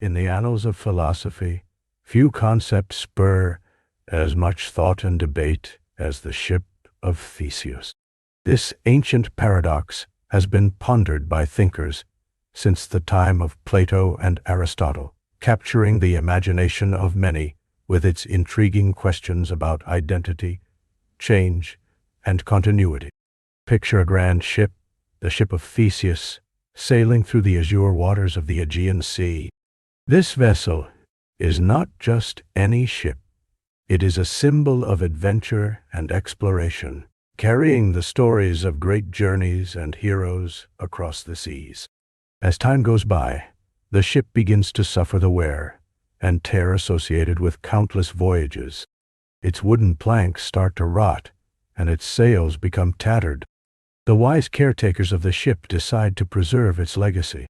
In the annals of philosophy, few concepts spur as much thought and debate as the Ship of Theseus. This ancient paradox has been pondered by thinkers since the time of Plato and Aristotle, capturing the imagination of many with its intriguing questions about identity, change, and continuity. Picture a grand ship, the Ship of Theseus, sailing through the azure waters of the Aegean Sea. This vessel is not just any ship. It is a symbol of adventure and exploration, carrying the stories of great journeys and heroes across the seas. As time goes by, the ship begins to suffer the wear and tear associated with countless voyages. Its wooden planks start to rot, and its sails become tattered. The wise caretakers of the ship decide to preserve its legacy.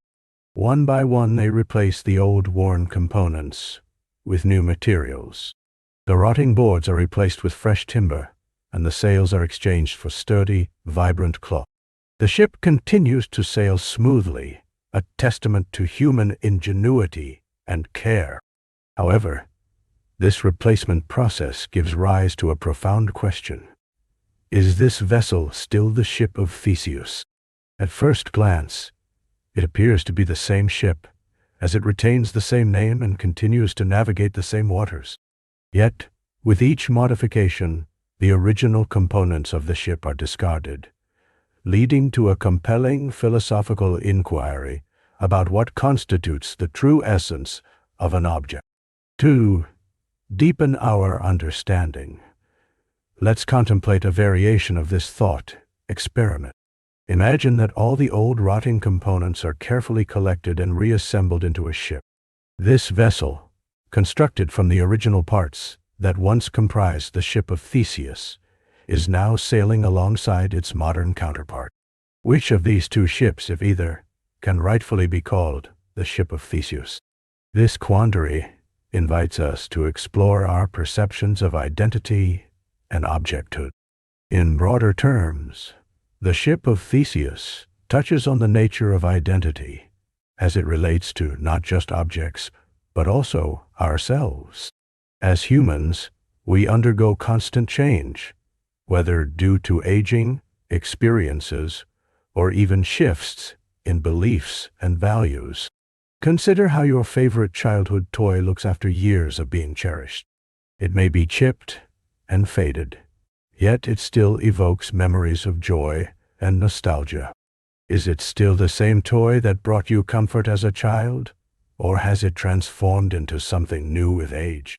One by one, they replace the old worn components with new materials. The rotting boards are replaced with fresh timber, and the sails are exchanged for sturdy, vibrant cloth. The ship continues to sail smoothly, a testament to human ingenuity and care. However, this replacement process gives rise to a profound question. Is this vessel still the Ship of Theseus? At first glance, it appears to be the same ship, as it retains the same name and continues to navigate the same waters. Yet, with each modification, the original components of the ship are discarded, leading to a compelling philosophical inquiry about what constitutes the true essence of an object. To deepen our understanding, let's contemplate a variation of this thought experiment. Imagine that all the old rotting components are carefully collected and reassembled into a ship. This vessel, constructed from the original parts that once comprised the Ship of Theseus, is now sailing alongside its modern counterpart. Which of these two ships, if either, can rightfully be called the Ship of Theseus? This quandary invites us to explore our perceptions of identity and objecthood. In broader terms, the Ship of Theseus touches on the nature of identity as it relates to not just objects, but also ourselves. As humans, we undergo constant change, whether due to aging, experiences, or even shifts in beliefs and values. Consider how your favorite childhood toy looks after years of being cherished. It may be chipped and faded, yet it still evokes memories of joy and nostalgia. Is it still the same toy that brought you comfort as a child, or has it transformed into something new with age?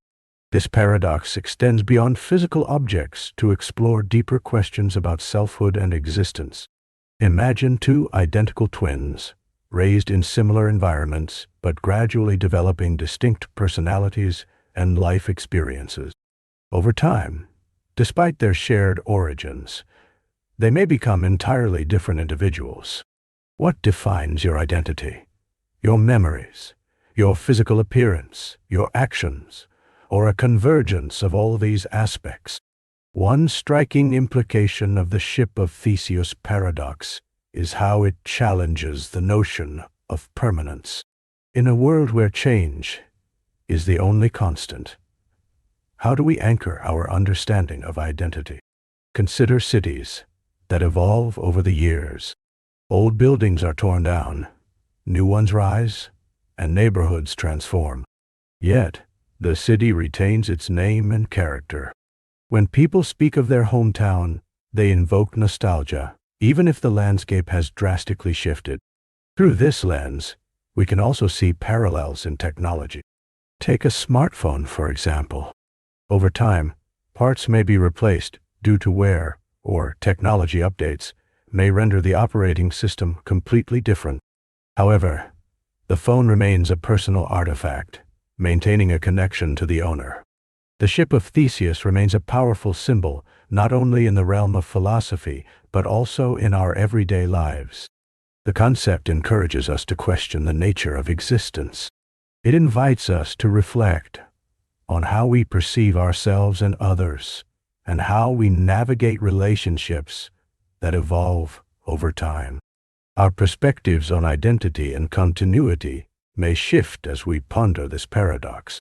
This paradox extends beyond physical objects to explore deeper questions about selfhood and existence. Imagine two identical twins, raised in similar environments, but gradually developing distinct personalities and life experiences. Over time, despite their shared origins, they may become entirely different individuals. What defines your identity? Your memories, your physical appearance, your actions, or a convergence of all these aspects? One striking implication of the Ship of Theseus paradox is how it challenges the notion of permanence. In a world where change is the only constant, how do we anchor our understanding of identity? Consider cities that evolve over the years. Old buildings are torn down, new ones rise, and neighborhoods transform. Yet, the city retains its name and character. When people speak of their hometown, they invoke nostalgia, even if the landscape has drastically shifted. Through this lens, we can also see parallels in technology. Take a smartphone, for example. Over time, parts may be replaced due to wear, or technology updates may render the operating system completely different. However, the phone remains a personal artifact, maintaining a connection to the owner. The Ship of Theseus remains a powerful symbol, not only in the realm of philosophy, but also in our everyday lives. The concept encourages us to question the nature of existence. It invites us to reflect on how we perceive ourselves and others, and how we navigate relationships that evolve over time. Our perspectives on identity and continuity may shift as we ponder this paradox.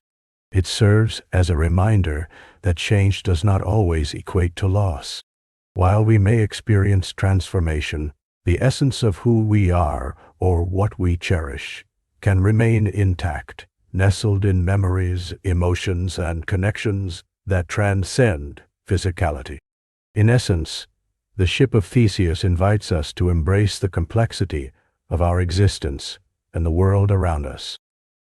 It serves as a reminder that change does not always equate to loss. While we may experience transformation, the essence of who we are or what we cherish can remain intact, nestled in memories, emotions, and connections that transcend physicality. In essence, the Ship of Theseus invites us to embrace the complexity of our existence and the world around us.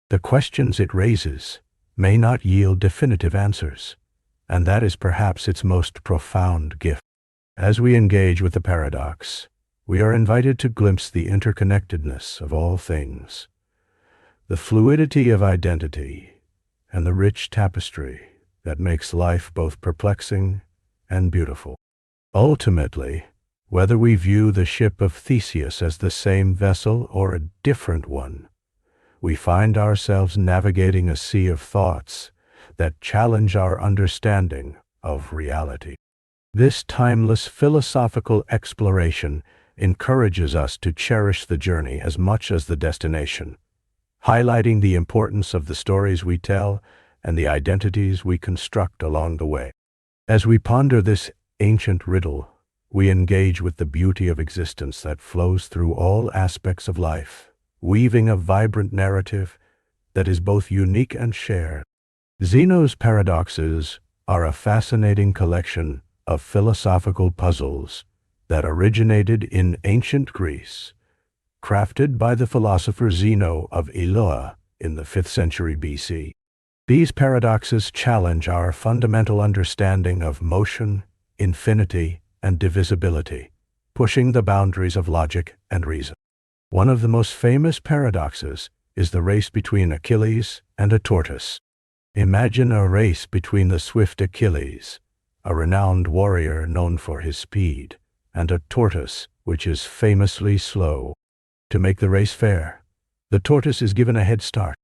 The questions it raises may not yield definitive answers, and that is perhaps its most profound gift. As we engage with the paradox, we are invited to glimpse the interconnectedness of all things, the fluidity of identity, and the rich tapestry that makes life both perplexing and beautiful. Ultimately, whether we view the Ship of Theseus as the same vessel or a different one, we find ourselves navigating a sea of thoughts that challenge our understanding of reality. This timeless philosophical exploration encourages us to cherish the journey as much as the destination, highlighting the importance of the stories we tell and the identities we construct along the way. As we ponder this ancient riddle, we engage with the beauty of existence that flows through all aspects of life, weaving a vibrant narrative that is both unique and shared. Zeno's paradoxes are a fascinating collection of philosophical puzzles that originated in ancient Greece, crafted by the philosopher Zeno of Elea in the 5th century BC. These paradoxes challenge our fundamental understanding of motion, infinity, and divisibility, pushing the boundaries of logic and reason. One of the most famous paradoxes is the race between Achilles and a tortoise. Imagine a race between the swift Achilles, a renowned warrior known for his speed, and a tortoise which is famously slow. To make the race fair, the tortoise is given a head start.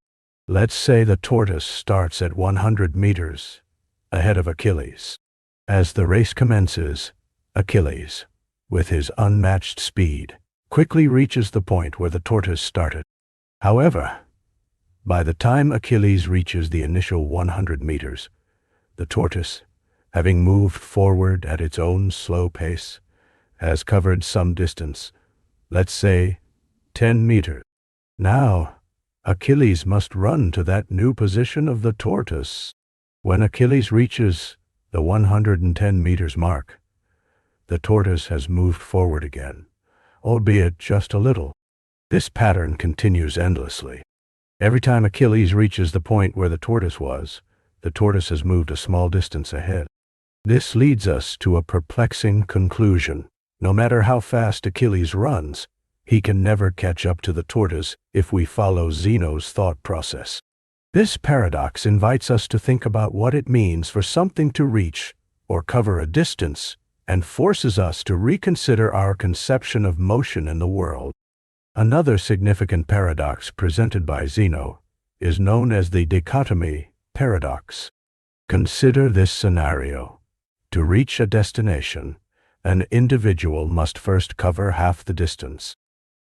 Let's say the tortoise starts at 100 meters ahead of Achilles. As the race commences, Achilles, with his unmatched speed, quickly reaches the point where the tortoise started. However, by the time Achilles reaches the initial 100 meters, the tortoise, having moved forward at its own slow pace, has covered some distance, let's say 10 meters. Now, Achilles must run to that new position of the tortoise. When Achilles reaches the 110 meters mark, the tortoise has moved forward again, albeit just a little. This pattern continues endlessly. Every time Achilles reaches the point where the tortoise was, the tortoise has moved a small distance ahead. This leads us to a perplexing conclusion. No matter how fast Achilles runs, he can never catch up to the tortoise if we follow Zeno's thought process. This paradox invites us to think about what it means for something to reach or cover a distance, and forces us to reconsider our conception of motion in the world. Another significant paradox presented by Zeno is known as the dichotomy paradox. Consider this scenario. To reach a destination, an individual must first cover half the distance.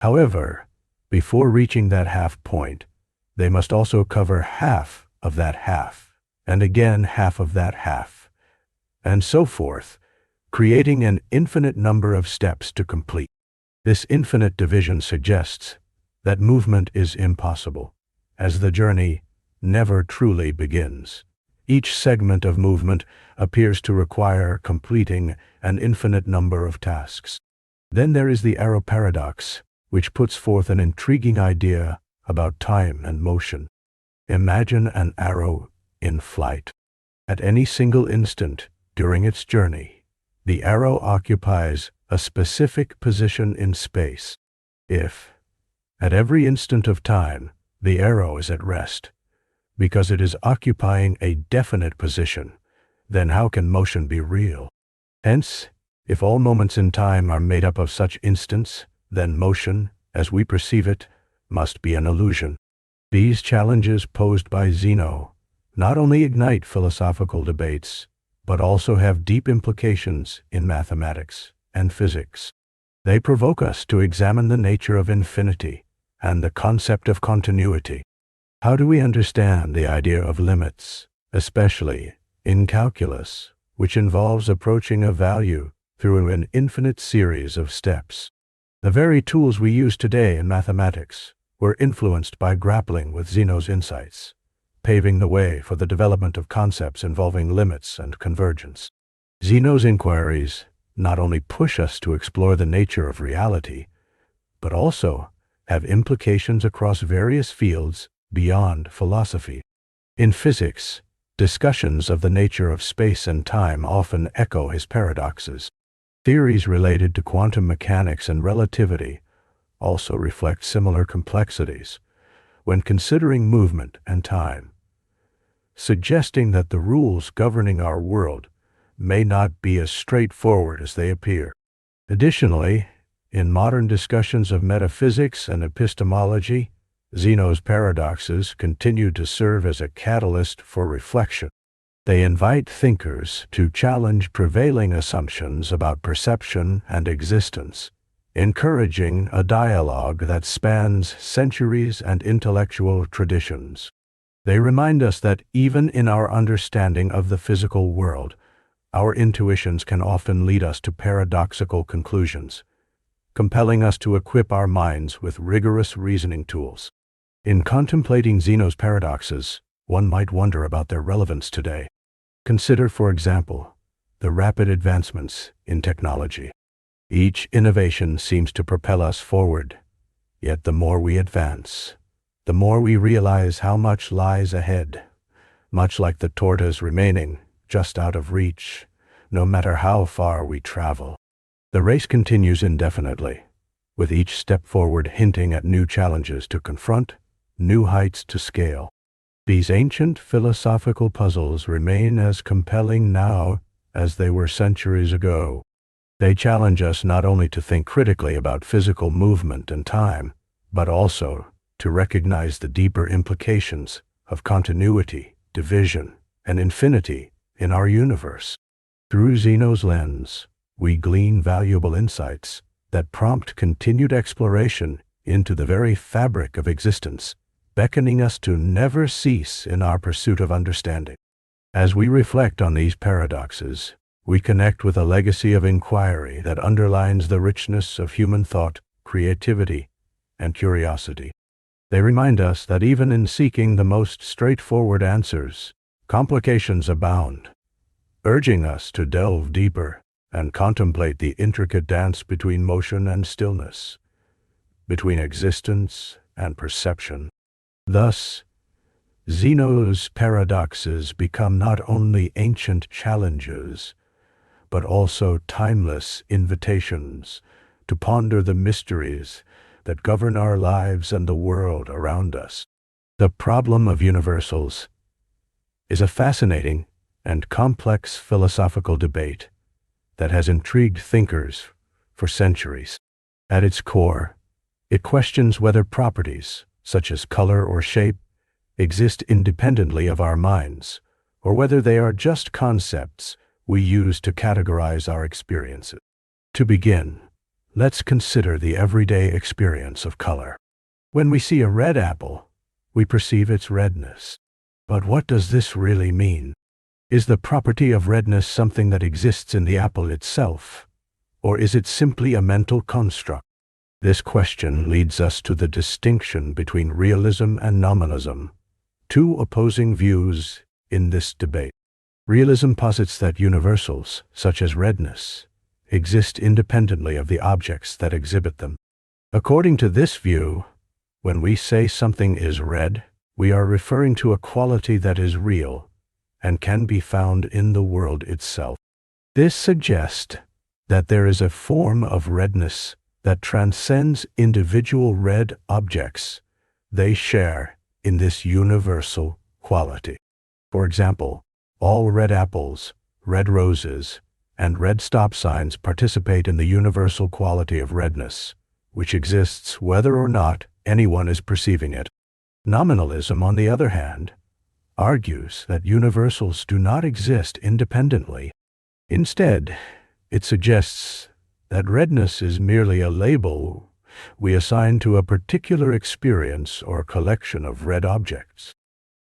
However, before reaching that half point, they must also cover half of that half, and again half of that half, and so forth, creating an infinite number of steps to complete. This infinite division suggests that movement is impossible, as the journey never truly begins. Each segment of movement appears to require completing an infinite number of tasks. Then there is the arrow paradox, which puts forth an intriguing idea about time and motion. Imagine an arrow in flight. At any single instant during its journey, the arrow occupies a specific position in space. If, at every instant of time, the arrow is at rest, because it is occupying a definite position, then how can motion be real? Hence, if all moments in time are made up of such instants, then motion, as we perceive it, must be an illusion. These challenges posed by Zeno not only ignite philosophical debates, but also have deep implications in mathematics and physics. They provoke us to examine the nature of infinity and the concept of continuity. How do we understand the idea of limits, especially in calculus, which involves approaching a value through an infinite series of steps? The very tools we use today in mathematics were influenced by grappling with Zeno's insights, paving the way for the development of concepts involving limits and convergence. Zeno's inquiries not only push us to explore the nature of reality, but also have implications across various fields beyond philosophy. In physics, discussions of the nature of space and time often echo his paradoxes. Theories related to quantum mechanics and relativity also reflect similar complexities when considering movement and time, suggesting that the rules governing our world may not be as straightforward as they appear. Additionally, in modern discussions of metaphysics and epistemology, Zeno's paradoxes continue to serve as a catalyst for reflection. They invite thinkers to challenge prevailing assumptions about perception and existence, encouraging a dialogue that spans centuries and intellectual traditions. They remind us that even in our understanding of the physical world, our intuitions can often lead us to paradoxical conclusions, compelling us to equip our minds with rigorous reasoning tools. In contemplating Zeno's paradoxes, one might wonder about their relevance today. Consider, for example, the rapid advancements in technology. Each innovation seems to propel us forward, yet the more we advance, the more we realize how much lies ahead, much like the tortoise remaining just out of reach, no matter how far we travel. The race continues indefinitely, with each step forward hinting at new challenges to confront, new heights to scale. These ancient philosophical puzzles remain as compelling now as they were centuries ago. They challenge us not only to think critically about physical movement and time, but also to recognize the deeper implications of continuity, division, and infinity in our universe. Through Zeno's lens, we glean valuable insights that prompt continued exploration into the very fabric of existence, beckoning us to never cease in our pursuit of understanding. As we reflect on these paradoxes, we connect with a legacy of inquiry that underlines the richness of human thought, creativity, and curiosity. They remind us that even in seeking the most straightforward answers, complications abound, urging us to delve deeper and contemplate the intricate dance between motion and stillness, between existence and perception. Thus, Zeno's paradoxes become not only ancient challenges, but also timeless invitations to ponder the mysteries that govern our lives and the world around us. The problem of universals is a fascinating and complex philosophical debate that has intrigued thinkers for centuries. At its core, it questions whether properties, such as color or shape, exist independently of our minds, or whether they are just concepts we use to categorize our experiences. To begin, let's consider the everyday experience of color. When we see a red apple, we perceive its redness. But what does this really mean? Is the property of redness something that exists in the apple itself, or is it simply a mental construct? This question leads us to the distinction between realism and nominalism, two opposing views in this debate. Realism posits that universals, such as redness, exist independently of the objects that exhibit them. According to this view, when we say something is red, we are referring to a quality that is real and can be found in the world itself. This suggests that there is a form of redness that transcends individual red objects. They share in this universal quality. For example, all red apples, red roses, and red stop signs participate in the universal quality of redness, which exists whether or not anyone is perceiving it. Nominalism, on the other hand, argues that universals do not exist independently. Instead, it suggests that redness is merely a label we assign to a particular experience or collection of red objects.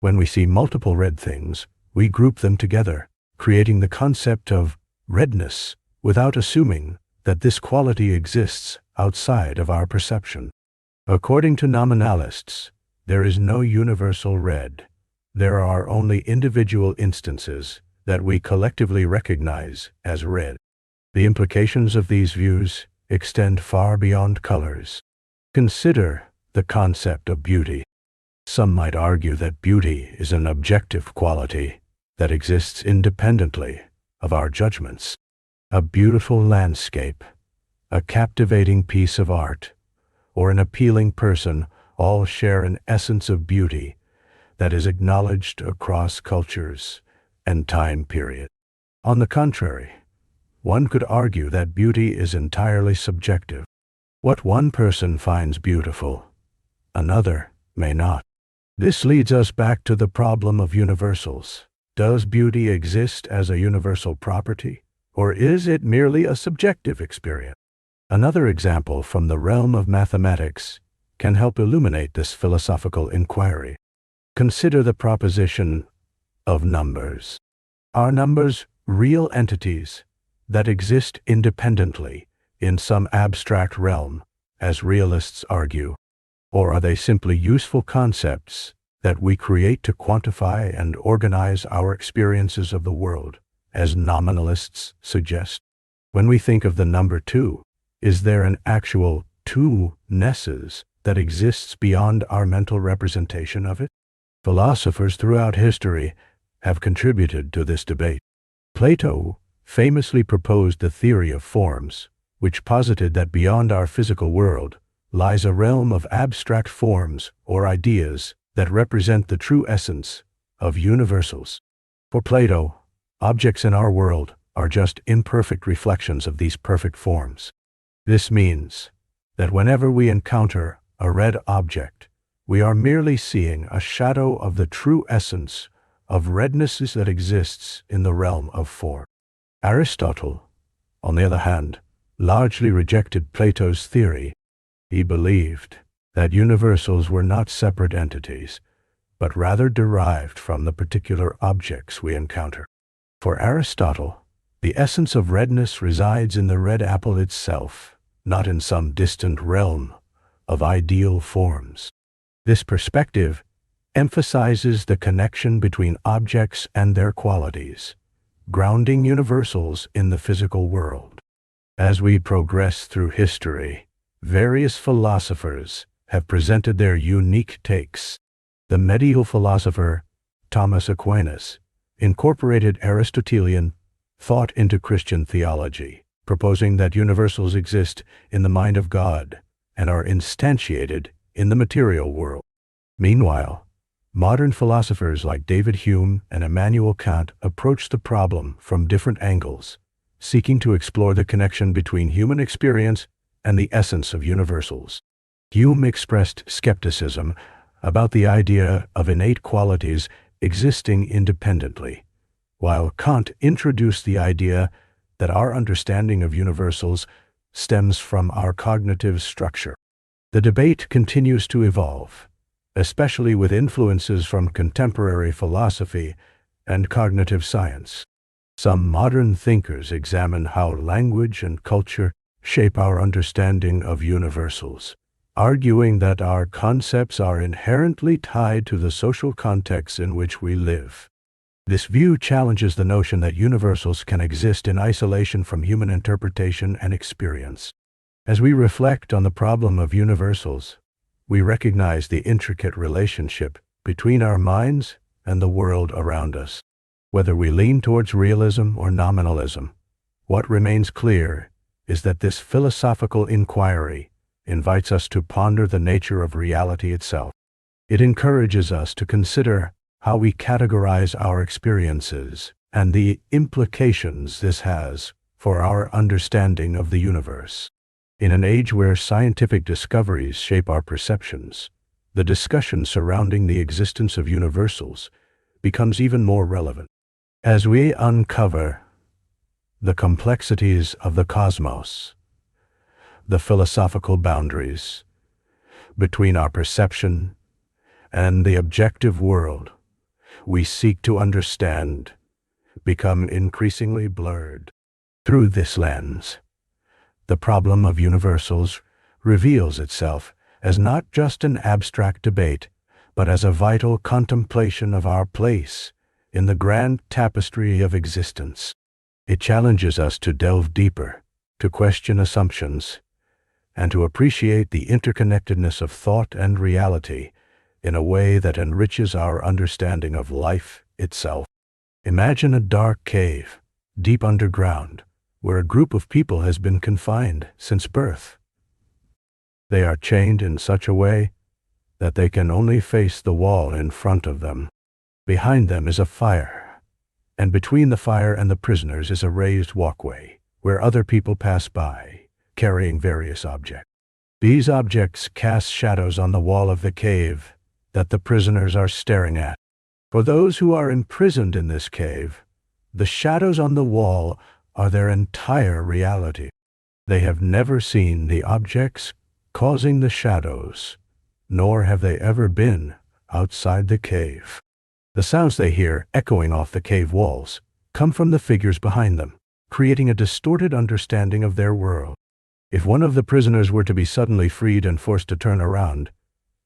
When we see multiple red things, we group them together, creating the concept of redness without assuming that this quality exists outside of our perception. According to nominalists, there is no universal red. There are only individual instances that we collectively recognize as red. The implications of these views extend far beyond colors. Consider the concept of beauty. Some might argue that beauty is an objective quality that exists independently of our judgments. A beautiful landscape, a captivating piece of art, or an appealing person all share an essence of beauty that is acknowledged across cultures and time periods. On the contrary, one could argue that beauty is entirely subjective. What one person finds beautiful, another may not. This leads us back to the problem of universals. Does beauty exist as a universal property, or is it merely a subjective experience? Another example from the realm of mathematics can help illuminate this philosophical inquiry. Consider the proposition of numbers. Are numbers real entities that exist independently in some abstract realm, as realists argue, or are they simply useful concepts that we create to quantify and organize our experiences of the world, as nominalists suggest? When we think of the number 2, is there an actual two-nesses that exists beyond our mental representation of it? Philosophers throughout history have contributed to this debate. Plato famously proposed the theory of forms, which posited that beyond our physical world lies a realm of abstract forms or ideas that represent the true essence of universals. For Plato, objects in our world are just imperfect reflections of these perfect forms. This means that whenever we encounter a red object, we are merely seeing a shadow of the true essence of rednesses that exists in the realm of form. Aristotle, on the other hand, largely rejected Plato's theory. He believed that universals were not separate entities, but rather derived from the particular objects we encounter. For Aristotle, the essence of redness resides in the red apple itself, not in some distant realm of ideal forms. This perspective emphasizes the connection between objects and their qualities, grounding universals in the physical world. As we progress through history, various philosophers have presented their unique takes. The medieval philosopher Thomas Aquinas incorporated Aristotelian thought into Christian theology, proposing that universals exist in the mind of God and are instantiated in the material world. Meanwhile, modern philosophers like David Hume and Immanuel Kant approach the problem from different angles, seeking to explore the connection between human experience and the essence of universals. Hume expressed skepticism about the idea of innate qualities existing independently, while Kant introduced the idea that our understanding of universals stems from our cognitive structure. The debate continues to evolve, especially with influences from contemporary philosophy and cognitive science. Some modern thinkers examine how language and culture shape our understanding of universals, arguing that our concepts are inherently tied to the social context in which we live. This view challenges the notion that universals can exist in isolation from human interpretation and experience. As we reflect on the problem of universals, we recognize the intricate relationship between our minds and the world around us. Whether we lean towards realism or nominalism, what remains clear is that this philosophical inquiry invites us to ponder the nature of reality itself. It encourages us to consider how we categorize our experiences and the implications this has for our understanding of the universe. In an age where scientific discoveries shape our perceptions, the discussion surrounding the existence of universals becomes even more relevant. As we uncover the complexities of the cosmos, the philosophical boundaries between our perception and the objective world we seek to understand become increasingly blurred. Through this lens, the problem of universals reveals itself as not just an abstract debate, but as a vital contemplation of our place in the grand tapestry of existence. It challenges us to delve deeper, to question assumptions, and to appreciate the interconnectedness of thought and reality in a way that enriches our understanding of life itself. Imagine a dark cave, deep underground, where a group of people has been confined since birth. They are chained in such a way that they can only face the wall in front of them. Behind them is a fire, and between the fire and the prisoners is a raised walkway where other people pass by, carrying various objects. These objects cast shadows on the wall of the cave that the prisoners are staring at. For those who are imprisoned in this cave, the shadows on the wall are their entire reality. They have never seen the objects causing the shadows, nor have they ever been outside the cave. The sounds they hear echoing off the cave walls come from the figures behind them, creating a distorted understanding of their world. If one of the prisoners were to be suddenly freed and forced to turn around,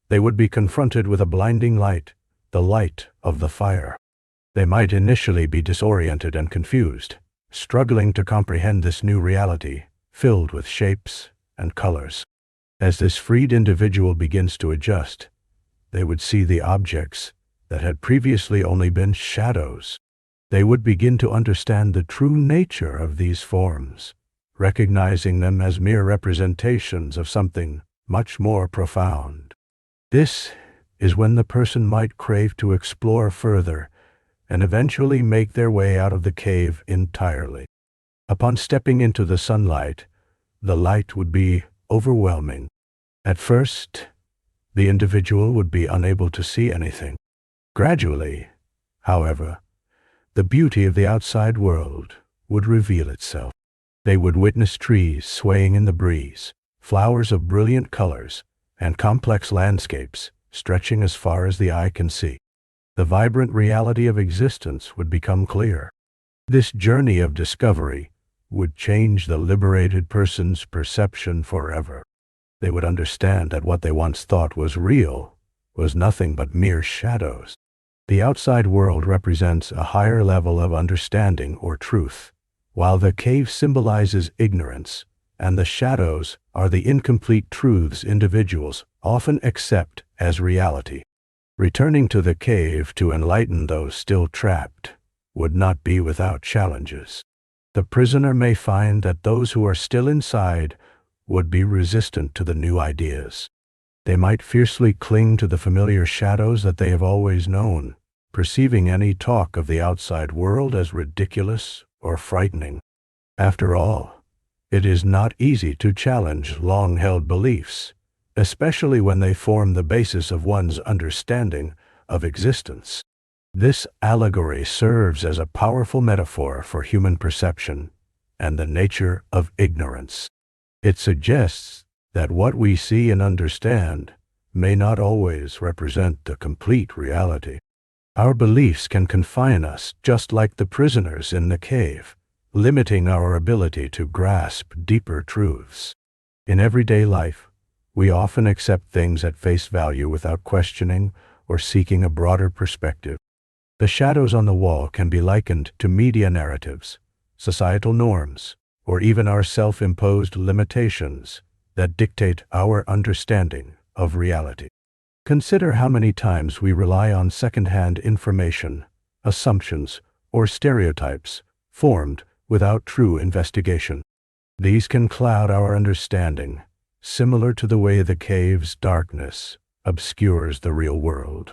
they would be confronted with a blinding light, the light of the fire. They might initially be disoriented and confused, struggling to comprehend this new reality, filled with shapes and colors. As this freed individual begins to adjust, they would see the objects that had previously only been shadows. They would begin to understand the true nature of these forms, recognizing them as mere representations of something much more profound. This is when the person might crave to explore further and eventually make their way out of the cave entirely. Upon stepping into the sunlight, the light would be overwhelming. At first, the individual would be unable to see anything. Gradually, however, the beauty of the outside world would reveal itself. They would witness trees swaying in the breeze, flowers of brilliant colors, and complex landscapes stretching as far as the eye can see. The vibrant reality of existence would become clear. This journey of discovery would change the liberated person's perception forever. They would understand that what they once thought was real was nothing but mere shadows. The outside world represents a higher level of understanding or truth, while the cave symbolizes ignorance, and the shadows are the incomplete truths individuals often accept as reality. Returning to the cave to enlighten those still trapped would not be without challenges. The prisoner may find that those who are still inside would be resistant to the new ideas. They might fiercely cling to the familiar shadows that they have always known, perceiving any talk of the outside world as ridiculous or frightening. After all, it is not easy to challenge long-held beliefs, especially when they form the basis of one's understanding of existence. This allegory serves as a powerful metaphor for human perception and the nature of ignorance. It suggests that what we see and understand may not always represent the complete reality. Our beliefs can confine us just like the prisoners in the cave, limiting our ability to grasp deeper truths. In everyday life, we often accept things at face value without questioning or seeking a broader perspective. The shadows on the wall can be likened to media narratives, societal norms, or even our self-imposed limitations that dictate our understanding of reality. Consider how many times we rely on second-hand information, assumptions, or stereotypes formed without true investigation. These can cloud our understanding, similar to the way the cave's darkness obscures the real world.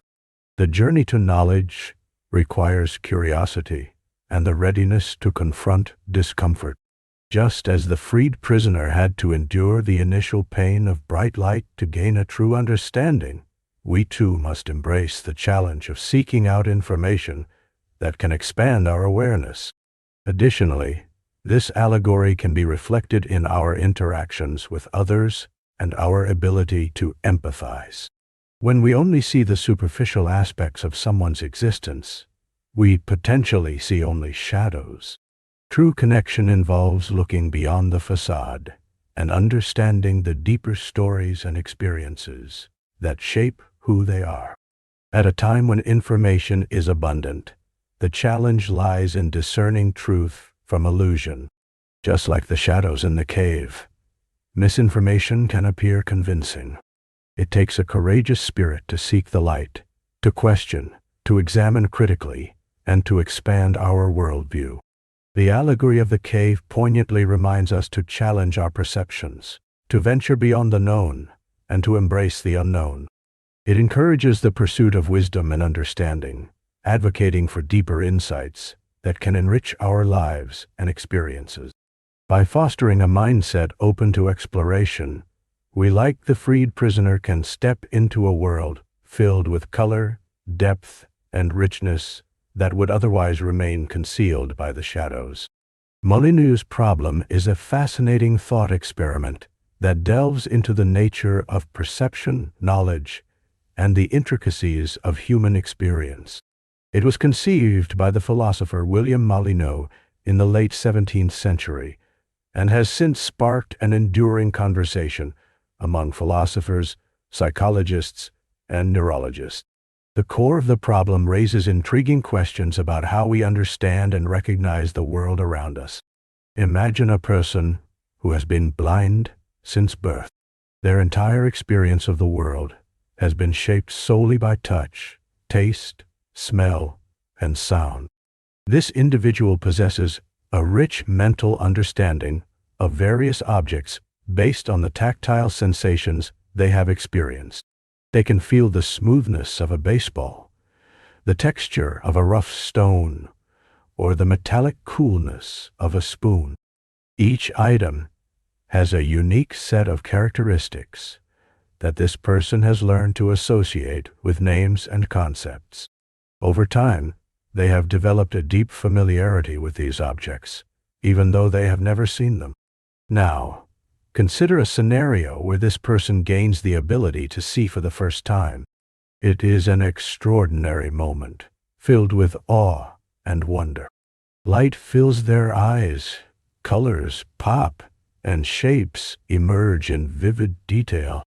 The journey to knowledge requires curiosity and the readiness to confront discomfort. Just as the freed prisoner had to endure the initial pain of bright light to gain a true understanding, we too must embrace the challenge of seeking out information that can expand our awareness. Additionally, This allegory can be reflected in our interactions with others and our ability to empathize. When we only see the superficial aspects of someone's existence, we potentially see only shadows. True connection involves looking beyond the facade and understanding the deeper stories and experiences that shape who they are. At a time when information is abundant, the challenge lies in discerning truth from illusion. Just like the shadows in the cave, misinformation can appear convincing. It takes a courageous spirit to seek the light, to question, to examine critically, and to expand our worldview. The allegory of the cave poignantly reminds us to challenge our perceptions, to venture beyond the known, and to embrace the unknown. It encourages the pursuit of wisdom and understanding, advocating for deeper insights that can enrich our lives and experiences. By fostering a mindset open to exploration, we, like the freed prisoner, can step into a world filled with color, depth, and richness that would otherwise remain concealed by the shadows. Molyneux' problem is a fascinating thought experiment that delves into the nature of perception, knowledge, and the intricacies of human experience. It was conceived by the philosopher William Molyneux in the late 17th century and has since sparked an enduring conversation among philosophers, psychologists, and neurologists. The core of the problem raises intriguing questions about how we understand and recognize the world around us. Imagine a person who has been blind since birth. Their entire experience of the world has been shaped solely by touch, taste, smell, and sound. This individual possesses a rich mental understanding of various objects based on the tactile sensations they have experienced. They can feel the smoothness of a baseball, the texture of a rough stone, or the metallic coolness of a spoon. Each item has a unique set of characteristics that this person has learned to associate with names and concepts. Over time, they have developed a deep familiarity with these objects, even though they have never seen them. Now, consider a scenario where this person gains the ability to see for the first time. It is an extraordinary moment, filled with awe and wonder. Light fills their eyes, colors pop, and shapes emerge in vivid detail.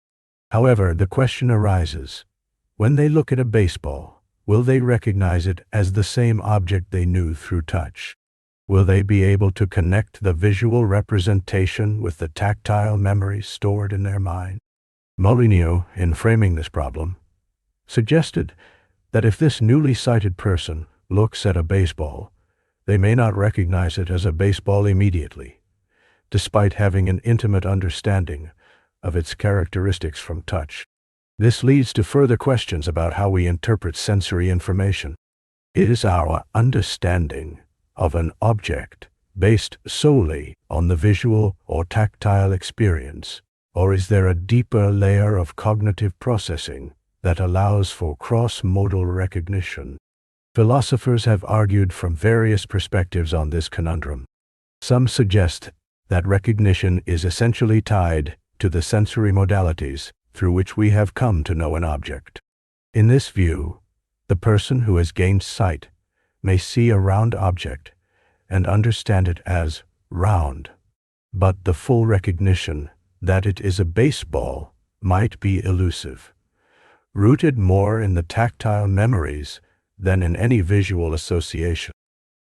However, the question arises, when they look at a baseball, will they recognize it as the same object they knew through touch? Will they be able to connect the visual representation with the tactile memories stored in their mind? Molyneux, in framing this problem, suggested that if this newly sighted person looks at a baseball, they may not recognize it as a baseball immediately, despite having an intimate understanding of its characteristics from touch. This leads to further questions about how we interpret sensory information. Is our understanding of an object based solely on the visual or tactile experience, or is there a deeper layer of cognitive processing that allows for cross-modal recognition? Philosophers have argued from various perspectives on this conundrum. Some suggest that recognition is essentially tied to the sensory modalities through which we have come to know an object. In this view, the person who has gained sight may see a round object and understand it as round, but the full recognition that it is a baseball might be elusive, rooted more in the tactile memories than in any visual association.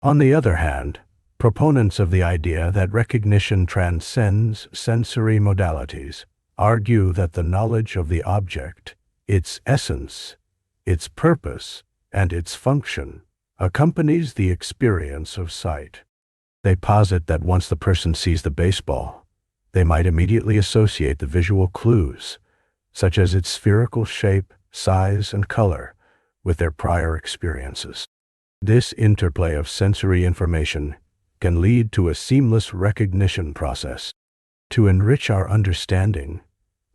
On the other hand, proponents of the idea that recognition transcends sensory modalities argue that the knowledge of the object, its essence, its purpose, and its function accompanies the experience of sight. They posit that once the person sees the baseball, they might immediately associate the visual clues, such as its spherical shape, size, and color, with their prior experiences. This interplay of sensory information can lead to a seamless recognition process. To enrich our understanding,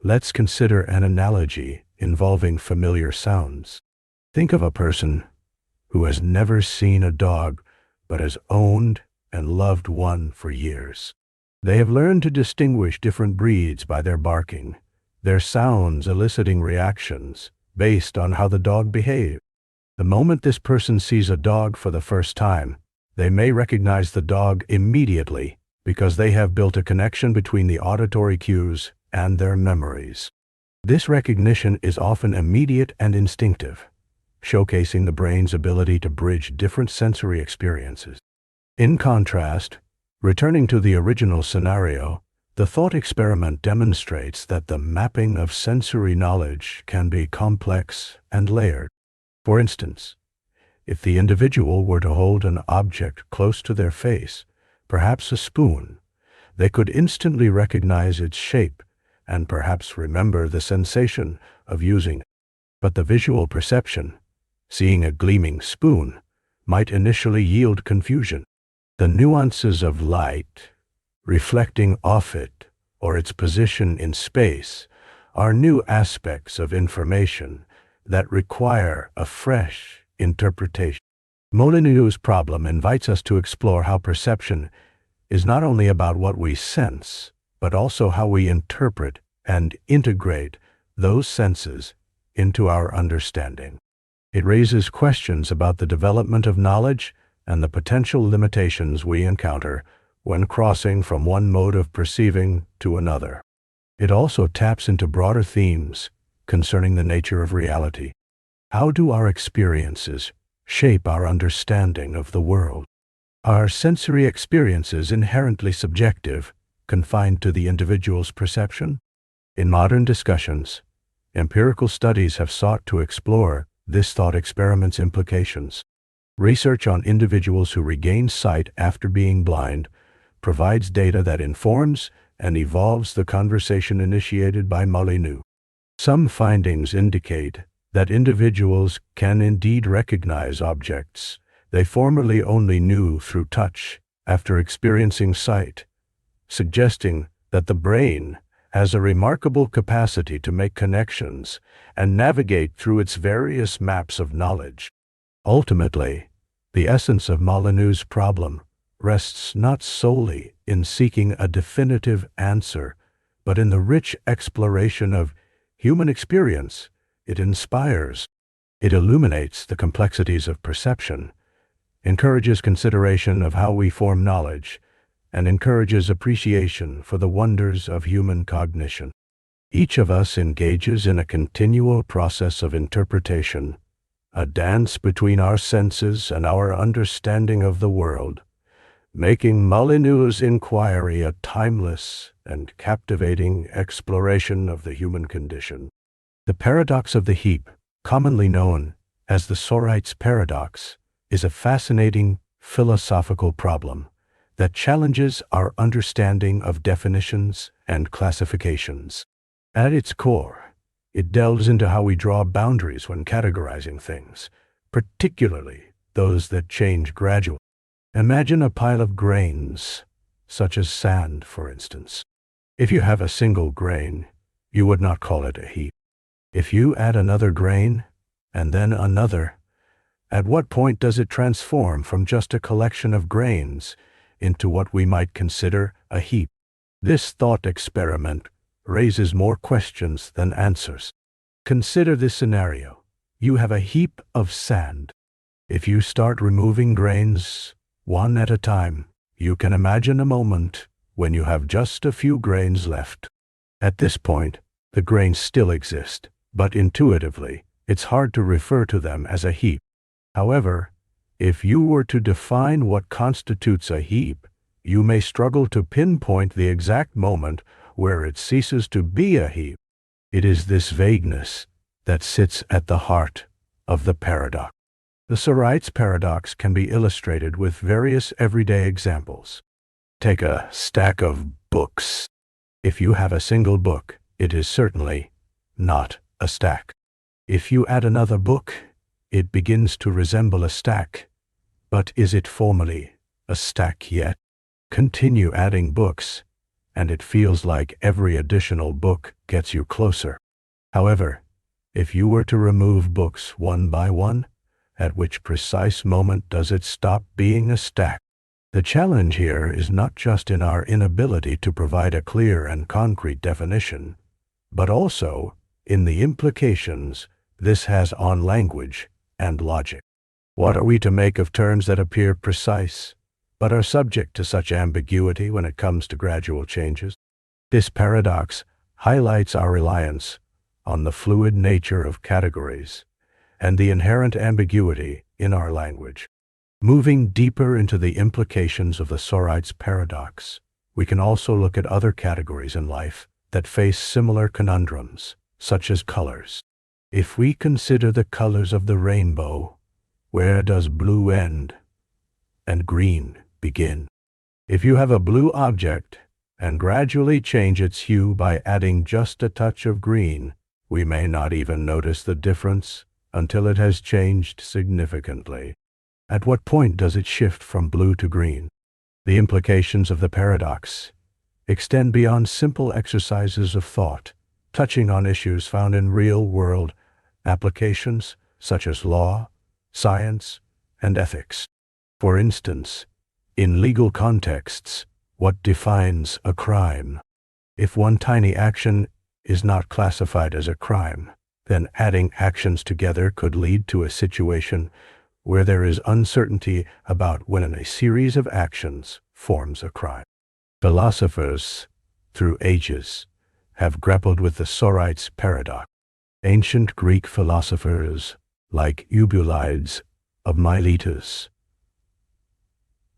let's consider an analogy involving familiar sounds. Think of a person who has never seen a dog but has owned and loved one for years. They have learned to distinguish different breeds by their barking, their sounds eliciting reactions based on how the dog behaves. The moment this person sees a dog for the first time, they may recognize the dog immediately because they have built a connection between the auditory cues and their memories. This recognition is often immediate and instinctive, showcasing the brain's ability to bridge different sensory experiences. In contrast, returning to the original scenario, the thought experiment demonstrates that the mapping of sensory knowledge can be complex and layered. For instance, if the individual were to hold an object close to their face, perhaps a spoon, they could instantly recognize its shape and perhaps remember the sensation of using it. But the visual perception, seeing a gleaming spoon, might initially yield confusion. The nuances of light, reflecting off it, or its position in space, are new aspects of information that require a fresh interpretation. Molyneux' problem invites us to explore how perception is not only about what we sense, but also how we interpret and integrate those senses into our understanding. It raises questions about the development of knowledge and the potential limitations we encounter when crossing from one mode of perceiving to another. It also taps into broader themes concerning the nature of reality. How do our experiences shape our understanding of the world? Are sensory experiences inherently subjective, confined to the individual's perception? In modern discussions, empirical studies have sought to explore this thought experiment's implications. Research on individuals who regain sight after being blind provides data that informs and evolves the conversation initiated by Molyneux. Some findings indicate that individuals can indeed recognize objects they formerly only knew through touch after experiencing sight, suggesting that the brain has a remarkable capacity to make connections and navigate through its various maps of knowledge. Ultimately, the essence of Molyneux' problem rests not solely in seeking a definitive answer, but in the rich exploration of human experience it inspires. It illuminates the complexities of perception, encourages consideration of how we form knowledge, and encourages appreciation for the wonders of human cognition. Each of us engages in a continual process of interpretation, a dance between our senses and our understanding of the world, making Molyneux' inquiry a timeless and captivating exploration of the human condition. The paradox of the heap, commonly known as the Sorites paradox, is a fascinating philosophical problem that challenges our understanding of definitions and classifications. At its core, it delves into how we draw boundaries when categorizing things, particularly those that change gradually. Imagine a pile of grains, such as sand, for instance. If you have a single grain, you would not call it a heap. If you add another grain, and then another, at what point does it transform from just a collection of grains into what we might consider a heap? This thought experiment raises more questions than answers. Consider this scenario. You have a heap of sand. If you start removing grains one at a time, you can imagine a moment when you have just a few grains left. At this point, the grains still exist, but intuitively, it's hard to refer to them as a heap. However, if you were to define what constitutes a heap, you may struggle to pinpoint the exact moment where it ceases to be a heap. It is this vagueness that sits at the heart of the paradox. The Sorites paradox can be illustrated with various everyday examples. Take a stack of books. If you have a single book, it is certainly not a stack. If you add another book, it begins to resemble a stack. But is it formally a stack yet? Continue adding books, and it feels like every additional book gets you closer. However, if you were to remove books one by one, at which precise moment does it stop being a stack? The challenge here is not just in our inability to provide a clear and concrete definition, but also in the implications this has on language and logic. What are we to make of terms that appear precise, but are subject to such ambiguity when it comes to gradual changes? This paradox highlights our reliance on the fluid nature of categories and the inherent ambiguity in our language. Moving deeper into the implications of the Sorite's paradox, we can also look at other categories in life that face similar conundrums, such as colors. If we consider the colors of the rainbow, where does blue end and green begin? If you have a blue object and gradually change its hue by adding just a touch of green, we may not even notice the difference until it has changed significantly. At what point does it shift from blue to green? The implications of the paradox extend beyond simple exercises of thought, touching on issues found in real-world applications such as law, science, and ethics. For instance, in legal contexts, what defines a crime? If one tiny action is not classified as a crime, then adding actions together could lead to a situation where there is uncertainty about when a series of actions forms a crime. Philosophers, through ages, have grappled with the Sorite's paradox. Ancient Greek philosophers, like Eubulides of Miletus,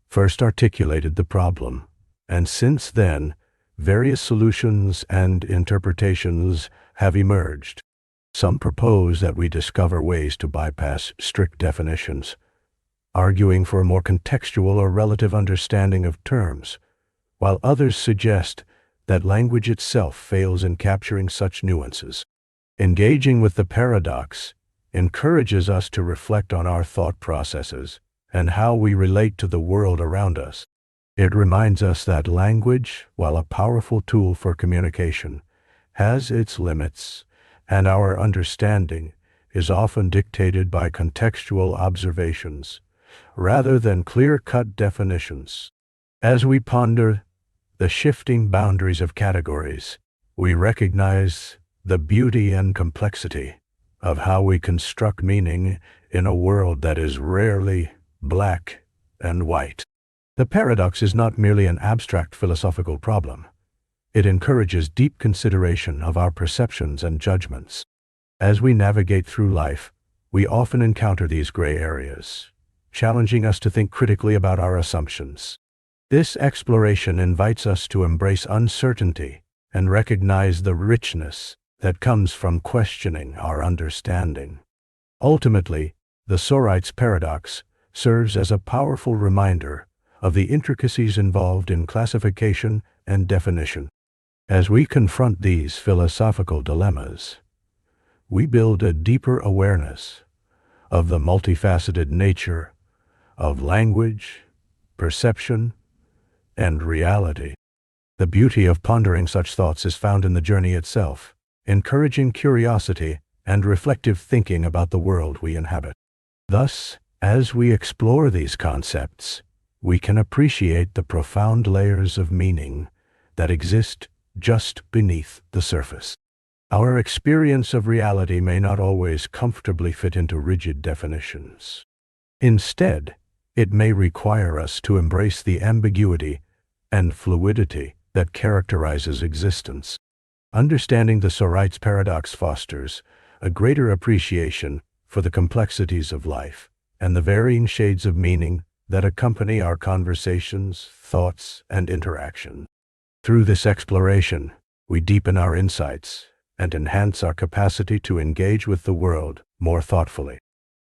first articulated the problem, and since then, various solutions and interpretations have emerged. Some propose that we discover ways to bypass strict definitions, arguing for a more contextual or relative understanding of terms, while others suggest that language itself fails in capturing such nuances. Engaging with the paradox encourages us to reflect on our thought processes and how we relate to the world around us. It reminds us that language, while a powerful tool for communication, has its limits, and our understanding is often dictated by contextual observations rather than clear-cut definitions. As we ponder the shifting boundaries of categories, we recognize the beauty and complexity of how we construct meaning in a world that is rarely black and white. The paradox is not merely an abstract philosophical problem. It encourages deep consideration of our perceptions and judgments. As we navigate through life, we often encounter these gray areas, challenging us to think critically about our assumptions. This exploration invites us to embrace uncertainty and recognize the richness that comes from questioning our understanding. Ultimately, the Sorite's paradox serves as a powerful reminder of the intricacies involved in classification and definition. As we confront these philosophical dilemmas, we build a deeper awareness of the multifaceted nature of language, perception, and reality. The beauty of pondering such thoughts is found in the journey itself, encouraging curiosity and reflective thinking about the world we inhabit. Thus, as we explore these concepts, we can appreciate the profound layers of meaning that exist just beneath the surface. Our experience of reality may not always comfortably fit into rigid definitions. Instead, it may require us to embrace the ambiguity and fluidity that characterizes existence. Understanding the Sorite's paradox fosters a greater appreciation for the complexities of life and the varying shades of meaning that accompany our conversations, thoughts, and interactions. Through this exploration, we deepen our insights and enhance our capacity to engage with the world more thoughtfully.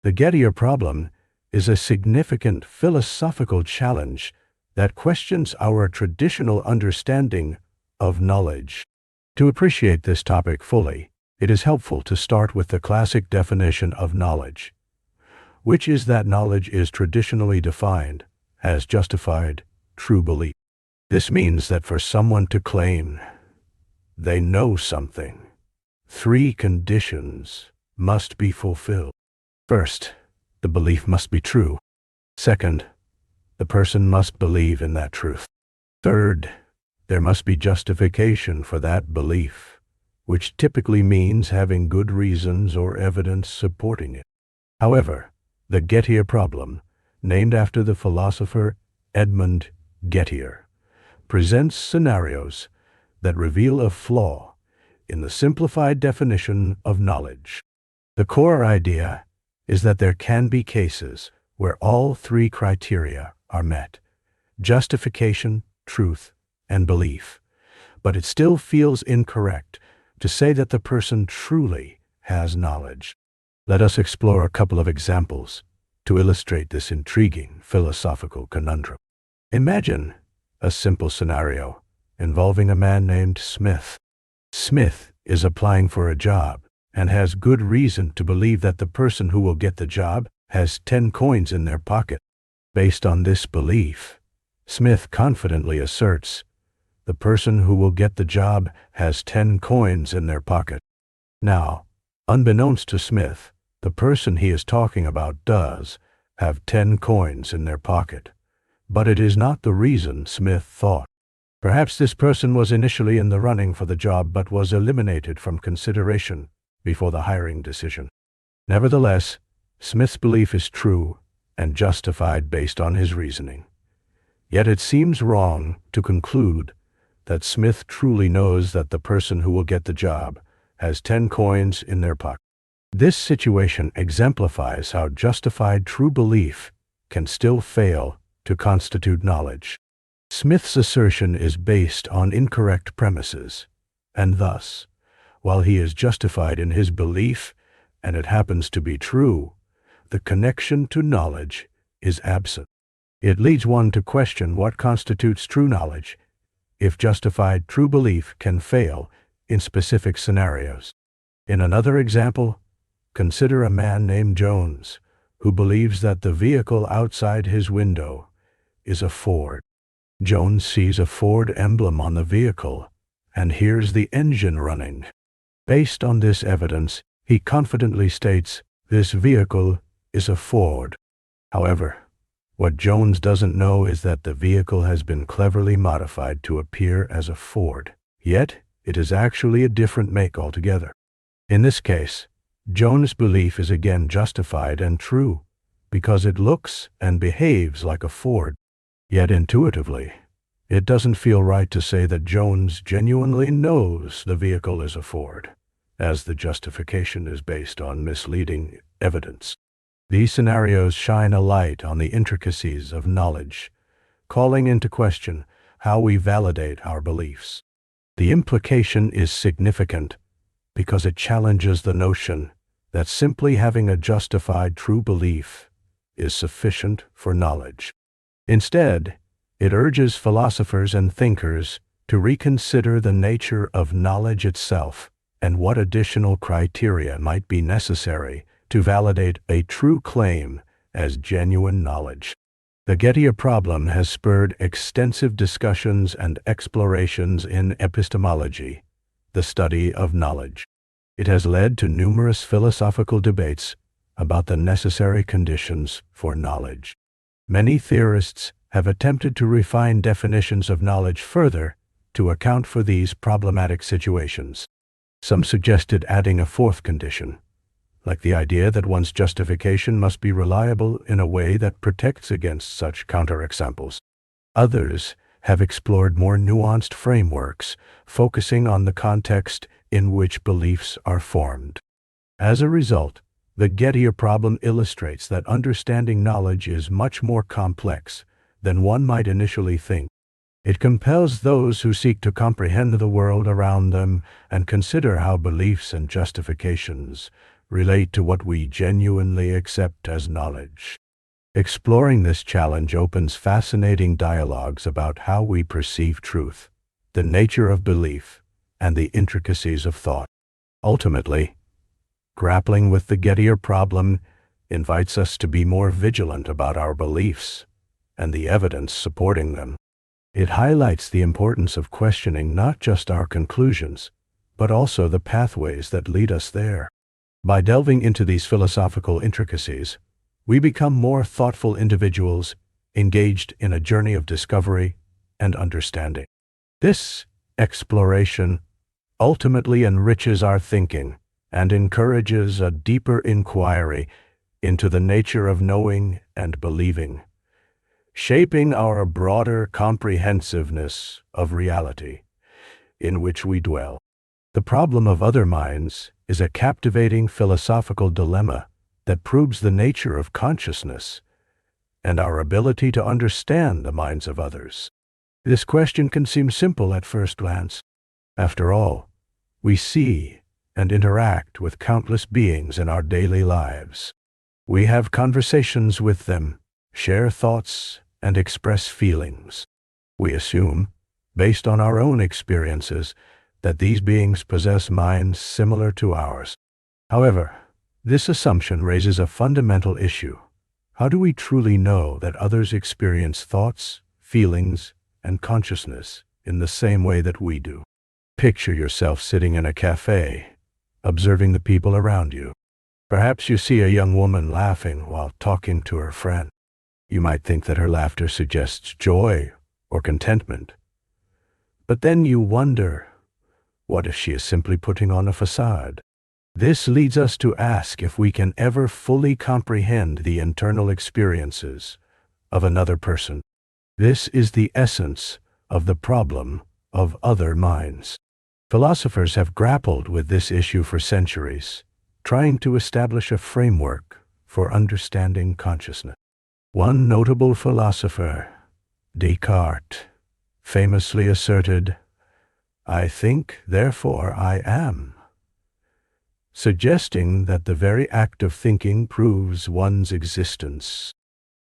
The Gettier Problem is a significant philosophical challenge that questions our traditional understanding of knowledge. To appreciate this topic fully, it is helpful to start with the classic definition of knowledge, which is that knowledge is traditionally defined as justified, true belief. This means that for someone to claim they know something, three conditions must be fulfilled. First, the belief must be true. Second, The person must believe in that truth. Third, there must be justification for that belief, which typically means having good reasons or evidence supporting it. However, the Gettier Problem, named after the philosopher Edmund Gettier, presents scenarios that reveal a flaw in the simplified definition of knowledge. The core idea is that there can be cases where all three criteria are met: justification, truth, and belief. But it still feels incorrect to say that the person truly has knowledge. Let us explore a couple of examples to illustrate this intriguing philosophical conundrum. Imagine a simple scenario involving a man named Smith. Smith is applying for a job and has good reason to believe that the person who will get the job has 10 coins in their pocket. Based on this belief, Smith confidently asserts the person who will get the job has 10 coins in their pocket. Now, unbeknownst to Smith, the person he is talking about does have 10 coins in their pocket. But it is not the reason Smith thought. Perhaps this person was initially in the running for the job but was eliminated from consideration before the hiring decision. Nevertheless, Smith's belief is true and justified based on his reasoning. Yet it seems wrong to conclude that Smith truly knows that the person who will get the job has 10 coins in their pocket. This situation exemplifies how justified true belief can still fail to constitute knowledge. Smith's assertion is based on incorrect premises, and thus, while he is justified in his belief and it happens to be true, the connection to knowledge is absent. It leads one to question what constitutes true knowledge if justified true belief can fail in specific scenarios. In another example, consider a man named Jones who believes that the vehicle outside his window is a Ford. Jones sees a Ford emblem on the vehicle and hears the engine running. Based on this evidence, he confidently states this vehicle is a Ford. However, what Jones doesn't know is that the vehicle has been cleverly modified to appear as a Ford, yet it is actually a different make altogether. In this case, Jones' belief is again justified and true because it looks and behaves like a Ford. Yet intuitively, it doesn't feel right to say that Jones genuinely knows the vehicle is a Ford, as the justification is based on misleading evidence. These scenarios shine a light on the intricacies of knowledge, calling into question how we validate our beliefs. The implication is significant because it challenges the notion that simply having a justified true belief is sufficient for knowledge. Instead, it urges philosophers and thinkers to reconsider the nature of knowledge itself and what additional criteria might be necessary to validate a true claim as genuine knowledge. The Gettier Problem has spurred extensive discussions and explorations in epistemology, the study of knowledge. It has led to numerous philosophical debates about the necessary conditions for knowledge. Many theorists have attempted to refine definitions of knowledge further to account for these problematic situations. Some suggested adding a fourth condition, like the idea that one's justification must be reliable in a way that protects against such counterexamples. Others have explored more nuanced frameworks, focusing on the context in which beliefs are formed. As a result, the Gettier Problem illustrates that understanding knowledge is much more complex than one might initially think. It compels those who seek to comprehend the world around them and consider how beliefs and justifications relate to what we genuinely accept as knowledge. Exploring this challenge opens fascinating dialogues about how we perceive truth, the nature of belief, and the intricacies of thought. Ultimately, grappling with the Gettier Problem invites us to be more vigilant about our beliefs and the evidence supporting them. It highlights the importance of questioning not just our conclusions, but also the pathways that lead us there. By delving into these philosophical intricacies, we become more thoughtful individuals engaged in a journey of discovery and understanding. This exploration ultimately enriches our thinking and encourages a deeper inquiry into the nature of knowing and believing, shaping our broader comprehensiveness of reality in which we dwell. The problem of other minds is a captivating philosophical dilemma that proves the nature of consciousness and our ability to understand the minds of others. This question can seem simple at first glance. After all, we see and interact with countless beings in our daily lives. We have conversations with them, share thoughts, and express feelings. We assume, based on our own experiences, that these beings possess minds similar to ours. However, this assumption raises a fundamental issue. How do we truly know that others experience thoughts, feelings, and consciousness in the same way that we do? Picture yourself sitting in a cafe, observing the people around you. Perhaps you see a young woman laughing while talking to her friend. You might think that her laughter suggests joy or contentment. But then you wonder, what if she is simply putting on a facade? This leads us to ask if we can ever fully comprehend the internal experiences of another person. This is the essence of the problem of other minds. Philosophers have grappled with this issue for centuries, trying to establish a framework for understanding consciousness. One notable philosopher, Descartes, famously asserted, "I think, therefore I am," suggesting that the very act of thinking proves one's existence.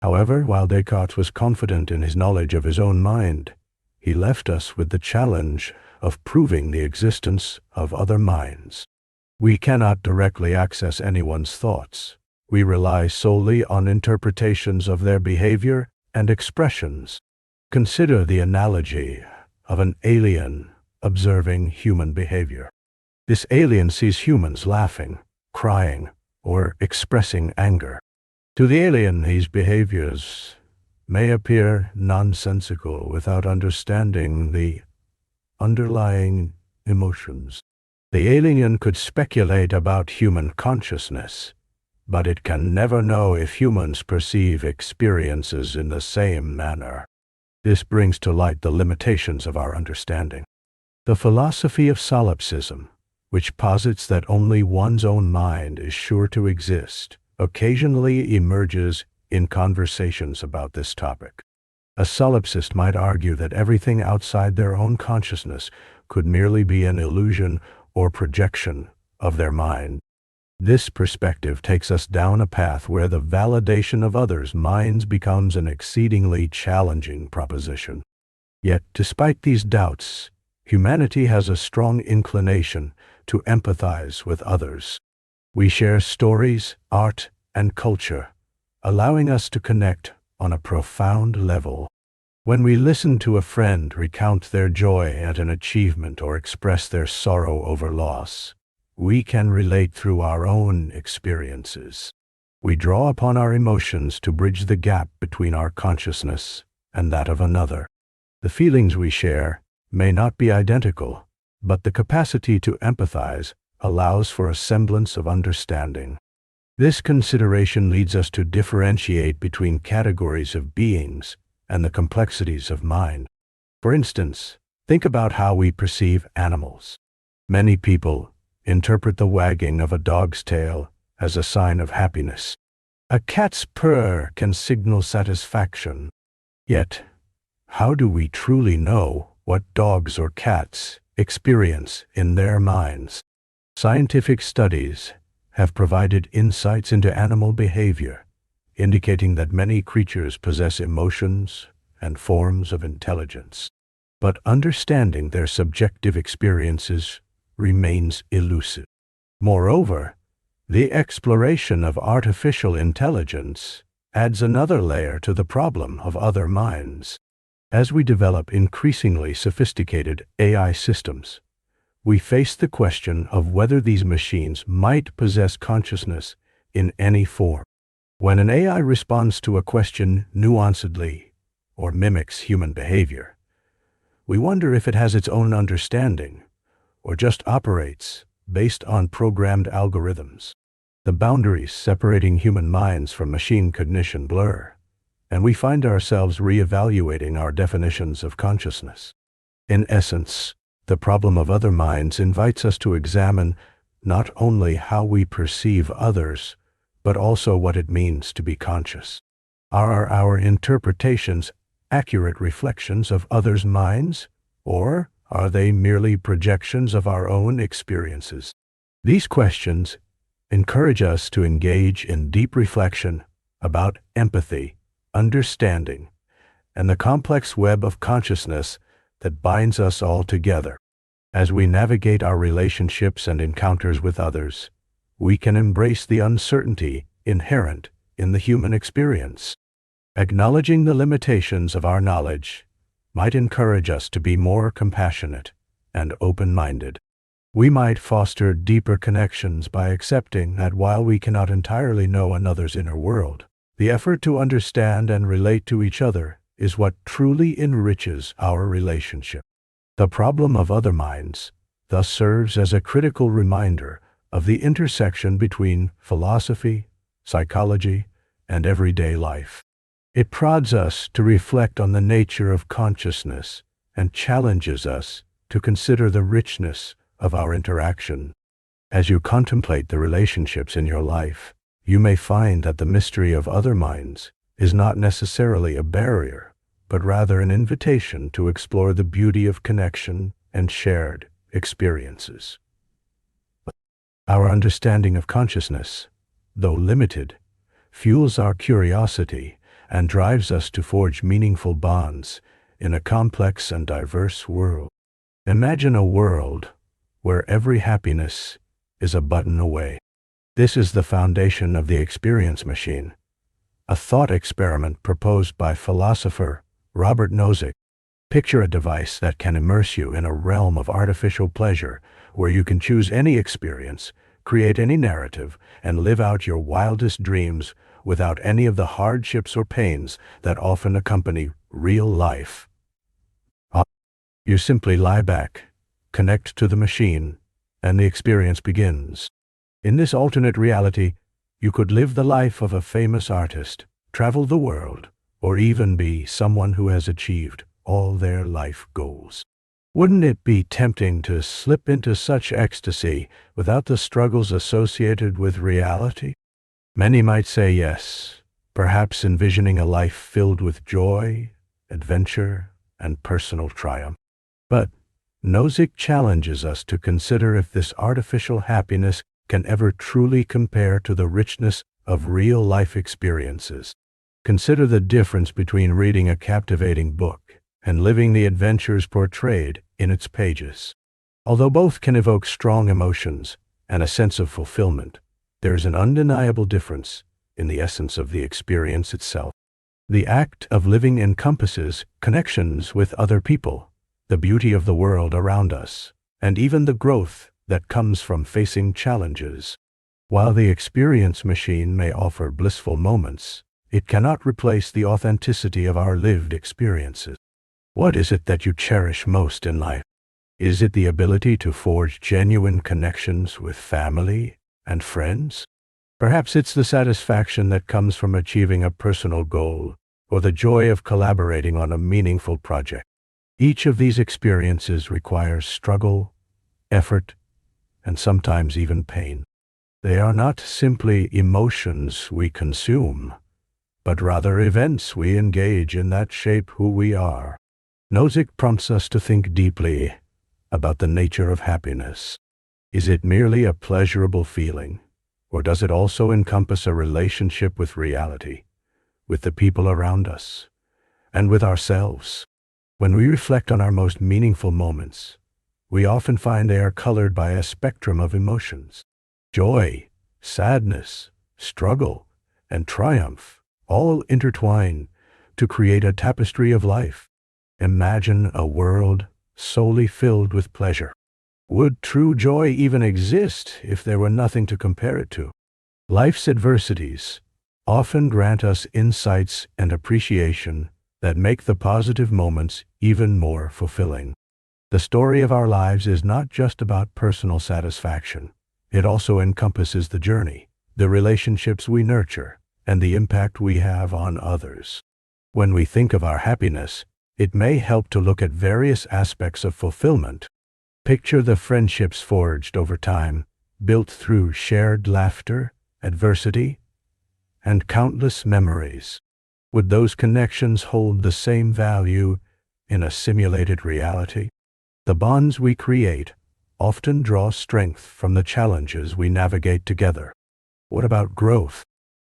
However, while Descartes was confident in his knowledge of his own mind, he left us with the challenge of proving the existence of other minds. We cannot directly access anyone's thoughts. We rely solely on interpretations of their behavior and expressions. Consider the analogy of an alien observing human behavior. This alien sees humans laughing, crying, or expressing anger. To the alien, these behaviors may appear nonsensical without understanding the underlying emotions. The alien could speculate about human consciousness, but it can never know if humans perceive experiences in the same manner. This brings to light the limitations of our understanding. The philosophy of solipsism, which posits that only one's own mind is sure to exist, occasionally emerges in conversations about this topic. A solipsist might argue that everything outside their own consciousness could merely be an illusion or projection of their mind. This perspective takes us down a path where the validation of others' minds becomes an exceedingly challenging proposition. Yet, despite these doubts, humanity has a strong inclination to empathize with others. We share stories, art, and culture, allowing us to connect on a profound level. When we listen to a friend recount their joy at an achievement or express their sorrow over loss, we can relate through our own experiences. We draw upon our emotions to bridge the gap between our consciousness and that of another. The feelings we share may not be identical, but the capacity to empathize allows for a semblance of understanding. This consideration leads us to differentiate between categories of beings and the complexities of mind. For instance, think about how we perceive animals. Many people interpret the wagging of a dog's tail as a sign of happiness. A cat's purr can signal satisfaction. Yet, how do we truly know what dogs or cats experience in their minds? Scientific studies have provided insights into animal behavior, indicating that many creatures possess emotions and forms of intelligence. But understanding their subjective experiences remains elusive. Moreover, the exploration of artificial intelligence adds another layer to the problem of other minds. As we develop increasingly sophisticated AI systems, we face the question of whether these machines might possess consciousness in any form. When an AI responds to a question nuancedly or mimics human behavior, we wonder if it has its own understanding or just operates based on programmed algorithms. The boundaries separating human minds from machine cognition blur, and we find ourselves reevaluating our definitions of consciousness. In essence, the problem of other minds invites us to examine not only how we perceive others, but also what it means to be conscious. Are our interpretations accurate reflections of others' minds, or are they merely projections of our own experiences? These questions encourage us to engage in deep reflection about empathy, understanding, and the complex web of consciousness that binds us all together. As we navigate our relationships and encounters with others, we can embrace the uncertainty inherent in the human experience. Acknowledging the limitations of our knowledge might encourage us to be more compassionate and open-minded. We might foster deeper connections by accepting that while we cannot entirely know another's inner world, the effort to understand and relate to each other is what truly enriches our relationship. The problem of other minds thus serves as a critical reminder of the intersection between philosophy, psychology, and everyday life. It prods us to reflect on the nature of consciousness and challenges us to consider the richness of our interaction. As you contemplate the relationships in your life, you may find that the mystery of other minds is not necessarily a barrier, but rather an invitation to explore the beauty of connection and shared experiences. Our understanding of consciousness, though limited, fuels our curiosity and drives us to forge meaningful bonds in a complex and diverse world. Imagine a world where every happiness is a button away. This is the foundation of the experience machine, a thought experiment proposed by philosopher Robert Nozick. Picture a device that can immerse you in a realm of artificial pleasure where you can choose any experience, create any narrative, and live out your wildest dreams without any of the hardships or pains that often accompany real life. You simply lie back, connect to the machine, and the experience begins. In this alternate reality, you could live the life of a famous artist, travel the world, or even be someone who has achieved all their life goals. Wouldn't it be tempting to slip into such ecstasy without the struggles associated with reality? Many might say yes, perhaps envisioning a life filled with joy, adventure, and personal triumph. But Nozick challenges us to consider if this artificial happiness can ever truly compare to the richness of real-life experiences. Consider the difference between reading a captivating book and living the adventures portrayed in its pages. Although both can evoke strong emotions and a sense of fulfillment, there is an undeniable difference in the essence of the experience itself. The act of living encompasses connections with other people, the beauty of the world around us, and even the growth that comes from facing challenges. While the experience machine may offer blissful moments, it cannot replace the authenticity of our lived experiences. What is it that you cherish most in life? Is it the ability to forge genuine connections with family and friends? Perhaps it's the satisfaction that comes from achieving a personal goal, or the joy of collaborating on a meaningful project. Each of these experiences requires struggle, effort, and sometimes even pain. They are not simply emotions we consume, but rather events we engage in that shape who we are. Nozick prompts us to think deeply about the nature of happiness. Is it merely a pleasurable feeling, or does it also encompass a relationship with reality, with the people around us, and with ourselves? When we reflect on our most meaningful moments, we often find they are colored by a spectrum of emotions. Joy, sadness, struggle, and triumph all intertwine to create a tapestry of life. Imagine a world solely filled with pleasure. Would true joy even exist if there were nothing to compare it to? Life's adversities, often grant us insights and appreciation that make the positive moments even more fulfilling. The story of our lives is not just about personal satisfaction. It also encompasses the journey, the relationships we nurture, and the impact we have on others. When we think of our happiness, it may help to look at various aspects of fulfillment. Picture the friendships forged over time, built through shared laughter, adversity, and countless memories. Would those connections hold the same value in a simulated reality? The bonds we create often draw strength from the challenges we navigate together. What about growth?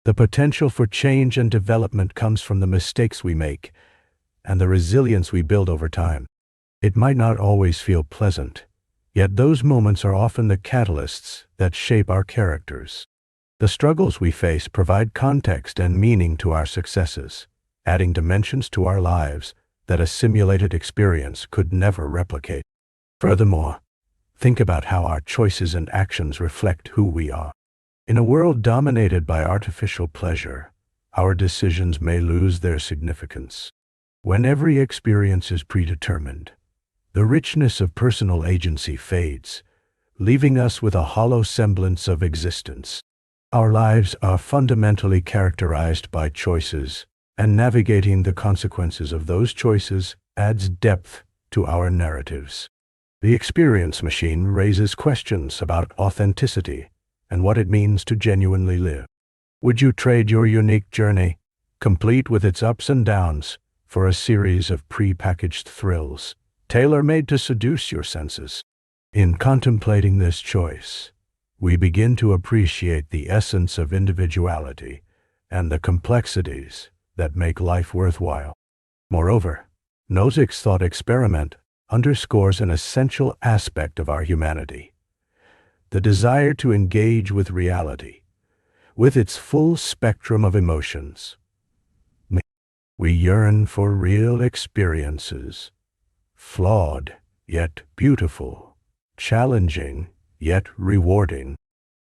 The potential for change and development comes from the mistakes we make and the resilience we build over time. It might not always feel pleasant, yet those moments are often the catalysts that shape our characters. The struggles we face provide context and meaning to our successes, adding dimensions to our lives that a simulated experience could never replicate. Furthermore, think about how our choices and actions reflect who we are. In a world dominated by artificial pleasure, our decisions may lose their significance. When every experience is predetermined, the richness of personal agency fades, leaving us with a hollow semblance of existence. Our lives are fundamentally characterized by choices, and navigating the consequences of those choices adds depth to our narratives. The experience machine raises questions about authenticity and what it means to genuinely live. Would you trade your unique journey, complete with its ups and downs, for a series of pre-packaged thrills, tailor-made to seduce your senses? In contemplating this choice, we begin to appreciate the essence of individuality and the complexities that make life worthwhile. Moreover, Nozick's thought experiment underscores an essential aspect of our humanity: the desire to engage with reality, with its full spectrum of emotions. We yearn for real experiences, flawed yet beautiful, challenging yet rewarding.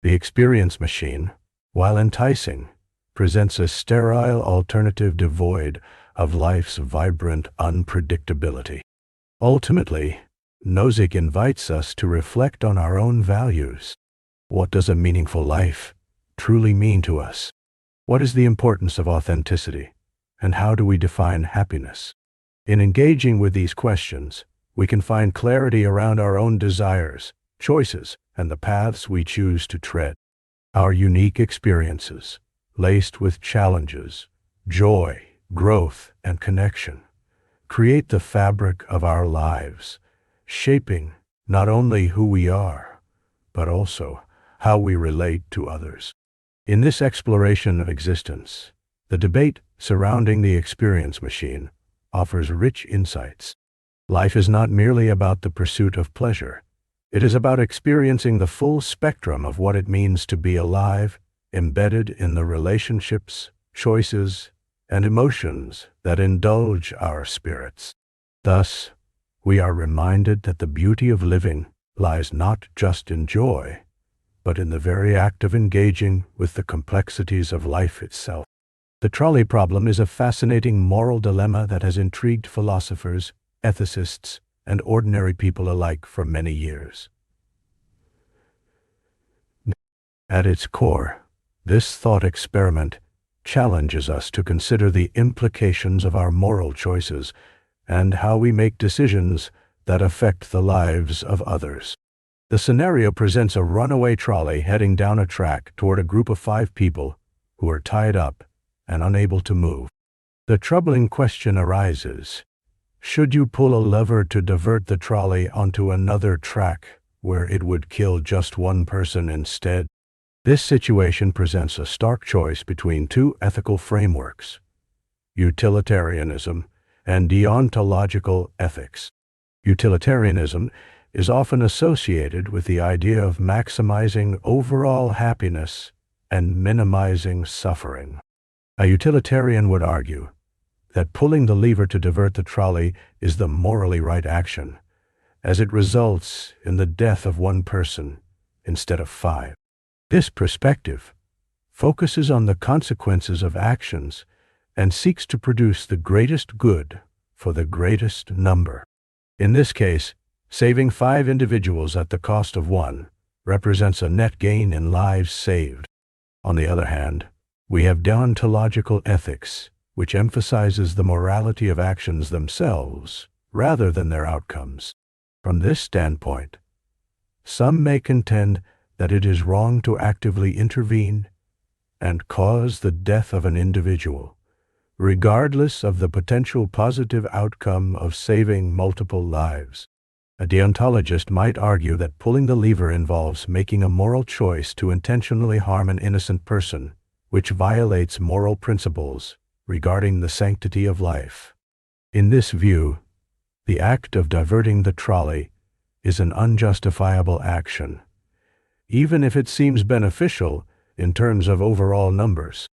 The experience machine, while enticing, presents a sterile alternative devoid of life's vibrant unpredictability. Ultimately, Nozick invites us to reflect on our own values. What does a meaningful life truly mean to us? What is the importance of authenticity? And how do we define happiness? In engaging with these questions, we can find clarity around our own desires, choices, and the paths we choose to tread. Our unique experiences, laced with challenges, joy, growth, and connection, create the fabric of our lives, shaping not only who we are, but also how we relate to others. In this exploration of existence, the debate surrounding the experience machine offers rich insights. Life is not merely about the pursuit of pleasure. It is about experiencing the full spectrum of what it means to be alive, embedded in the relationships, choices, and emotions that indulge our spirits. Thus, we are reminded that the beauty of living lies not just in joy, but in the very act of engaging with the complexities of life itself. The trolley problem is a fascinating moral dilemma that has intrigued philosophers, ethicists, and ordinary people alike for many years. At its core, this thought experiment challenges us to consider the implications of our moral choices and how we make decisions that affect the lives of others. The scenario presents a runaway trolley heading down a track toward a group of 5 people who are tied up and unable to move. The troubling question arises: should you pull a lever to divert the trolley onto another track where it would kill just one person instead? This situation presents a stark choice between 2 ethical frameworks: utilitarianism and deontological ethics. Utilitarianism is often associated with the idea of maximizing overall happiness and minimizing suffering. A utilitarian would argue that pulling the lever to divert the trolley is the morally right action, as it results in the death of one person instead of 5. This perspective focuses on the consequences of actions and seeks to produce the greatest good for the greatest number. In this case, saving 5 individuals at the cost of 1 represents a net gain in lives saved. On the other hand, we have deontological ethics, which emphasizes the morality of actions themselves rather than their outcomes. From this standpoint, some may contend that it is wrong to actively intervene and cause the death of an individual, regardless of the potential positive outcome of saving multiple lives. A deontologist might argue that pulling the lever involves making a moral choice to intentionally harm an innocent person, which violates moral principles regarding the sanctity of life. In this view, the act of diverting the trolley is an unjustifiable action, even if it seems beneficial in terms of overall numbers.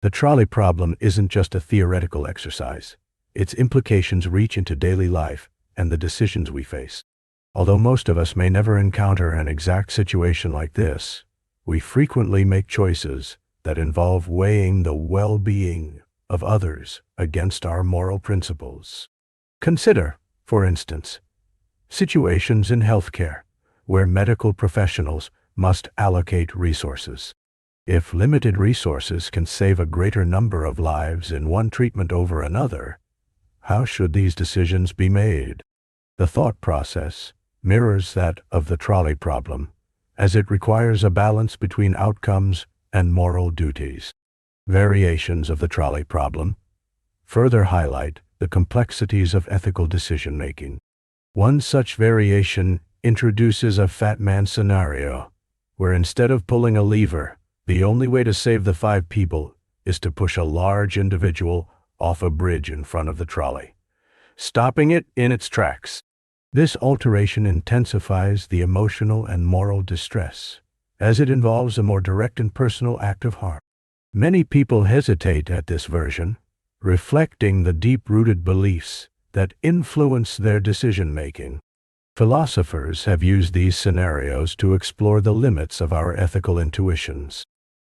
The trolley problem isn't just a theoretical exercise. Its implications reach into daily life and the decisions we face. Although most of us may never encounter an exact situation like this, we frequently make choices that involve weighing the well-being of others against our moral principles. Consider, for instance, situations in healthcare where medical professionals must allocate resources. If limited resources can save a greater number of lives in one treatment over another, how should these decisions be made? The thought process mirrors that of the trolley problem, as it requires a balance between outcomes and moral duties. Variations of the trolley problem further highlight the complexities of ethical decision-making. One such variation introduces a fat man scenario, where instead of pulling a lever, the only way to save the 5 people is to push a large individual off a bridge in front of the trolley, stopping it in its tracks. This alteration intensifies the emotional and moral distress, as it involves a more direct and personal act of harm. Many people hesitate at this version, reflecting the deep-rooted beliefs that influence their decision-making. Philosophers have used these scenarios to explore the limits of our ethical intuitions.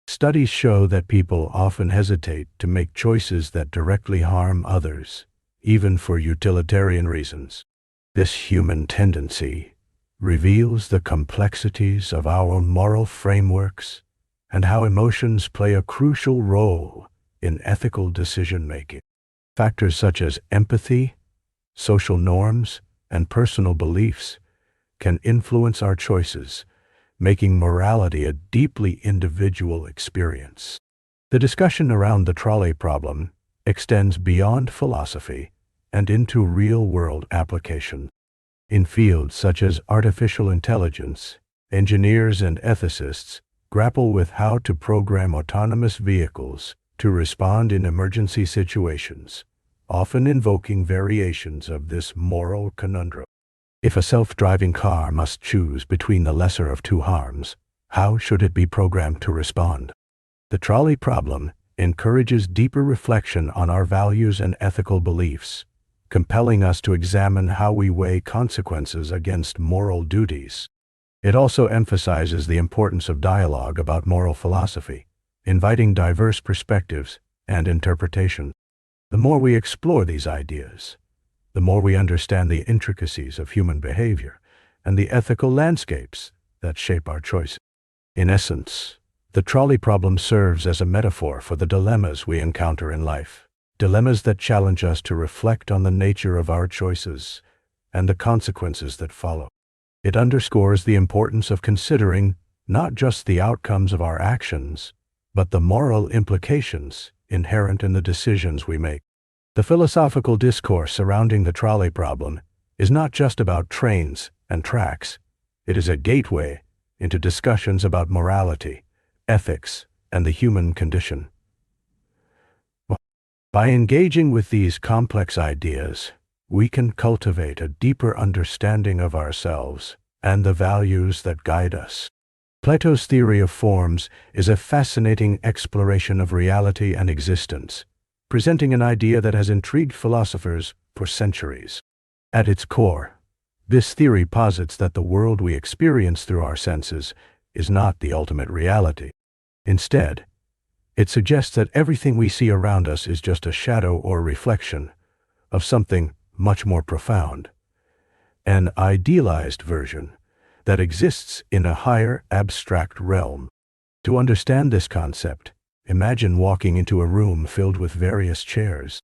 Studies show that people often hesitate to make choices that directly harm others, even for utilitarian reasons. This human tendency reveals the complexities of our moral frameworks and how emotions play a crucial role in ethical decision-making. Factors such as empathy, social norms, and personal beliefs can influence our choices, making morality a deeply individual experience. The discussion around the trolley problem extends beyond philosophy and into real-world application. In fields such as artificial intelligence, engineers and ethicists grapple with how to program autonomous vehicles to respond in emergency situations, often invoking variations of this moral conundrum. If a self-driving car must choose between the lesser of 2 harms, how should it be programmed to respond? The trolley problem encourages deeper reflection on our values and ethical beliefs, compelling us to examine how we weigh consequences against moral duties. It also emphasizes the importance of dialogue about moral philosophy, inviting diverse perspectives and interpretation. The more we explore these ideas, the more we understand the intricacies of human behavior and the ethical landscapes that shape our choices. In essence, the trolley problem serves as a metaphor for the dilemmas we encounter in life, dilemmas that challenge us to reflect on the nature of our choices and the consequences that follow. It underscores the importance of considering not just the outcomes of our actions, but the moral implications inherent in the decisions we make. The philosophical discourse surrounding the trolley problem is not just about trains and tracks. It is a gateway into discussions about morality, ethics, and the human condition. By engaging with these complex ideas, we can cultivate a deeper understanding of ourselves and the values that guide us. Plato's theory of forms is a fascinating exploration of reality and existence, presenting an idea that has intrigued philosophers for centuries. At its core, this theory posits that the world we experience through our senses is not the ultimate reality. Instead, It suggests that everything we see around us is just a shadow or reflection of something much more profound, an idealized version that exists in a higher abstract realm. To understand this concept, imagine walking into a room filled with various chairs.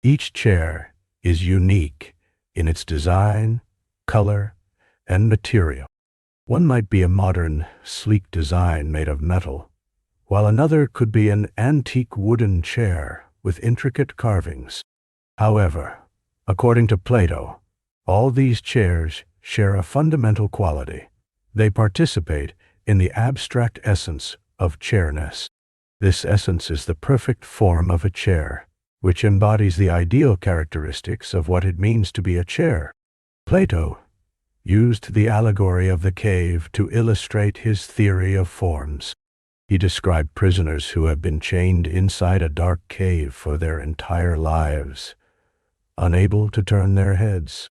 Each chair is unique in its design, color, and material. One might be a modern, sleek design made of metal, while another could be an antique wooden chair with intricate carvings. However, according to Plato, all these chairs share a fundamental quality. They participate in the abstract essence of chairness. This essence is the perfect form of a chair, which embodies the ideal characteristics of what it means to be a chair. Plato used the allegory of the cave to illustrate his theory of forms. He described prisoners who have been chained inside a dark cave for their entire lives, unable to turn their heads.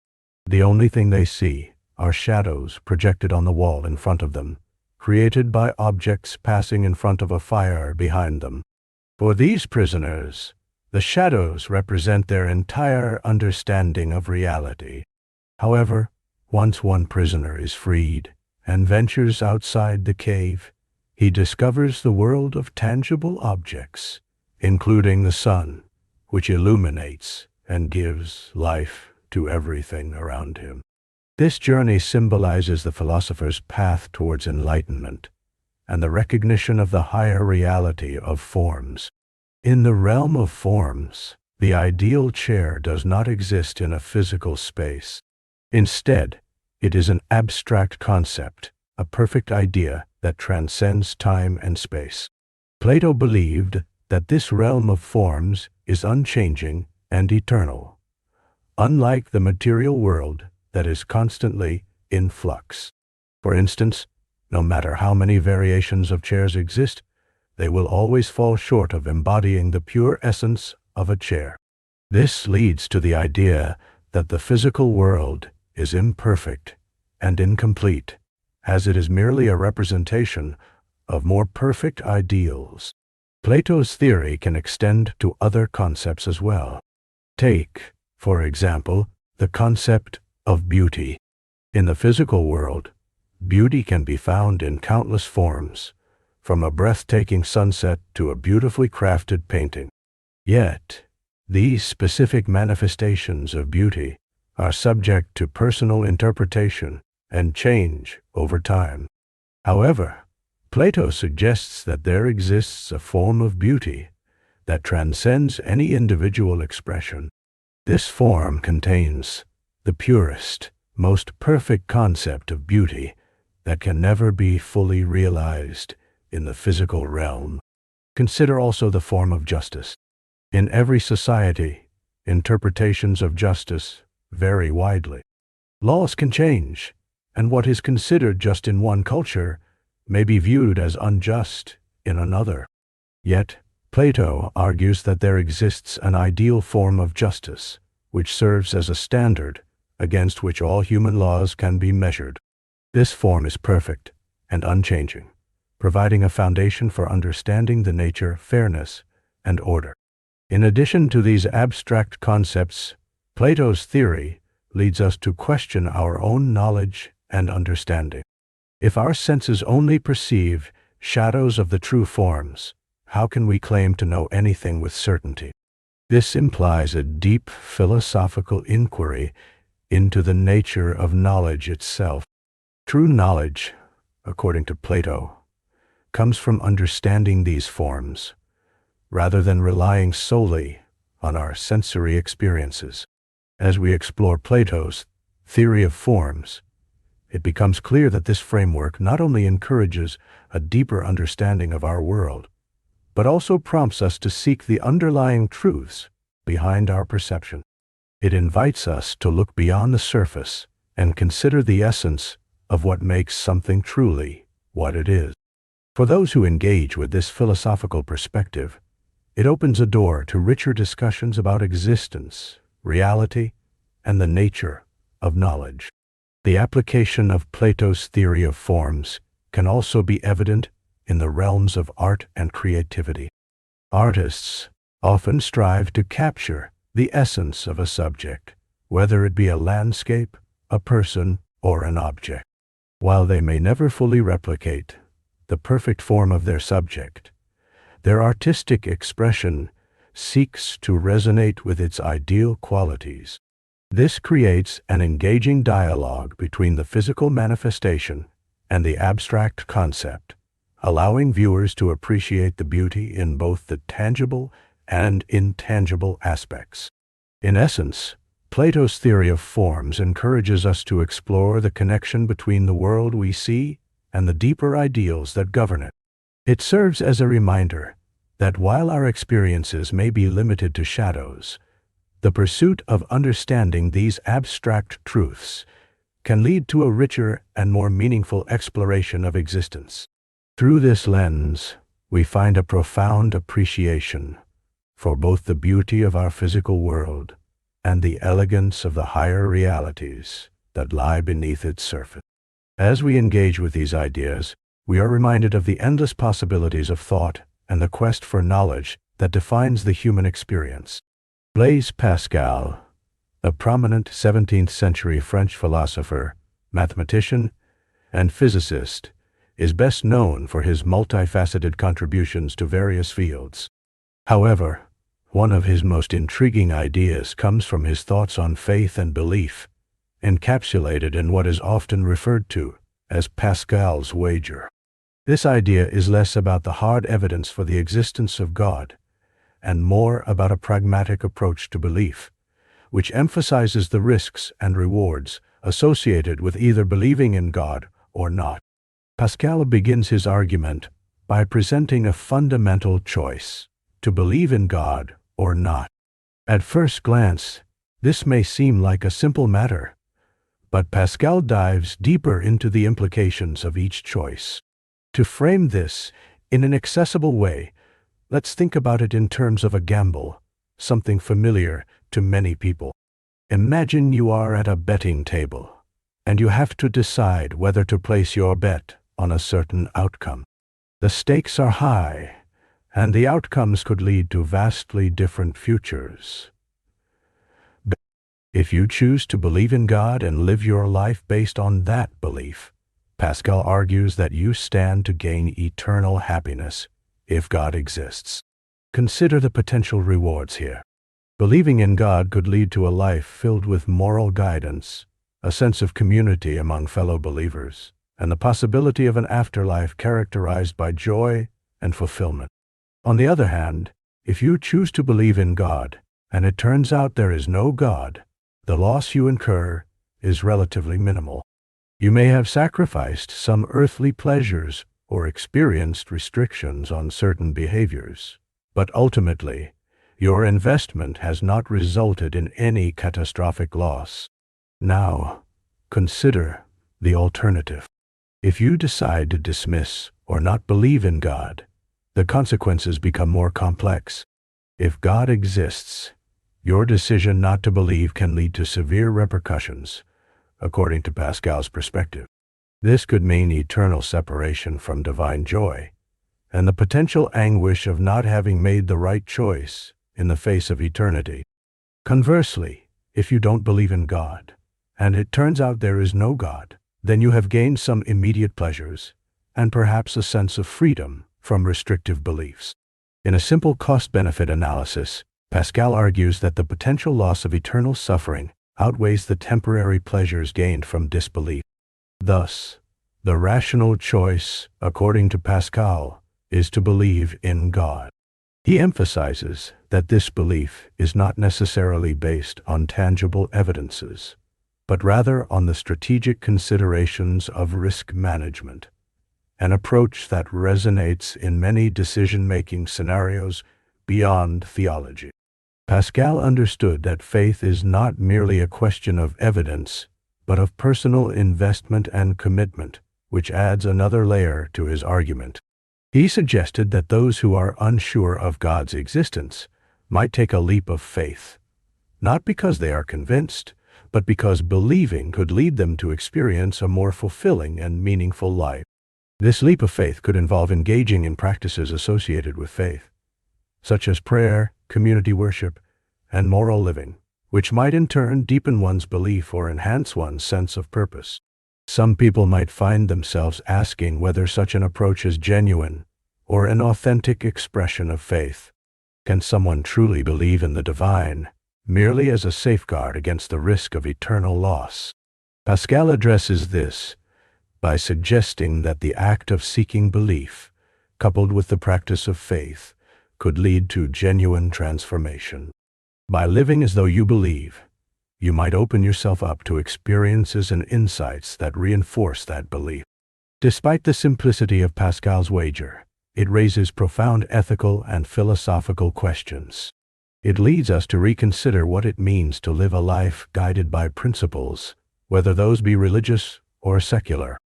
The only thing they see are shadows projected on the wall in front of them, created by objects passing in front of a fire behind them. For these prisoners, the shadows represent their entire understanding of reality. However, once one prisoner is freed and ventures outside the cave, he discovers the world of tangible objects, including the sun, which illuminates and gives life to everything around him. This journey symbolizes the philosopher's path towards enlightenment and the recognition of the higher reality of forms. In the realm of forms, the ideal chair does not exist in a physical space. Instead, it is an abstract concept, a perfect idea that transcends time and space. Plato believed that this realm of forms is unchanging and eternal, unlike the material world that is constantly in flux. For instance, no matter how many variations of chairs exist, they will always fall short of embodying the pure essence of a chair. This leads to the idea that the physical world is imperfect and incomplete, as it is merely a representation of more perfect ideals. Plato's theory can extend to other concepts as well. Take, for example, the concept of beauty. In the physical world, beauty can be found in countless forms, from a breathtaking sunset to a beautifully crafted painting. Yet, these specific manifestations of beauty are subject to personal interpretation and change over time. However, Plato suggests that there exists a form of beauty that transcends any individual expression. This form contains the purest, most perfect concept of beauty that can never be fully realized in the physical realm. Consider also the form of justice. In every society, interpretations of justice vary widely. Laws can change, and what is considered just in one culture may be viewed as unjust in another. Yet, Plato argues that there exists an ideal form of justice, which serves as a standard against which all human laws can be measured. This form is perfect and unchanging, providing a foundation for understanding the nature, fairness, and order. In addition to these abstract concepts, Plato's theory leads us to question our own knowledge and understanding. If our senses only perceive shadows of the true forms, how can we claim to know anything with certainty? This implies a deep philosophical inquiry into the nature of knowledge itself. True knowledge, according to Plato, comes from understanding these forms, rather than relying solely on our sensory experiences. As we explore Plato's theory of forms, it becomes clear that this framework not only encourages a deeper understanding of our world, but also prompts us to seek the underlying truths behind our perception. It invites us to look beyond the surface and consider the essence of what makes something truly what it is. For those who engage with this philosophical perspective, it opens a door to richer discussions about existence, reality, and the nature of knowledge. The application of Plato's theory of forms can also be evident in the realms of art and creativity. Artists often strive to capture the essence of a subject, whether it be a landscape, a person, or an object. While they may never fully replicate the perfect form of their subject, their artistic expression seeks to resonate with its ideal qualities. This creates an engaging dialogue between the physical manifestation and the abstract concept, allowing viewers to appreciate the beauty in both the tangible and intangible aspects. In essence, Plato's theory of forms encourages us to explore the connection between the world we see and the deeper ideals that govern it. It serves as a reminder that while our experiences may be limited to shadows, the pursuit of understanding these abstract truths can lead to a richer and more meaningful exploration of existence. Through this lens, we find a profound appreciation for both the beauty of our physical world and the elegance of the higher realities that lie beneath its surface. As we engage with these ideas, we are reminded of the endless possibilities of thought and the quest for knowledge that defines the human experience. Blaise Pascal, a prominent 17th-century French philosopher, mathematician, and physicist, is best known for his multifaceted contributions to various fields. However, one of his most intriguing ideas comes from his thoughts on faith and belief, encapsulated in what is often referred to as Pascal's wager. This idea is less about the hard evidence for the existence of God and more about a pragmatic approach to belief, which emphasizes the risks and rewards associated with either believing in God or not. Pascal begins his argument by presenting a fundamental choice: to believe in God or not. At first glance, this may seem like a simple matter, but Pascal dives deeper into the implications of each choice. To frame this in an accessible way, let's think about it in terms of a gamble, something familiar to many people. Imagine you are at a betting table, and you have to decide whether to place your bet on a certain outcome. The stakes are high, and the outcomes could lead to vastly different futures. If you choose to believe in God and live your life based on that belief, Pascal argues that you stand to gain eternal happiness if God exists. Consider the potential rewards here. Believing in God could lead to a life filled with moral guidance, a sense of community among fellow believers, and the possibility of an afterlife characterized by joy and fulfillment. On the other hand, if you choose to believe in God, and it turns out there is no God, the loss you incur is relatively minimal. You may have sacrificed some earthly pleasures or experienced restrictions on certain behaviors, but ultimately, your investment has not resulted in any catastrophic loss. Now, consider the alternative. If you decide to dismiss or not believe in God, the consequences become more complex. If God exists, your decision not to believe can lead to severe repercussions, according to Pascal's perspective. This could mean eternal separation from divine joy, and the potential anguish of not having made the right choice in the face of eternity. Conversely, if you don't believe in God, and it turns out there is no God, then you have gained some immediate pleasures, and perhaps a sense of freedom from restrictive beliefs. In a simple cost-benefit analysis, Pascal argues that the potential loss of eternal suffering outweighs the temporary pleasures gained from disbelief. Thus, the rational choice, according to Pascal, is to believe in God. He emphasizes that this belief is not necessarily based on tangible evidences, but rather on the strategic considerations of risk management, an approach that resonates in many decision-making scenarios beyond theology. Pascal understood that faith is not merely a question of evidence, but of personal investment and commitment, which adds another layer to his argument. He suggested that those who are unsure of God's existence might take a leap of faith, not because they are convinced, but because believing could lead them to experience a more fulfilling and meaningful life. This leap of faith could involve engaging in practices associated with faith, such as prayer, community worship, and moral living, which might in turn deepen one's belief or enhance one's sense of purpose. Some people might find themselves asking whether such an approach is genuine or an authentic expression of faith. Can someone truly believe in the divine merely as a safeguard against the risk of eternal loss? Pascal addresses this by suggesting that the act of seeking belief, coupled with the practice of faith, could lead to genuine transformation. By living as though you believe, you might open yourself up to experiences and insights that reinforce that belief. Despite the simplicity of Pascal's wager, it raises profound ethical and philosophical questions. It leads us to reconsider what it means to live a life guided by principles, whether those be religious or secular.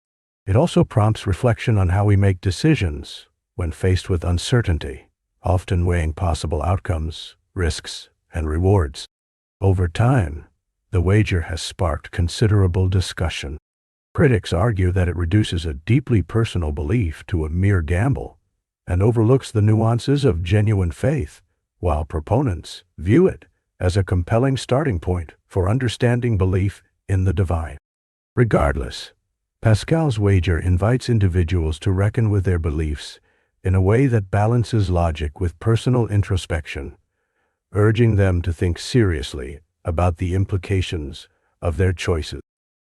It also prompts reflection on how we make decisions when faced with uncertainty, often weighing possible outcomes, risks, and rewards. Over time, the wager has sparked considerable discussion. Critics argue that it reduces a deeply personal belief to a mere gamble and overlooks the nuances of genuine faith, while proponents view it as a compelling starting point for understanding belief in the divine. Regardless, Pascal's wager invites individuals to reckon with their beliefs in a way that balances logic with personal introspection, urging them to think seriously about the implications of their choices.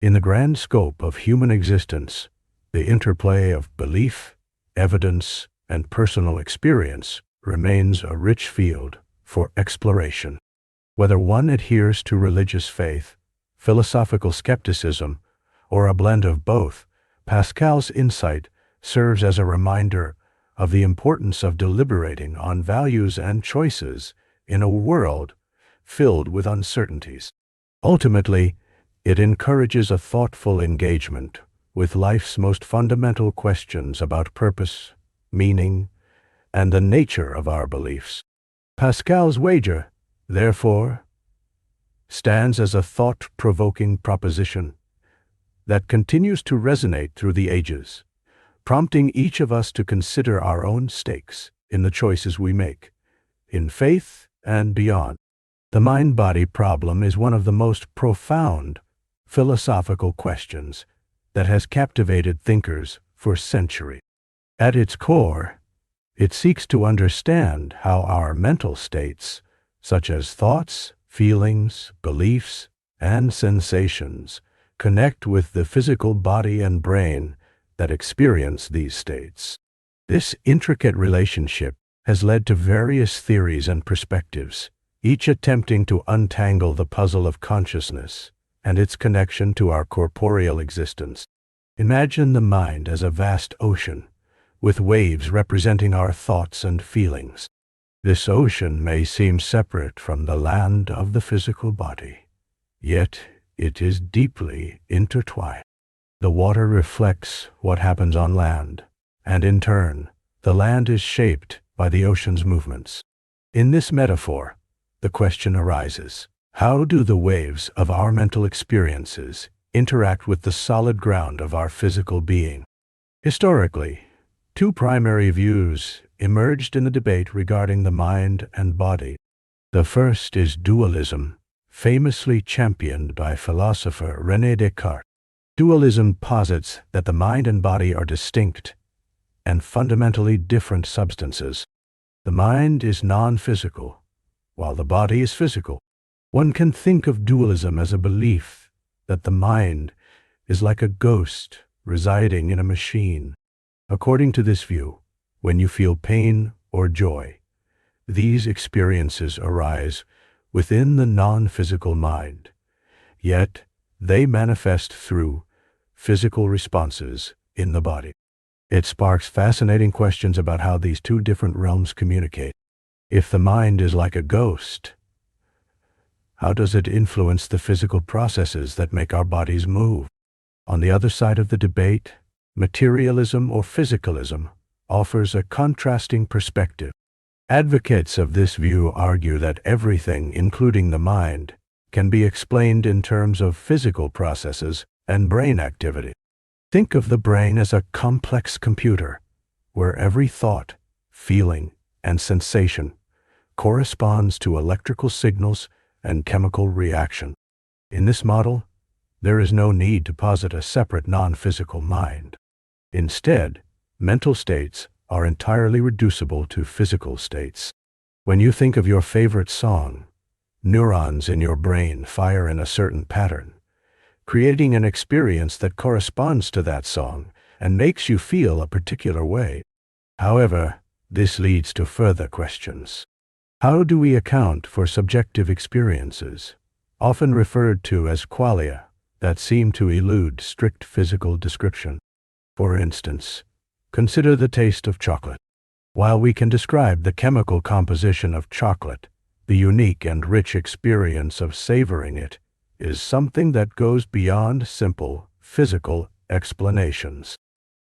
In the grand scope of human existence, the interplay of belief, evidence, and personal experience remains a rich field for exploration. Whether one adheres to religious faith, philosophical skepticism, or a blend of both, Pascal's insight serves as a reminder of the importance of deliberating on values and choices in a world filled with uncertainties. Ultimately, it encourages a thoughtful engagement with life's most fundamental questions about purpose, meaning, and the nature of our beliefs. Pascal's wager, therefore, stands as a thought-provoking proposition that continues to resonate through the ages, prompting each of us to consider our own stakes in the choices we make, in faith and beyond. The mind-body problem is one of the most profound philosophical questions that has captivated thinkers for centuries. At its core, it seeks to understand how our mental states, such as thoughts, feelings, beliefs, and sensations, connect with the physical body and brain that experience these states. This intricate relationship has led to various theories and perspectives, each attempting to untangle the puzzle of consciousness and its connection to our corporeal existence. Imagine the mind as a vast ocean, with waves representing our thoughts and feelings. This ocean may seem separate from the land of the physical body, yet it is deeply intertwined. The water reflects what happens on land, and in turn, the land is shaped by the ocean's movements. In this metaphor, the question arises, how do the waves of our mental experiences interact with the solid ground of our physical being? Historically, two primary views emerged in the debate regarding the mind and body. The first is dualism, famously championed by philosopher René Descartes. Dualism posits that the mind and body are distinct and fundamentally different substances. The mind is non-physical, while the body is physical. One can think of dualism as a belief that the mind is like a ghost residing in a machine. According to this view, when you feel pain or joy, these experiences arise within the non-physical mind, yet they manifest through physical responses in the body. It sparks fascinating questions about how these two different realms communicate. If the mind is like a ghost, how does it influence the physical processes that make our bodies move? On the other side of the debate, materialism or physicalism offers a contrasting perspective. Advocates of this view argue that everything, including the mind, can be explained in terms of physical processes and brain activity. Think of the brain as a complex computer, where every thought, feeling, and sensation corresponds to electrical signals and chemical reaction. In this model, there is no need to posit a separate non-physical mind. Instead, mental states are entirely reducible to physical states. When you think of your favorite song, neurons in your brain fire in a certain pattern, creating an experience that corresponds to that song and makes you feel a particular way. However, this leads to further questions. How do we account for subjective experiences, often referred to as qualia, that seem to elude strict physical description? For instance, consider the taste of chocolate. While we can describe the chemical composition of chocolate, the unique and rich experience of savoring it is something that goes beyond simple physical explanations.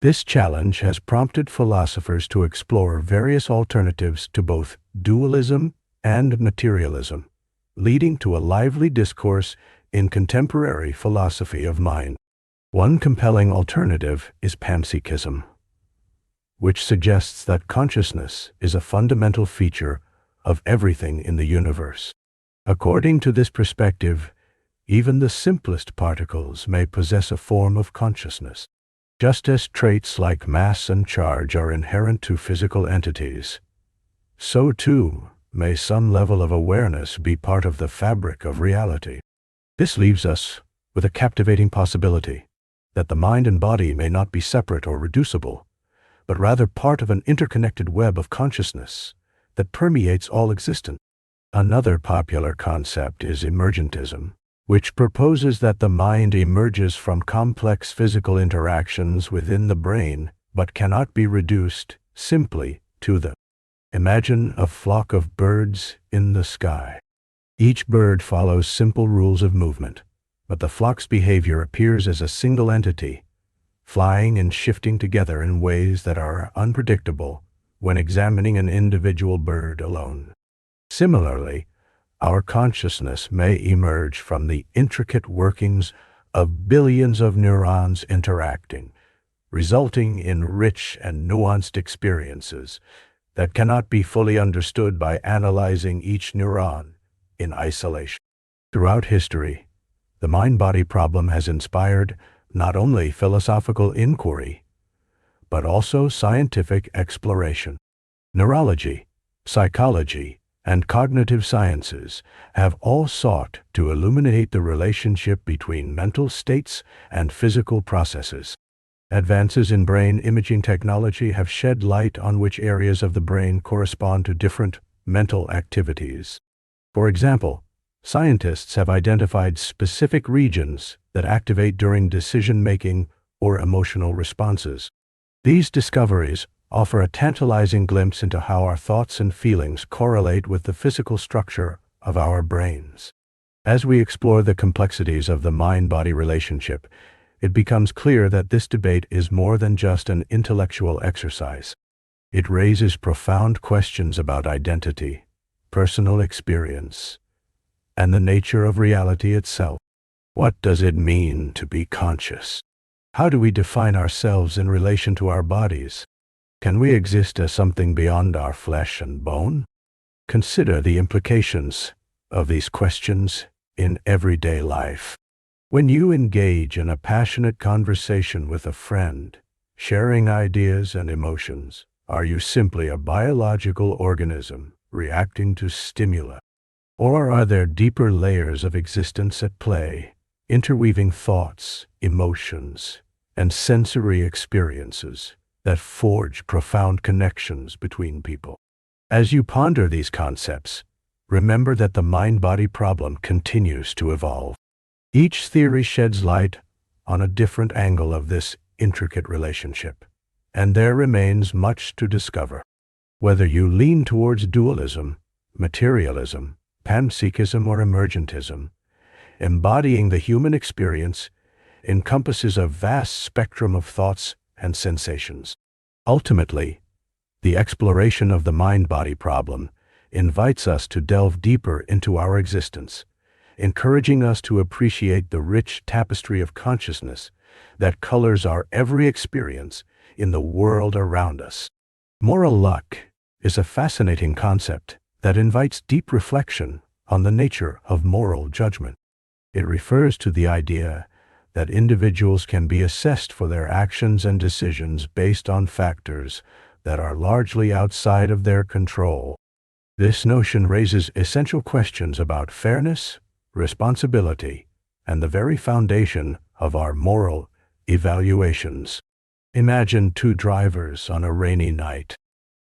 This challenge has prompted philosophers to explore various alternatives to both dualism and materialism, leading to a lively discourse in contemporary philosophy of mind. One compelling alternative is panpsychism, which suggests that consciousness is a fundamental feature of everything in the universe. According to this perspective, even the simplest particles may possess a form of consciousness. Just as traits like mass and charge are inherent to physical entities, so too may some level of awareness be part of the fabric of reality. This leaves us with a captivating possibility that the mind and body may not be separate or reducible, but rather part of an interconnected web of consciousness that permeates all existence. Another popular concept is emergentism, which proposes that the mind emerges from complex physical interactions within the brain, but cannot be reduced simply to them. Imagine a flock of birds in the sky. Each bird follows simple rules of movement, but the flock's behavior appears as a single entity, flying and shifting together in ways that are unpredictable when examining an individual bird alone. Similarly, our consciousness may emerge from the intricate workings of billions of neurons interacting, resulting in rich and nuanced experiences that cannot be fully understood by analyzing each neuron in isolation. Throughout history, the mind-body problem has inspired not only philosophical inquiry, but also scientific exploration. Neurology, psychology, and cognitive sciences have all sought to illuminate the relationship between mental states and physical processes. Advances in brain imaging technology have shed light on which areas of the brain correspond to different mental activities. For example, scientists have identified specific regions that activate during decision-making or emotional responses. These discoveries offer a tantalizing glimpse into how our thoughts and feelings correlate with the physical structure of our brains. As we explore the complexities of the mind-body relationship, it becomes clear that this debate is more than just an intellectual exercise. It raises profound questions about identity, personal experience, and the nature of reality itself. What does it mean to be conscious? How do we define ourselves in relation to our bodies? Can we exist as something beyond our flesh and bone? Consider the implications of these questions in everyday life. When you engage in a passionate conversation with a friend, sharing ideas and emotions, are you simply a biological organism reacting to stimuli? Or are there deeper layers of existence at play, interweaving thoughts, emotions, and sensory experiences that forge profound connections between people? As you ponder these concepts, remember that the mind-body problem continues to evolve. Each theory sheds light on a different angle of this intricate relationship, and there remains much to discover. Whether you lean towards dualism, materialism, panpsychism, or emergentism, embodying the human experience encompasses a vast spectrum of thoughts and sensations. Ultimately, the exploration of the mind-body problem invites us to delve deeper into our existence, encouraging us to appreciate the rich tapestry of consciousness that colors our every experience in the world around us. Moral luck is a fascinating concept that invites deep reflection on the nature of moral judgment. It refers to the idea that individuals can be assessed for their actions and decisions based on factors that are largely outside of their control. This notion raises essential questions about fairness, responsibility, and the very foundation of our moral evaluations. Imagine two drivers on a rainy night.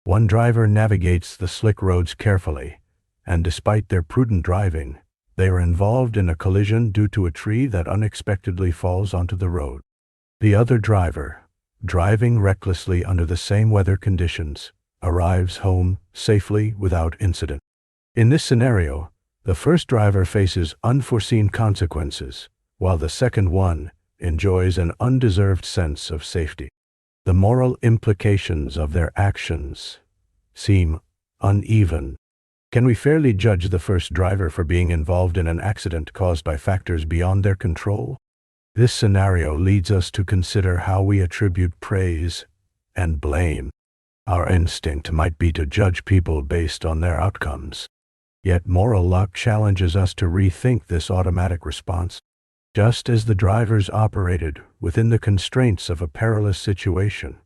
One driver navigates the slick roads carefully, and despite their prudent driving, they are involved in a collision due to a tree that unexpectedly falls onto the road. The other driver, driving recklessly under the same weather conditions, arrives home safely without incident. In this scenario, the first driver faces unforeseen consequences, while the second one enjoys an undeserved sense of safety. The moral implications of their actions seem uneven. Can we fairly judge the first driver for being involved in an accident caused by factors beyond their control? This scenario leads us to consider how we attribute praise and blame. Our instinct might be to judge people based on their outcomes. Yet moral luck challenges us to rethink this automatic response. Just as the drivers operated within the constraints of a perilous situation,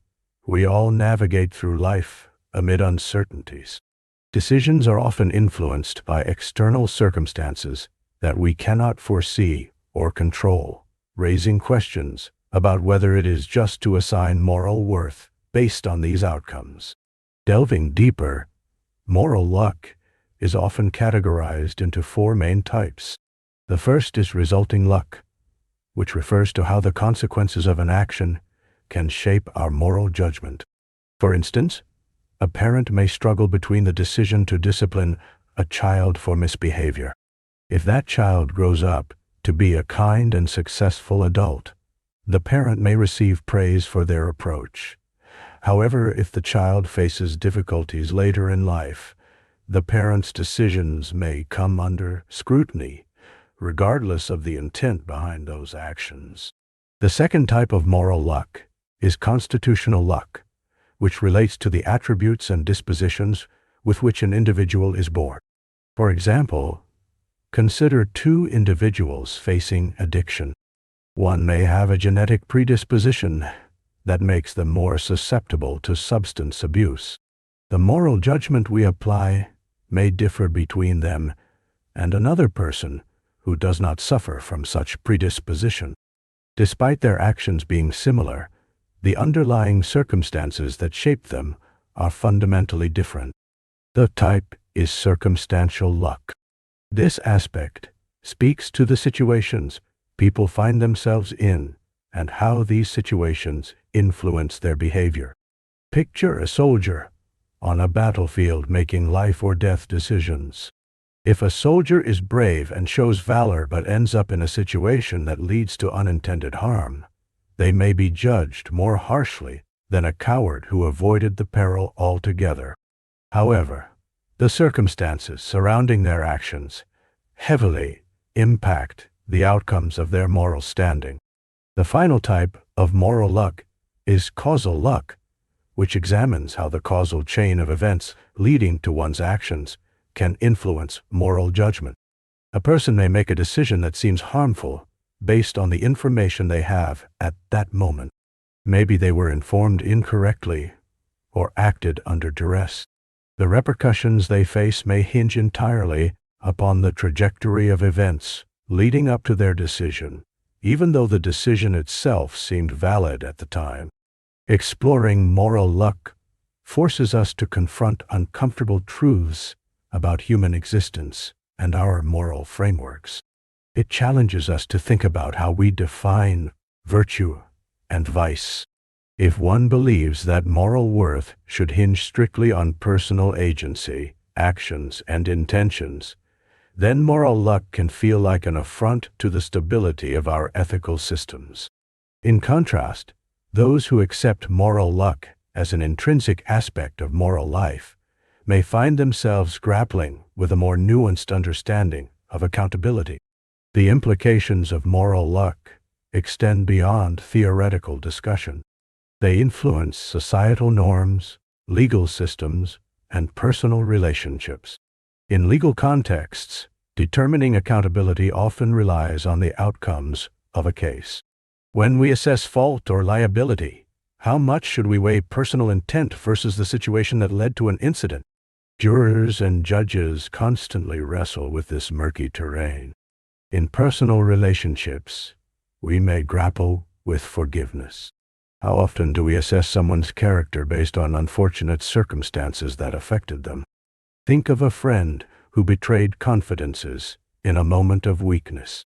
we all navigate through life amid uncertainties. Decisions are often influenced by external circumstances that we cannot foresee or control, raising questions about whether it is just to assign moral worth based on these outcomes. Delving deeper, moral luck is often categorized into four main types. The first is resulting luck, which refers to how the consequences of an action can shape our moral judgment. For instance, a parent may struggle between the decision to discipline a child for misbehavior. If that child grows up to be a kind and successful adult, the parent may receive praise for their approach. However, if the child faces difficulties later in life, the parent's decisions may come under scrutiny, regardless of the intent behind those actions. The second type of moral luck is constitutional luck, which relates to the attributes and dispositions with which an individual is born. For example, consider two individuals facing addiction. One may have a genetic predisposition that makes them more susceptible to substance abuse. The moral judgment we apply may differ between them and another person who does not suffer from such predisposition. Despite their actions being similar, the underlying circumstances that shape them are fundamentally different. The type is circumstantial luck. This aspect speaks to the situations people find themselves in and how these situations influence their behavior. Picture a soldier on a battlefield making life or death decisions. If a soldier is brave and shows valor but ends up in a situation that leads to unintended harm, they may be judged more harshly than a coward who avoided the peril altogether. However, the circumstances surrounding their actions heavily impact the outcomes of their moral standing. The final type of moral luck is causal luck, which examines how the causal chain of events leading to one's actions can influence moral judgment. A person may make a decision that seems harmful based on the information they have at that moment. Maybe they were informed incorrectly or acted under duress. The repercussions they face may hinge entirely upon the trajectory of events leading up to their decision, even though the decision itself seemed valid at the time. Exploring moral luck forces us to confront uncomfortable truths about human existence and our moral frameworks. It challenges us to think about how we define virtue and vice. If one believes that moral worth should hinge strictly on personal agency, actions, and intentions, then moral luck can feel like an affront to the stability of our ethical systems. In contrast, those who accept moral luck as an intrinsic aspect of moral life may find themselves grappling with a more nuanced understanding of accountability. The implications of moral luck extend beyond theoretical discussion. They influence societal norms, legal systems, and personal relationships. In legal contexts, determining accountability often relies on the outcomes of a case. When we assess fault or liability, how much should we weigh personal intent versus the situation that led to an incident? Jurors and judges constantly wrestle with this murky terrain. In personal relationships, we may grapple with forgiveness. How often do we assess someone's character based on unfortunate circumstances that affected them? Think of a friend who betrayed confidences in a moment of weakness.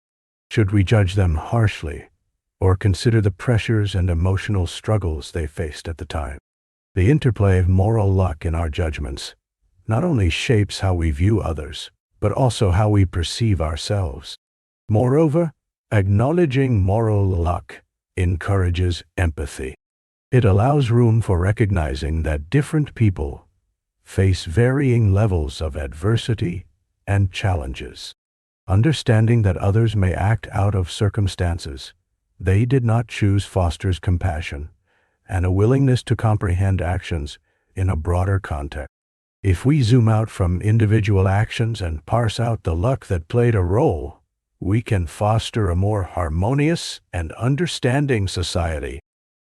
Should we judge them harshly or consider the pressures and emotional struggles they faced at the time? The interplay of moral luck in our judgments not only shapes how we view others, but also how we perceive ourselves. Moreover, acknowledging moral luck encourages empathy. It allows room for recognizing that different people face varying levels of adversity and challenges. Understanding that others may act out of circumstances they did not choose fosters compassion and a willingness to comprehend actions in a broader context. If we zoom out from individual actions and parse out the luck that played a role, we can foster a more harmonious and understanding society.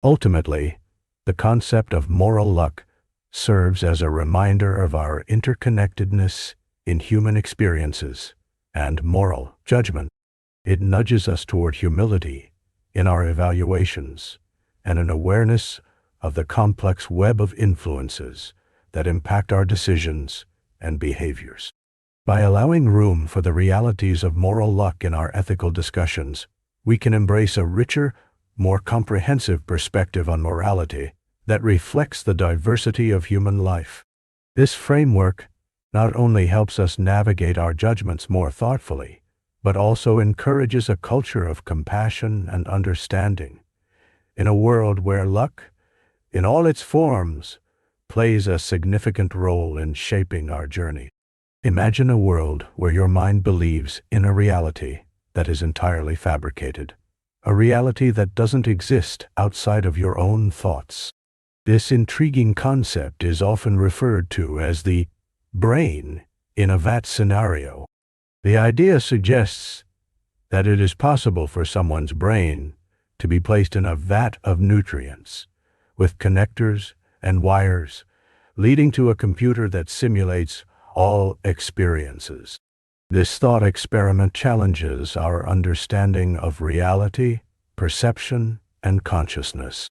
Ultimately, the concept of moral luck serves as a reminder of our interconnectedness in human experiences and moral judgment. It nudges us toward humility in our evaluations and an awareness of the complex web of influences that impact our decisions and behaviors. By allowing room for the realities of moral luck in our ethical discussions, we can embrace a richer, more comprehensive perspective on morality that reflects the diversity of human life. This framework not only helps us navigate our judgments more thoughtfully, but also encourages a culture of compassion and understanding. In a world where luck, in all its forms, plays a significant role in shaping our journey. Imagine a world where your mind believes in a reality that is entirely fabricated, a reality that doesn't exist outside of your own thoughts. This intriguing concept is often referred to as the brain in a vat scenario. The idea suggests that it is possible for someone's brain to be placed in a vat of nutrients, with connectors and wires, leading to a computer that simulates all experiences. This thought experiment challenges our understanding of reality, perception, and consciousness.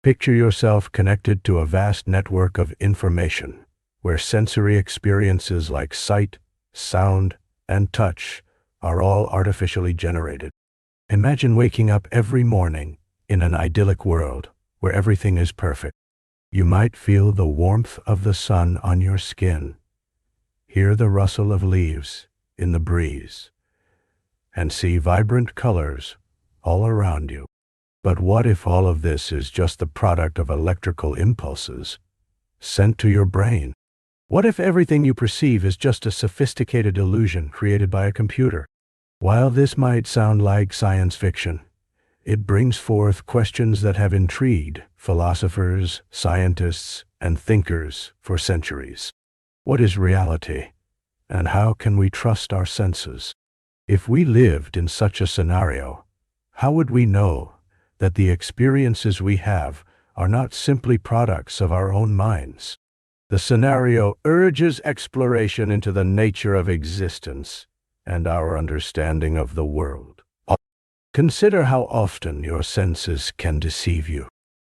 Picture yourself connected to a vast network of information, where sensory experiences like sight, sound, and touch are all artificially generated. Imagine waking up every morning in an idyllic world where everything is perfect. You might feel the warmth of the sun on your skin, hear the rustle of leaves in the breeze, and see vibrant colors all around you. But what if all of this is just the product of electrical impulses sent to your brain? What if everything you perceive is just a sophisticated illusion created by a computer? While this might sound like science fiction, it brings forth questions that have intrigued philosophers, scientists, and thinkers for centuries. What is reality, and how can we trust our senses? If we lived in such a scenario, how would we know that the experiences we have are not simply products of our own minds? The scenario urges exploration into the nature of existence and our understanding of the world. Consider how often your senses can deceive you.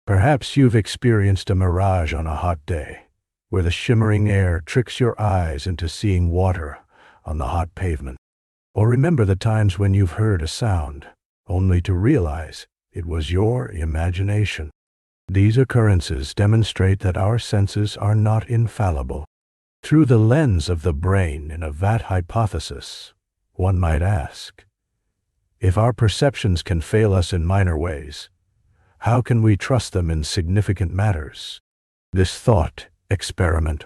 Perhaps you've experienced a mirage on a hot day, where the shimmering air tricks your eyes into seeing water on the hot pavement. Or remember the times when you've heard a sound, only to realize it was your imagination. These occurrences demonstrate that our senses are not infallible. Through the lens of the brain in a vat hypothesis, one might ask, if our perceptions can fail us in minor ways, how can we trust them in significant matters? This thought experiment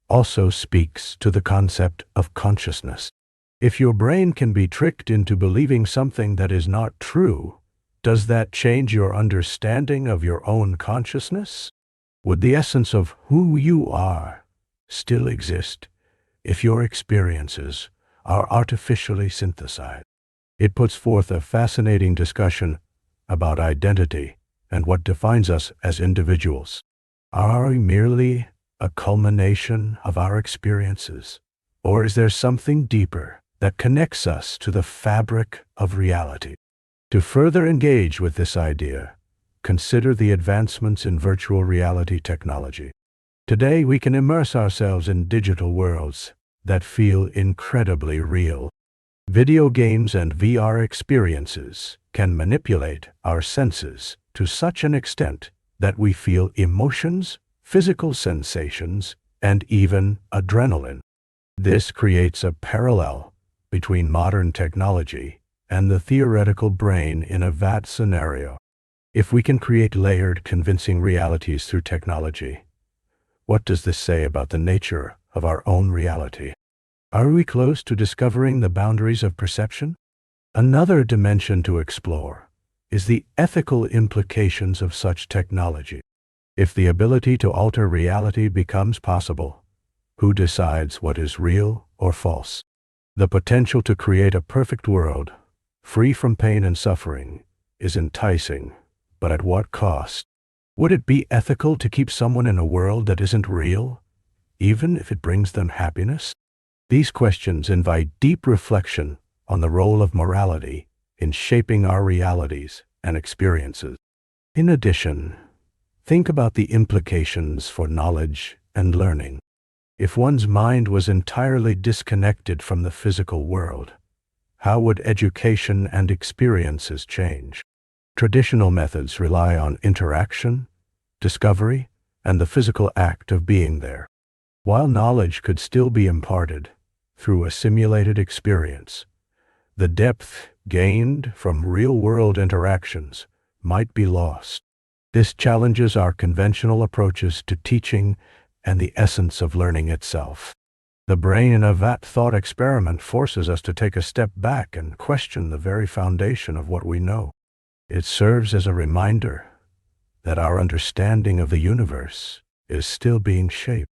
also speaks to the concept of consciousness. If your brain can be tricked into believing something that is not true, does that change your understanding of your own consciousness? Would the essence of who you are still exist, if your experiences are artificially synthesized. It puts forth a fascinating discussion about identity and what defines us as individuals. Are we merely a culmination of our experiences, or is there something deeper that connects us to the fabric of reality? To further engage with this idea, consider the advancements in virtual reality technology. Today, we can immerse ourselves in digital worlds that feel incredibly real. Video games and VR experiences can manipulate our senses to such an extent that we feel emotions, physical sensations, and even adrenaline. This creates a parallel between modern technology and the theoretical brain in a Vat scenario. If we can create layered, convincing realities through technology, what does this say about the nature of our own reality? Are we close to discovering the boundaries of perception? Another dimension to explore is the ethical implications of such technology. If the ability to alter reality becomes possible, who decides what is real or false? The potential to create a perfect world, free from pain and suffering, is enticing, but at what cost? Would it be ethical to keep someone in a world that isn't real, even if it brings them happiness? These questions invite deep reflection on the role of morality in shaping our realities and experiences. In addition, think about the implications for knowledge and learning. If one's mind was entirely disconnected from the physical world, how would education and experiences change? Traditional methods rely on interaction, discovery, and the physical act of being there. While knowledge could still be imparted through a simulated experience, the depth gained from real-world interactions might be lost. This challenges our conventional approaches to teaching and the essence of learning itself. The brain in a Vat thought experiment forces us to take a step back and question the very foundation of what we know. It serves as a reminder that our understanding of the universe is still being shaped.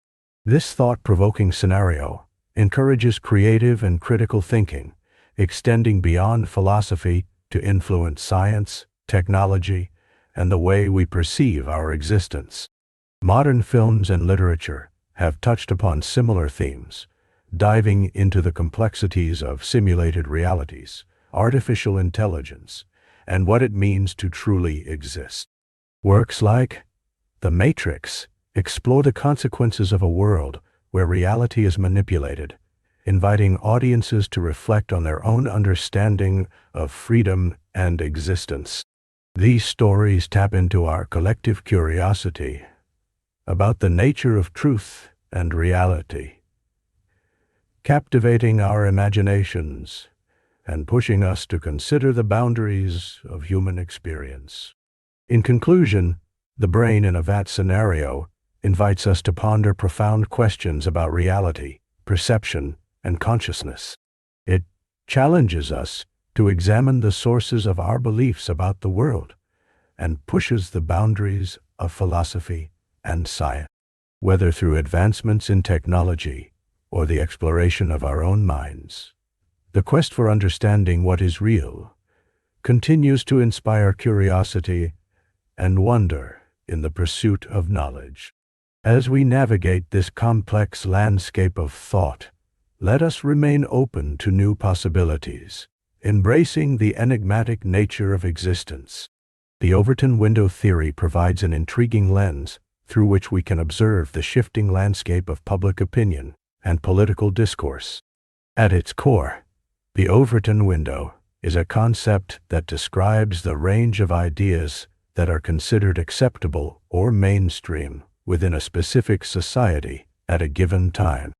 This thought-provoking scenario encourages creative and critical thinking, extending beyond philosophy to influence science, technology, and the way we perceive our existence. Modern films and literature have touched upon similar themes, diving into the complexities of simulated realities, artificial intelligence, and what it means to truly exist. Works like The Matrix explore the consequences of a world where reality is manipulated, inviting audiences to reflect on their own understanding of freedom and existence. These stories tap into our collective curiosity about the nature of truth and reality, captivating our imaginations and pushing us to consider the boundaries of human experience. In conclusion, the brain in a Vat scenario invites us to ponder profound questions about reality, perception, and consciousness. It challenges us to examine the sources of our beliefs about the world and pushes the boundaries of philosophy and science. Whether through advancements in technology or the exploration of our own minds, the quest for understanding what is real continues to inspire curiosity and wonder in the pursuit of knowledge. As we navigate this complex landscape of thought, let us remain open to new possibilities, embracing the enigmatic nature of existence. The Overton window theory provides an intriguing lens through which we can observe the shifting landscape of public opinion and political discourse. At its core, the Overton window is a concept that describes the range of ideas that are considered acceptable or mainstream within a specific society at a given time.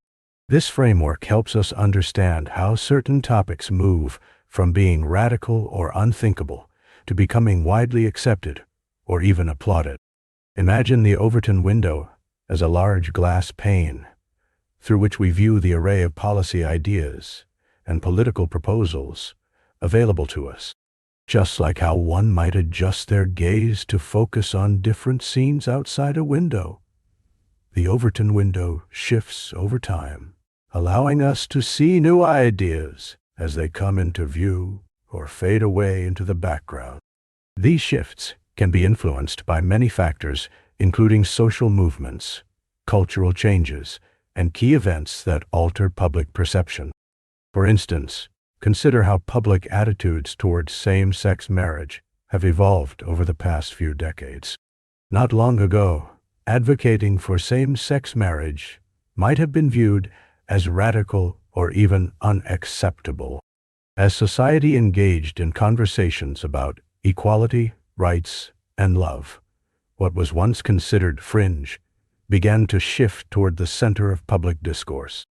This framework helps us understand how certain topics move from being radical or unthinkable to becoming widely accepted or even applauded. Imagine the Overton window as a large glass pane through which we view the array of policy ideas and political proposals available to us. Just like how one might adjust their gaze to focus on different scenes outside a window, the Overton window shifts over time, allowing us to see new ideas as they come into view or fade away into the background. These shifts can be influenced by many factors, including social movements, cultural changes, and key events that alter public perception. For instance, consider how public attitudes towards same-sex marriage have evolved over the past few decades. Not long ago, advocating for same-sex marriage might have been viewed as radical or even unacceptable. As society engaged in conversations about equality, rights, and love, what was once considered fringe began to shift toward the center of public discourse.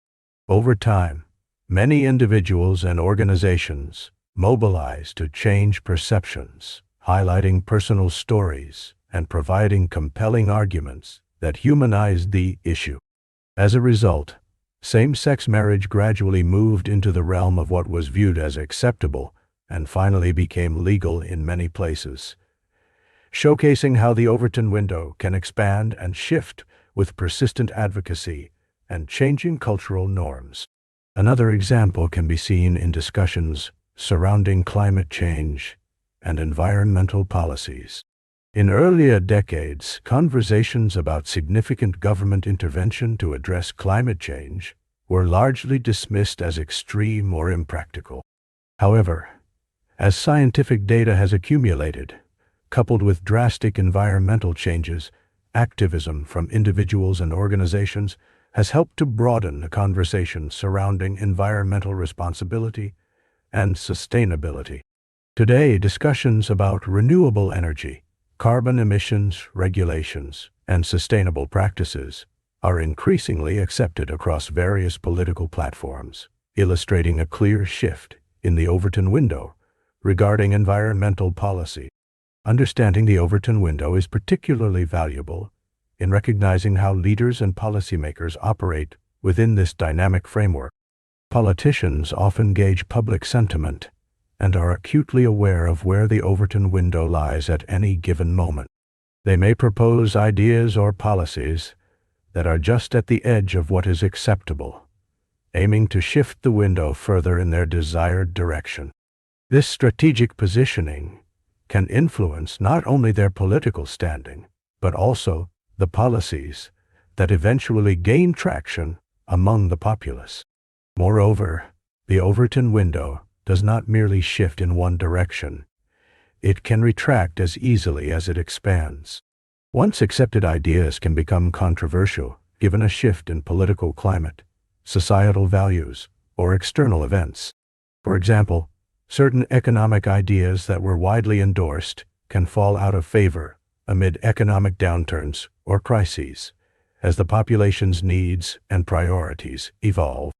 Over time, many individuals and organizations mobilized to change perceptions, highlighting personal stories and providing compelling arguments that humanized the issue. As a result, same-sex marriage gradually moved into the realm of what was viewed as acceptable and finally became legal in many places, showcasing how the Overton window can expand and shift with persistent advocacy and changing cultural norms. Another example can be seen in discussions surrounding climate change and environmental policies. In earlier decades, conversations about significant government intervention to address climate change were largely dismissed as extreme or impractical. However, as scientific data has accumulated, coupled with drastic environmental changes, activism from individuals and organizations has helped to broaden the conversation surrounding environmental responsibility and sustainability. Today, discussions about renewable energy, carbon emissions regulations, and sustainable practices are increasingly accepted across various political platforms, illustrating a clear shift in the Overton window regarding environmental policy. Understanding the Overton window is particularly valuable in recognizing how leaders and policymakers operate within this dynamic framework. Politicians often gauge public sentiment and are acutely aware of where the Overton window lies at any given moment. They may propose ideas or policies that are just at the edge of what is acceptable, aiming to shift the window further in their desired direction. This strategic positioning can influence not only their political standing, but also the policies that eventually gain traction among the populace. Moreover, the Overton window does not merely shift in one direction. It can retract as easily as it expands. Once accepted ideas can become controversial given a shift in political climate, societal values, or external events. For example, certain economic ideas that were widely endorsed can fall out of favor amid economic downturns or crises as the population's needs and priorities evolve.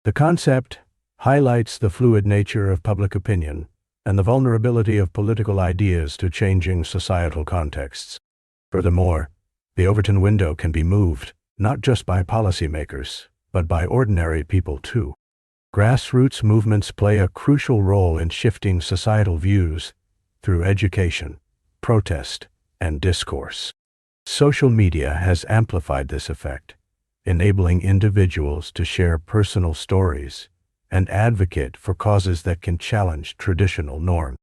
The concept highlights the fluid nature of public opinion and the vulnerability of political ideas to changing societal contexts. Furthermore, the Overton window can be moved not just by policymakers, but by ordinary people too. Grassroots movements play a crucial role in shifting societal views through education, protest, and discourse. Social media has amplified this effect, enabling individuals to share personal stories and advocate for causes that can challenge traditional norms.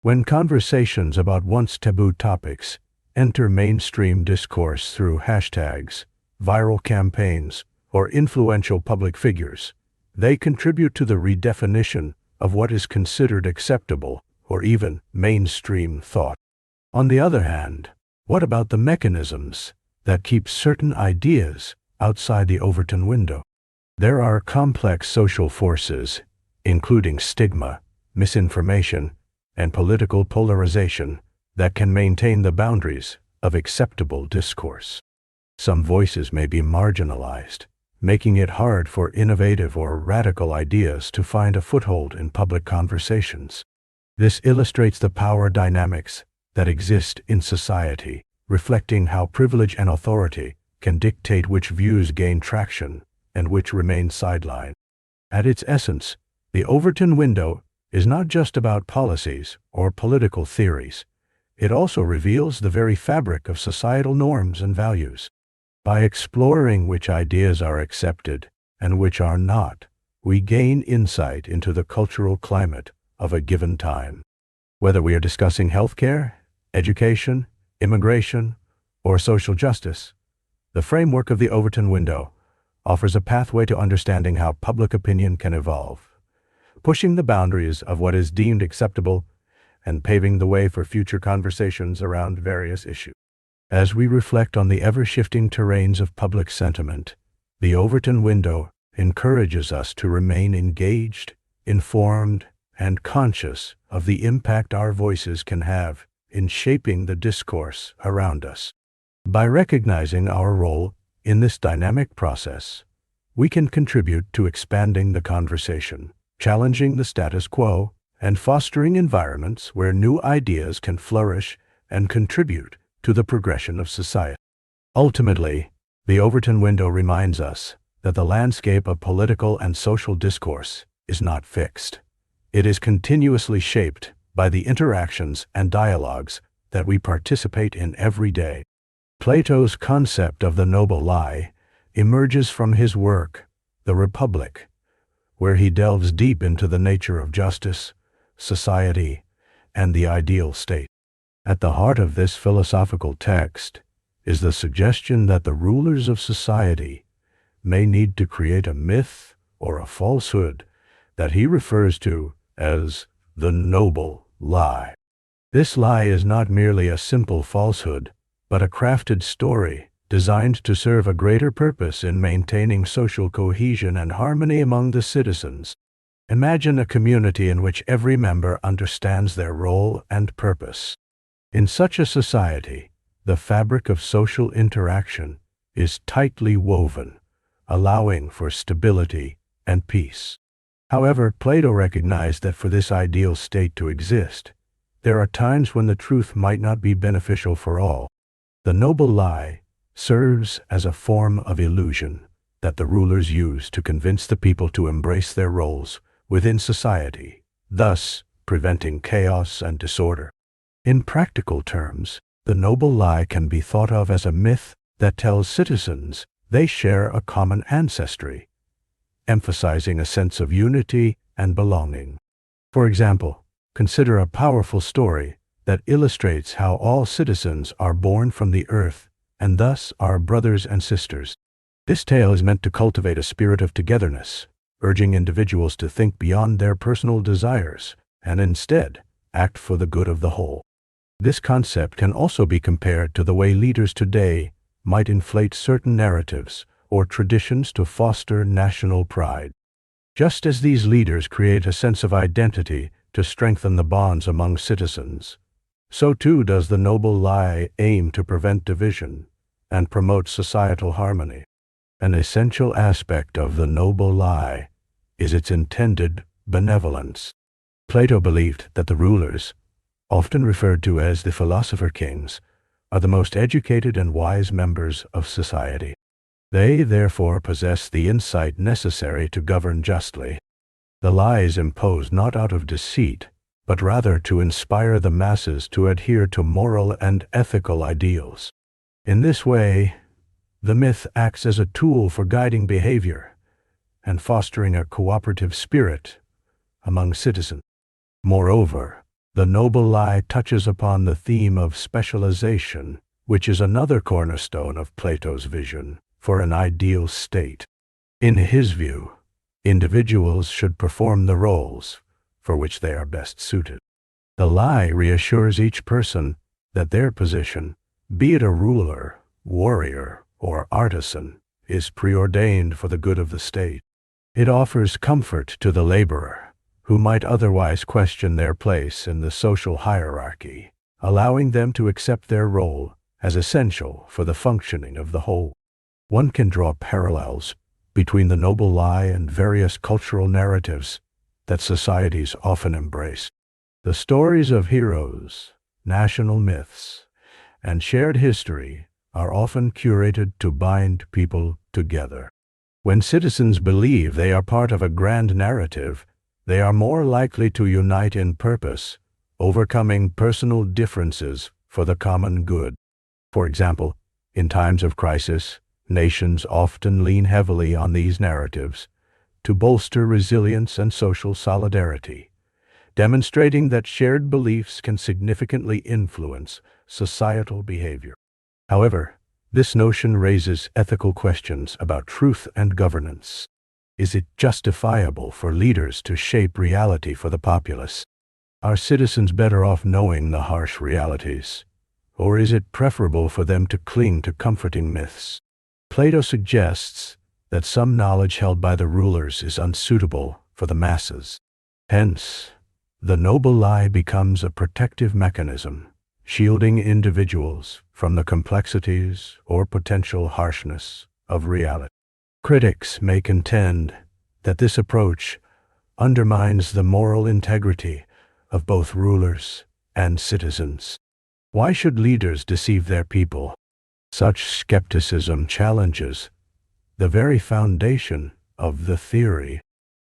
When conversations about once taboo topics enter mainstream discourse through hashtags, viral campaigns, or influential public figures, they contribute to the redefinition of what is considered acceptable or even mainstream thought. On the other hand, what about the mechanisms that keep certain ideas outside the Overton window? There are complex social forces, including stigma, misinformation, and political polarization, that can maintain the boundaries of acceptable discourse. Some voices may be marginalized, making it hard for innovative or radical ideas to find a foothold in public conversations. This illustrates the power dynamics that exist in society, reflecting how privilege and authority can dictate which views gain traction and which remain sidelined. At its essence, the Overton window is not just about policies or political theories. It also reveals the very fabric of societal norms and values. By exploring which ideas are accepted and which are not, we gain insight into the cultural climate of a given time. Whether we are discussing healthcare, education, immigration, or social justice, the framework of the Overton window offers a pathway to understanding how public opinion can evolve, pushing the boundaries of what is deemed acceptable and paving the way for future conversations around various issues. As we reflect on the ever-shifting terrains of public sentiment, the Overton window encourages us to remain engaged, informed, and conscious of the impact our voices can have in shaping the discourse around us. By recognizing our role in this dynamic process, we can contribute to expanding the conversation, challenging the status quo, and fostering environments where new ideas can flourish and contribute to the progression of society. Ultimately, the Overton window reminds us that the landscape of political and social discourse is not fixed. It is continuously shaped by the interactions and dialogues that we participate in every day. Plato's concept of the noble lie emerges from his work, The Republic, where he delves deep into the nature of justice, society, and the ideal state. At the heart of this philosophical text is the suggestion that the rulers of society may need to create a myth or a falsehood that he refers to as the noble lie. This lie is not merely a simple falsehood, but a crafted story designed to serve a greater purpose in maintaining social cohesion and harmony among the citizens. Imagine a community in which every member understands their role and purpose. In such a society, the fabric of social interaction is tightly woven, allowing for stability and peace. However, Plato recognized that for this ideal state to exist, there are times when the truth might not be beneficial for all. The noble lie serves as a form of illusion that the rulers use to convince the people to embrace their roles within society, thus preventing chaos and disorder. In practical terms, the noble lie can be thought of as a myth that tells citizens they share a common ancestry, emphasizing a sense of unity and belonging. For example, consider a powerful story that illustrates how all citizens are born from the earth and thus are brothers and sisters. This tale is meant to cultivate a spirit of togetherness, urging individuals to think beyond their personal desires and instead act for the good of the whole. This concept can also be compared to the way leaders today might inflate certain narratives or traditions to foster national pride. Just as these leaders create a sense of identity to strengthen the bonds among citizens, so too does the noble lie aim to prevent division and promote societal harmony. An essential aspect of the noble lie is its intended benevolence. Plato believed that the rulers, often referred to as the philosopher kings, are the most educated and wise members of society. They therefore possess the insight necessary to govern justly. The lie is imposed not out of deceit, but rather to inspire the masses to adhere to moral and ethical ideals. In this way, the myth acts as a tool for guiding behavior and fostering a cooperative spirit among citizens. Moreover, the noble lie touches upon the theme of specialization, which is another cornerstone of Plato's vision for an ideal state. In his view, individuals should perform the roles for which they are best suited. The lie reassures each person that their position, be it a ruler, warrior, or artisan, is preordained for the good of the state. It offers comfort to the laborer, who might otherwise question their place in the social hierarchy, allowing them to accept their role as essential for the functioning of the whole. One can draw parallels between the noble lie and various cultural narratives that societies often embrace. The stories of heroes, national myths, and shared history are often curated to bind people together. When citizens believe they are part of a grand narrative, they are more likely to unite in purpose, overcoming personal differences for the common good. For example, in times of crisis, Nations often lean heavily on these narratives to bolster resilience and social solidarity, demonstrating that shared beliefs can significantly influence societal behavior. However, this notion raises ethical questions about truth and governance. Is it justifiable for leaders to shape reality for the populace? Are citizens better off knowing the harsh realities? Or is it preferable for them to cling to comforting myths? Plato suggests that some knowledge held by the rulers is unsuitable for the masses. Hence, the noble lie becomes a protective mechanism, shielding individuals from the complexities or potential harshness of reality. Critics may contend that this approach undermines the moral integrity of both rulers and citizens. Why should leaders deceive their people? Such skepticism challenges the very foundation of the theory.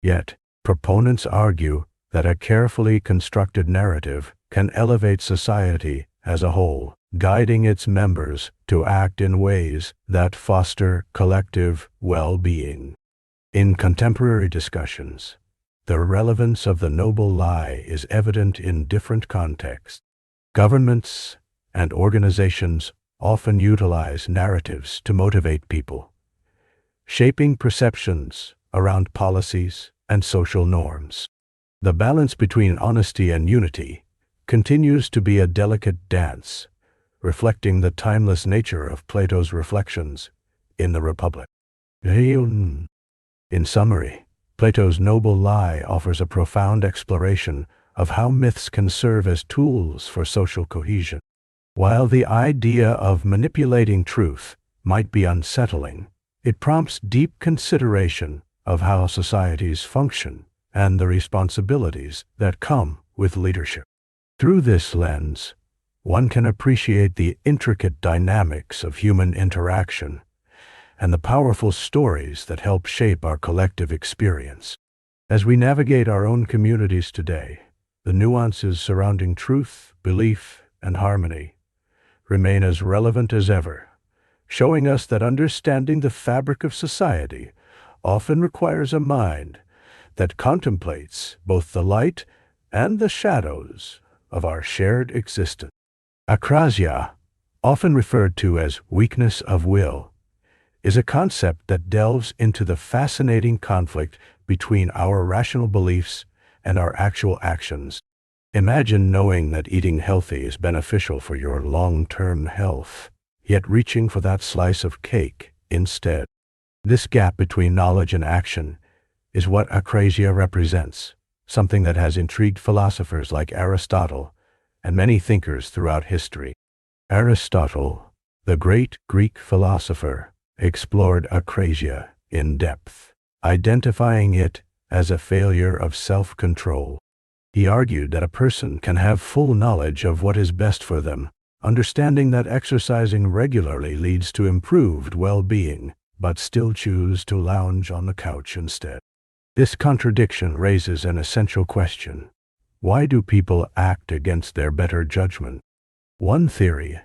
Yet, proponents argue that a carefully constructed narrative can elevate society as a whole, guiding its members to act in ways that foster collective well-being. In contemporary discussions, the relevance of the noble lie is evident in different contexts. Governments and organizations often utilize narratives to motivate people, shaping perceptions around policies and social norms. The balance between honesty and unity continues to be a delicate dance, reflecting the timeless nature of Plato's reflections in the Republic. In summary, Plato's noble lie offers a profound exploration of how myths can serve as tools for social cohesion. While the idea of manipulating truth might be unsettling, it prompts deep consideration of how societies function and the responsibilities that come with leadership. Through this lens, one can appreciate the intricate dynamics of human interaction and the powerful stories that help shape our collective experience. As we navigate our own communities today, the nuances surrounding truth, belief, and harmony remain as relevant as ever, showing us that understanding the fabric of society often requires a mind that contemplates both the light and the shadows of our shared existence. Akrasia, often referred to as weakness of will, is a concept that delves into the fascinating conflict between our rational beliefs and our actual actions. Imagine knowing that eating healthy is beneficial for your long-term health, yet reaching for that slice of cake instead. This gap between knowledge and action is what Akrasia represents, something that has intrigued philosophers like Aristotle and many thinkers throughout history. Aristotle, the great Greek philosopher, explored Akrasia in depth, identifying it as a failure of self-control. He argued that a person can have full knowledge of what is best for them, understanding that exercising regularly leads to improved well-being, but still choose to lounge on the couch instead. This contradiction raises an essential question. Why do people act against their better judgment? One theory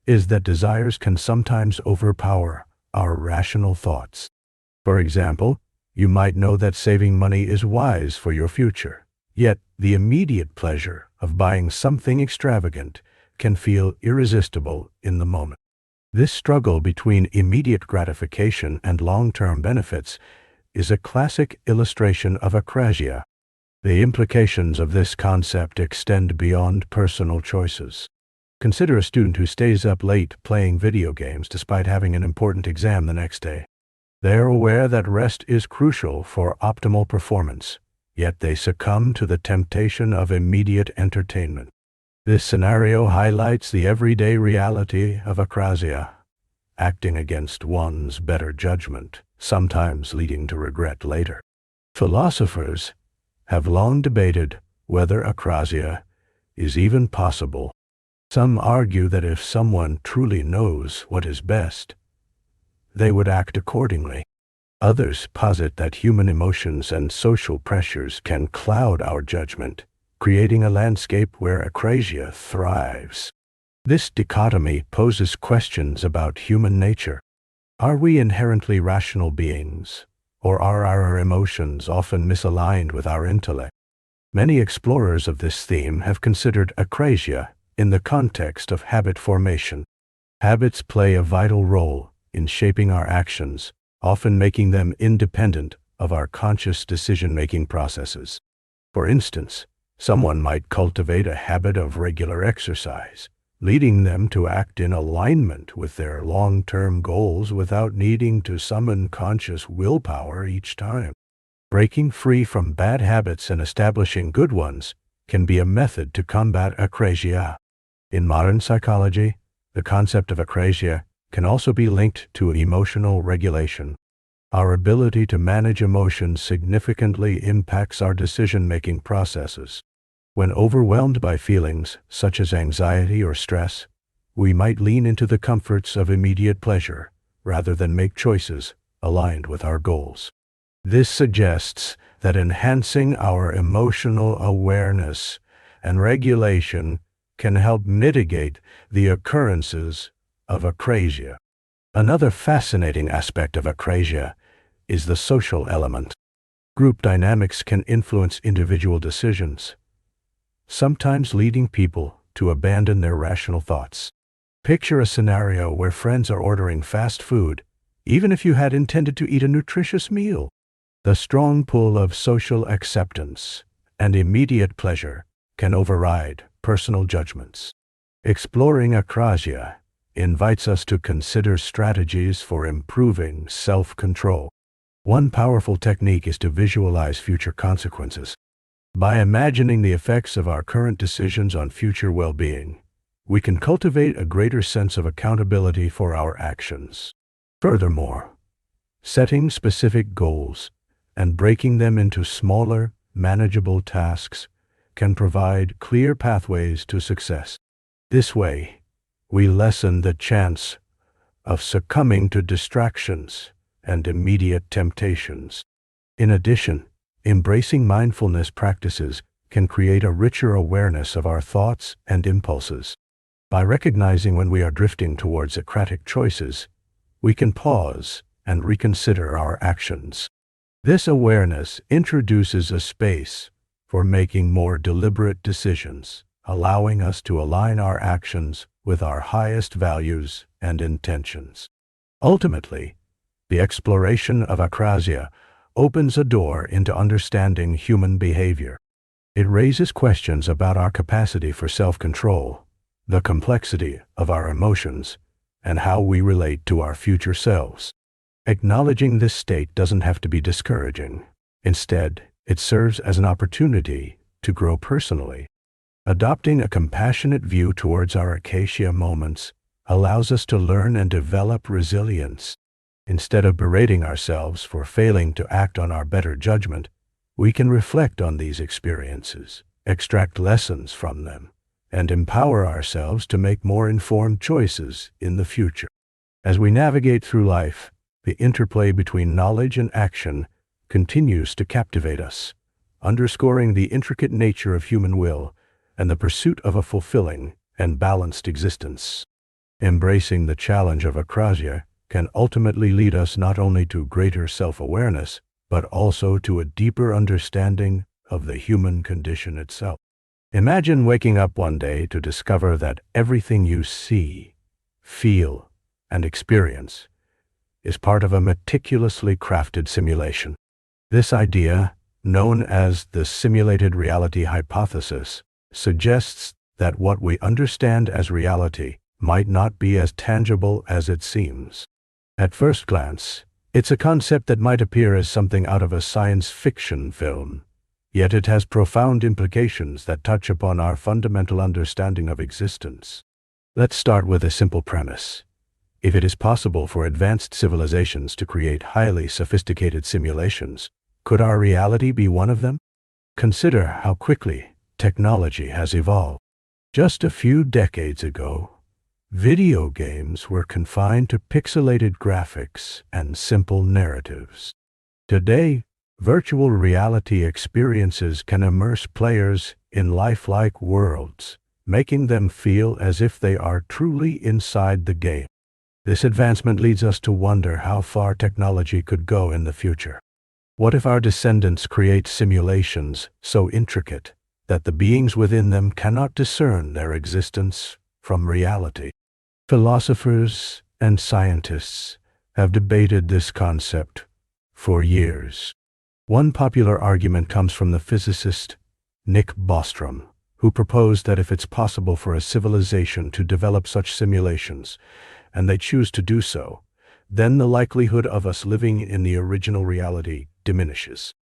is that desires can sometimes overpower our rational thoughts. For example, you might know that saving money is wise for your future, yet the immediate pleasure of buying something extravagant can feel irresistible in the moment. This struggle between immediate gratification and long-term benefits is a classic illustration of Akrasia. The implications of this concept extend beyond personal choices. Consider a student who stays up late playing video games despite having an important exam the next day. They are aware that rest is crucial for optimal performance, yet they succumb to the temptation of immediate entertainment. This scenario highlights the everyday reality of Akrasia, acting against one's better judgment, sometimes leading to regret later. Philosophers have long debated whether Akrasia is even possible. Some argue that if someone truly knows what is best, they would act accordingly. Others posit that human emotions and social pressures can cloud our judgment, creating a landscape where Akrasia thrives. This dichotomy poses questions about human nature. Are we inherently rational beings, or are our emotions often misaligned with our intellect? Many explorers of this theme have considered Akrasia in the context of habit formation. Habits play a vital role in shaping our actions, often making them independent of our conscious decision-making processes. For instance, someone might cultivate a habit of regular exercise, leading them to act in alignment with their long-term goals without needing to summon conscious willpower each time. Breaking free from bad habits and establishing good ones can be a method to combat akrasia. In modern psychology, the concept of akrasia can also be linked to emotional regulation. Our ability to manage emotions significantly impacts our decision-making processes. When overwhelmed by feelings such as anxiety or stress, we might lean into the comforts of immediate pleasure rather than make choices aligned with our goals. This suggests that enhancing our emotional awareness and regulation can help mitigate the occurrences of akrasia. Another fascinating aspect of akrasia is the social element. Group dynamics can influence individual decisions, sometimes leading people to abandon their rational thoughts. Picture a scenario where friends are ordering fast food, even if you had intended to eat a nutritious meal. The strong pull of social acceptance and immediate pleasure can override personal judgments. Exploring akrasia invites us to consider strategies for improving self-control. One powerful technique is to visualize future consequences. By imagining the effects of our current decisions on future well-being, we can cultivate a greater sense of accountability for our actions. Furthermore, setting specific goals and breaking them into smaller, manageable tasks can provide clear pathways to success. This way, we lessen the chance of succumbing to distractions and immediate temptations. In addition, embracing mindfulness practices can create a richer awareness of our thoughts and impulses. By recognizing when we are drifting towards Socratic choices, we can pause and reconsider our actions. This awareness introduces a space for making more deliberate decisions, allowing us to align our actions with our highest values and intentions. Ultimately, the exploration of akrasia opens a door into understanding human behavior. It raises questions about our capacity for self-control, the complexity of our emotions, and how we relate to our future selves. Acknowledging this state doesn't have to be discouraging. Instead, it serves as an opportunity to grow personally. Adopting a compassionate view towards our akrasia moments allows us to learn and develop resilience. Instead of berating ourselves for failing to act on our better judgment, we can reflect on these experiences, extract lessons from them, and empower ourselves to make more informed choices in the future. As we navigate through life, the interplay between knowledge and action continues to captivate us, underscoring the intricate nature of human will and the pursuit of a fulfilling and balanced existence. Embracing the challenge of akrasia can ultimately lead us not only to greater self-awareness, but also to a deeper understanding of the human condition itself. Imagine waking up one day to discover that everything you see, feel, and experience is part of a meticulously crafted simulation. This idea, known as the simulated reality hypothesis, suggests that what we understand as reality might not be as tangible as it seems. At first glance, it's a concept that might appear as something out of a science fiction film, yet it has profound implications that touch upon our fundamental understanding of existence. Let's start with a simple premise. If it is possible for advanced civilizations to create highly sophisticated simulations, could our reality be one of them? Consider how quickly technology has evolved. Just a few decades ago, video games were confined to pixelated graphics and simple narratives. Today, virtual reality experiences can immerse players in lifelike worlds, making them feel as if they are truly inside the game. This advancement leads us to wonder how far technology could go in the future. What if our descendants create simulations so intricate that the beings within them cannot discern their existence from reality? Philosophers and scientists have debated this concept for years. One popular argument comes from the physicist Nick Bostrom, who proposed that if it's possible for a civilization to develop such simulations, and they choose to do so, then the likelihood of us living in the original reality diminishes.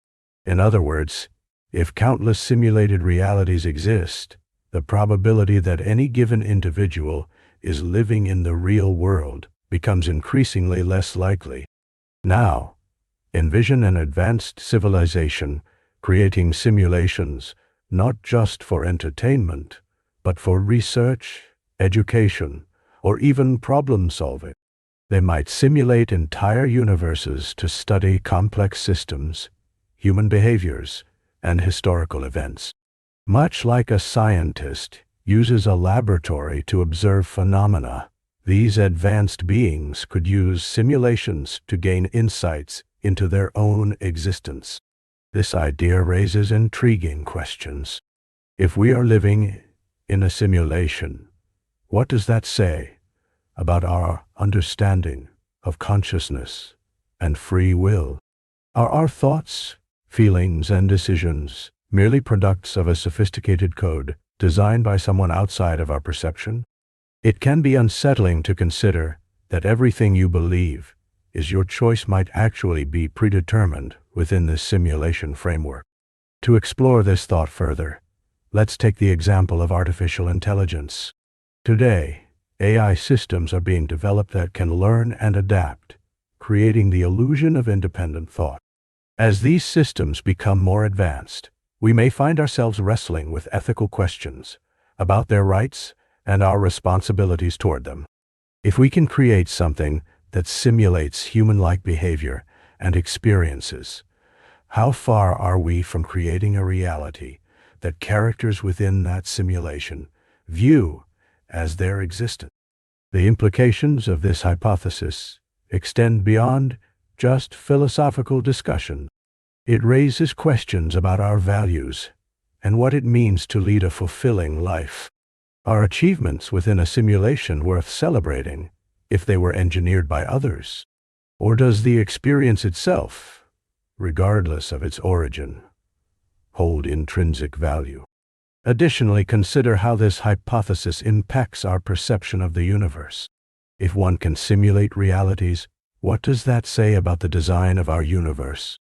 In other words, if countless simulated realities exist, the probability that any given individual is living in the real world becomes increasingly less likely. Now, envision an advanced civilization creating simulations not just for entertainment, but for research, education, or even problem-solving. They might simulate entire universes to study complex systems, human behaviors, and historical events. Much like a scientist uses a laboratory to observe phenomena, these advanced beings could use simulations to gain insights into their own existence. This idea raises intriguing questions. If we are living in a simulation, what does that say about our understanding of consciousness and free will? Are our thoughts, feelings, and decisions merely products of a sophisticated code designed by someone outside of our perception? It can be unsettling to consider that everything you believe is your choice might actually be predetermined within this simulation framework. To explore this thought further, let's take the example of artificial intelligence. Today, AI systems are being developed that can learn and adapt, creating the illusion of independent thought. As these systems become more advanced, we may find ourselves wrestling with ethical questions about their rights and our responsibilities toward them. If we can create something that simulates human-like behavior and experiences, how far are we from creating a reality that characters within that simulation view as their existence? The implications of this hypothesis extend beyond just philosophical discussion. It raises questions about our values and what it means to lead a fulfilling life. Are achievements within a simulation worth celebrating if they were engineered by others? Or does the experience itself, regardless of its origin, hold intrinsic value? Additionally, consider how this hypothesis impacts our perception of the universe. If one can simulate realities, what does that say about the design of our universe?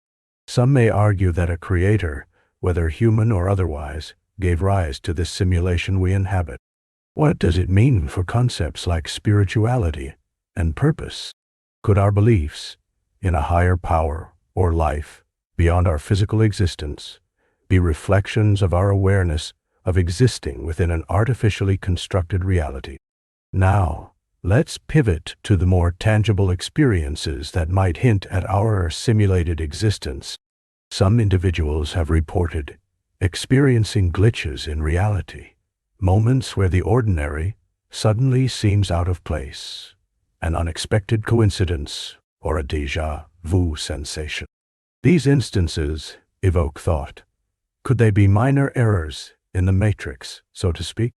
Some may argue that a creator, whether human or otherwise, gave rise to this simulation we inhabit. What does it mean for concepts like spirituality and purpose? Could our beliefs in a higher power or life beyond our physical existence be reflections of our awareness of existing within an artificially constructed reality? Now, let's pivot to the more tangible experiences that might hint at our simulated existence. Some individuals have reported experiencing glitches in reality, moments where the ordinary suddenly seems out of place, an unexpected coincidence, or a déjà vu sensation. These instances evoke thought. Could they be minor errors in the matrix, so to speak?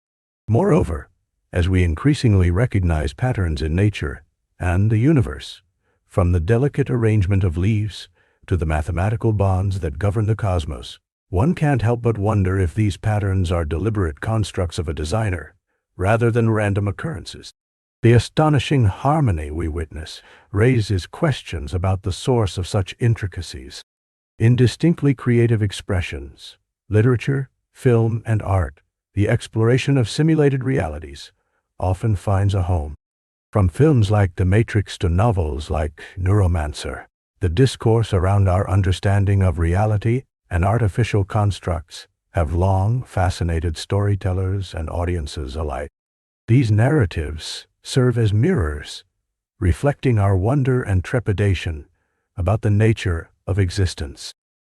Moreover, as we increasingly recognize patterns in nature and the universe, from the delicate arrangement of leaves to the mathematical bonds that govern the cosmos, one can't help but wonder if these patterns are deliberate constructs of a designer, rather than random occurrences. The astonishing harmony we witness raises questions about the source of such intricacies. In distinctly creative expressions, literature, film, and art, the exploration of simulated realities often finds a home. From films like The Matrix to novels like Neuromancer, the discourse around our understanding of reality and artificial constructs have long fascinated storytellers and audiences alike. These narratives serve as mirrors, reflecting our wonder and trepidation about the nature of existence.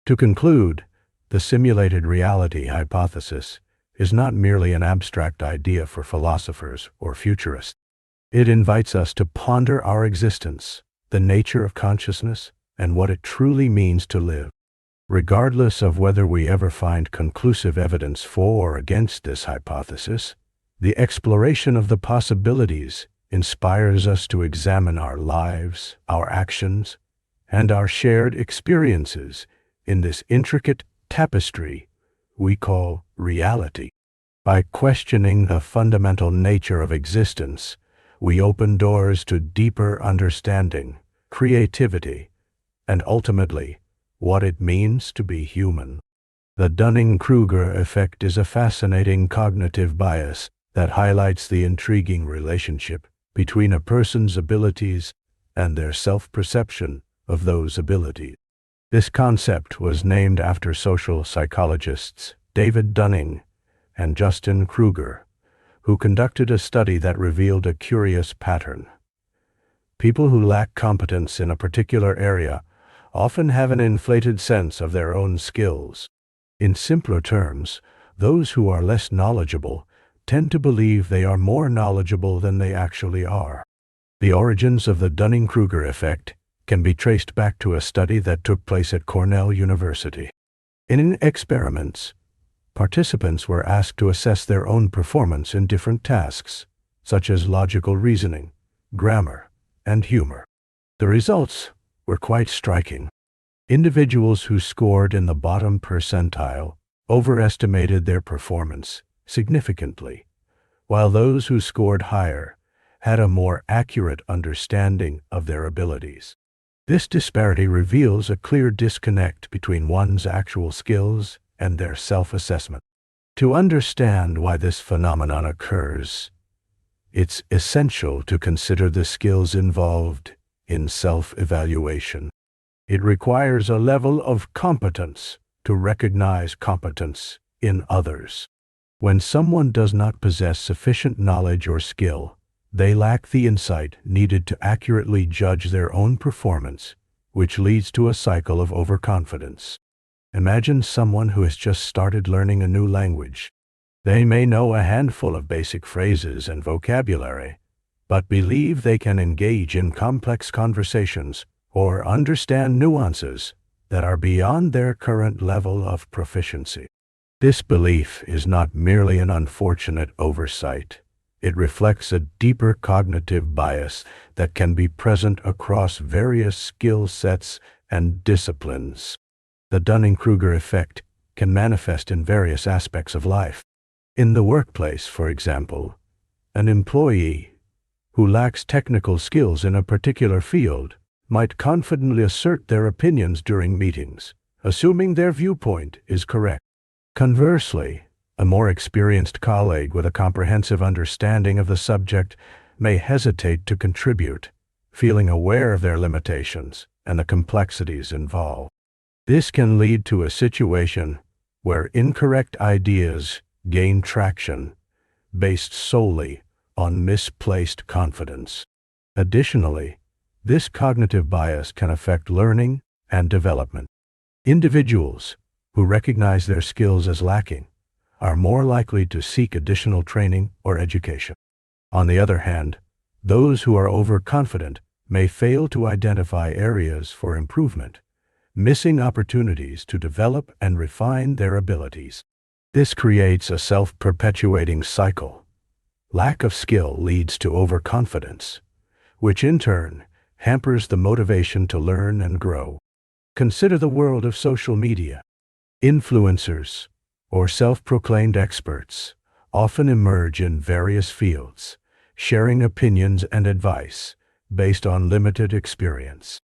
To conclude, the simulated reality hypothesis is not merely an abstract idea for philosophers or futurists. It invites us to ponder our existence, the nature of consciousness, and what it truly means to live. Regardless of whether we ever find conclusive evidence for or against this hypothesis, the exploration of the possibilities inspires us to examine our lives, our actions, and our shared experiences in this intricate tapestry we call reality. By questioning the fundamental nature of existence, we open doors to deeper understanding, creativity, and ultimately, what it means to be human. The Dunning-Kruger effect is a fascinating cognitive bias that highlights the intriguing relationship between a person's abilities and their self-perception of those abilities. This concept was named after social psychologists David Dunning and Justin Kruger, who conducted a study that revealed a curious pattern. People who lack competence in a particular area often have an inflated sense of their own skills. In simpler terms, those who are less knowledgeable tend to believe they are more knowledgeable than they actually are. The origins of the Dunning-Kruger effect can be traced back to a study that took place at Cornell University. In experiments, participants were asked to assess their own performance in different tasks, such as logical reasoning, grammar, and humor. The results were quite striking. Individuals who scored in the bottom percentile overestimated their performance significantly, while those who scored higher had a more accurate understanding of their abilities. This disparity reveals a clear disconnect between one's actual skills and their self-assessment. To understand why this phenomenon occurs, it's essential to consider the skills involved in self-evaluation. It requires a level of competence to recognize competence in others. When someone does not possess sufficient knowledge or skill, they lack the insight needed to accurately judge their own performance, which leads to a cycle of overconfidence. Imagine someone who has just started learning a new language. They may know a handful of basic phrases and vocabulary, but believe they can engage in complex conversations or understand nuances that are beyond their current level of proficiency. This belief is not merely an unfortunate oversight. It reflects a deeper cognitive bias that can be present across various skill sets and disciplines. The Dunning-Kruger effect can manifest in various aspects of life. In the workplace, for example, an employee who lacks technical skills in a particular field might confidently assert their opinions during meetings, assuming their viewpoint is correct. Conversely, a more experienced colleague with a comprehensive understanding of the subject may hesitate to contribute, feeling aware of their limitations and the complexities involved. This can lead to a situation where incorrect ideas gain traction based solely on misplaced confidence. Additionally, this cognitive bias can affect learning and development. Individuals who recognize their skills as lacking are more likely to seek additional training or education. On the other hand, those who are overconfident may fail to identify areas for improvement, missing opportunities to develop and refine their abilities. This creates a self-perpetuating cycle. Lack of skill leads to overconfidence, which in turn hampers the motivation to learn and grow. Consider the world of social media. Influencers, or self-proclaimed experts, often emerge in various fields, sharing opinions and advice based on limited experience.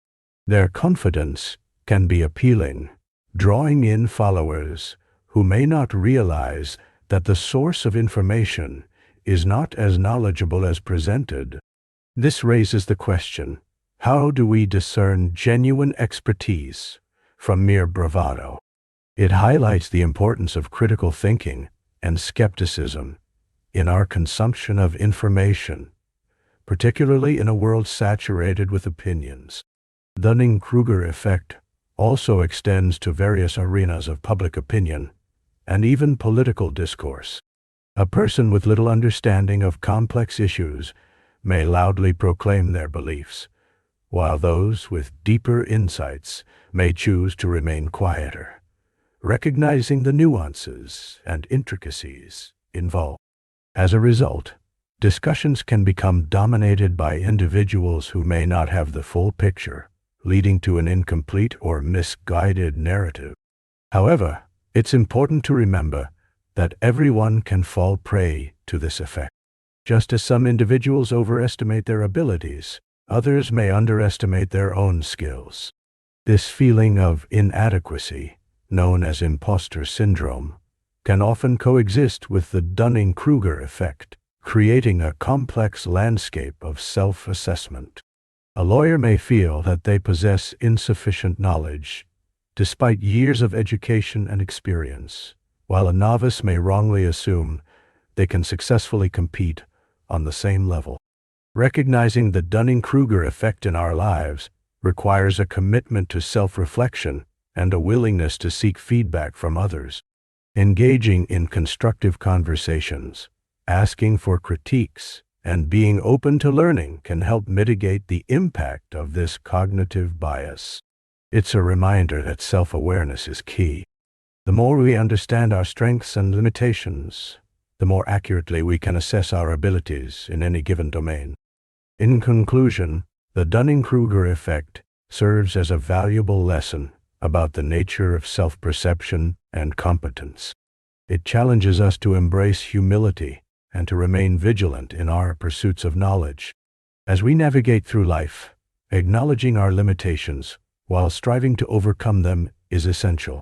Their confidence can be appealing, drawing in followers who may not realize that the source of information is not as knowledgeable as presented. This raises the question, how do we discern genuine expertise from mere bravado? It highlights the importance of critical thinking and skepticism in our consumption of information, particularly in a world saturated with opinions. The Dunning-Kruger effect also extends to various arenas of public opinion and even political discourse. A person with little understanding of complex issues may loudly proclaim their beliefs, while those with deeper insights may choose to remain quieter, recognizing the nuances and intricacies involved. As a result, discussions can become dominated by individuals who may not have the full picture, leading to an incomplete or misguided narrative. However, it's important to remember that everyone can fall prey to this effect. Just as some individuals overestimate their abilities, others may underestimate their own skills. This feeling of inadequacy, known as imposter syndrome, can often coexist with the Dunning-Kruger effect, creating a complex landscape of self-assessment. A lawyer may feel that they possess insufficient knowledge, despite years of education and experience, while a novice may wrongly assume they can successfully compete on the same level. Recognizing the Dunning-Kruger effect in our lives requires a commitment to self-reflection and a willingness to seek feedback from others. Engaging in constructive conversations, asking for critiques, and being open to learning can help mitigate the impact of this cognitive bias. It's a reminder that self-awareness is key. The more we understand our strengths and limitations, the more accurately we can assess our abilities in any given domain. In conclusion, the Dunning-Kruger effect serves as a valuable lesson about the nature of self-perception and competence. It challenges us to embrace humility and to remain vigilant in our pursuits of knowledge. As we navigate through life, acknowledging our limitations while striving to overcome them is essential.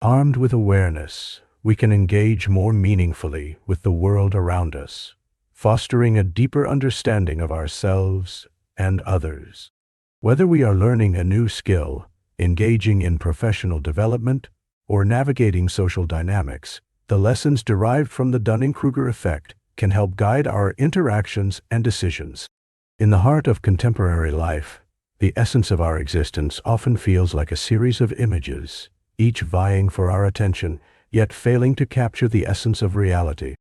Armed with awareness, we can engage more meaningfully with the world around us, fostering a deeper understanding of ourselves and others. Whether we are learning a new skill, engaging in professional development, or navigating social dynamics, the lessons derived from the Dunning-Kruger effect can help guide our interactions and decisions. In the heart of contemporary life, the essence of our existence often feels like a series of images, each vying for our attention, yet failing to capture the essence of reality.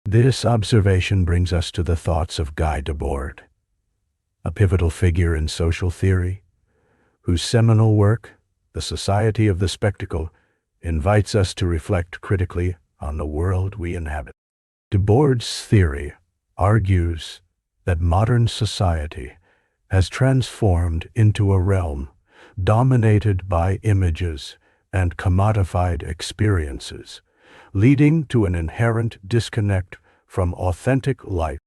This observation brings us to the thoughts of Guy Debord, a pivotal figure in social theory, whose seminal work, The Society of the Spectacle, invites us to reflect critically on the world we inhabit. Debord's theory argues that modern society has transformed into a realm dominated by images and commodified experiences, leading to an inherent disconnect from authentic life.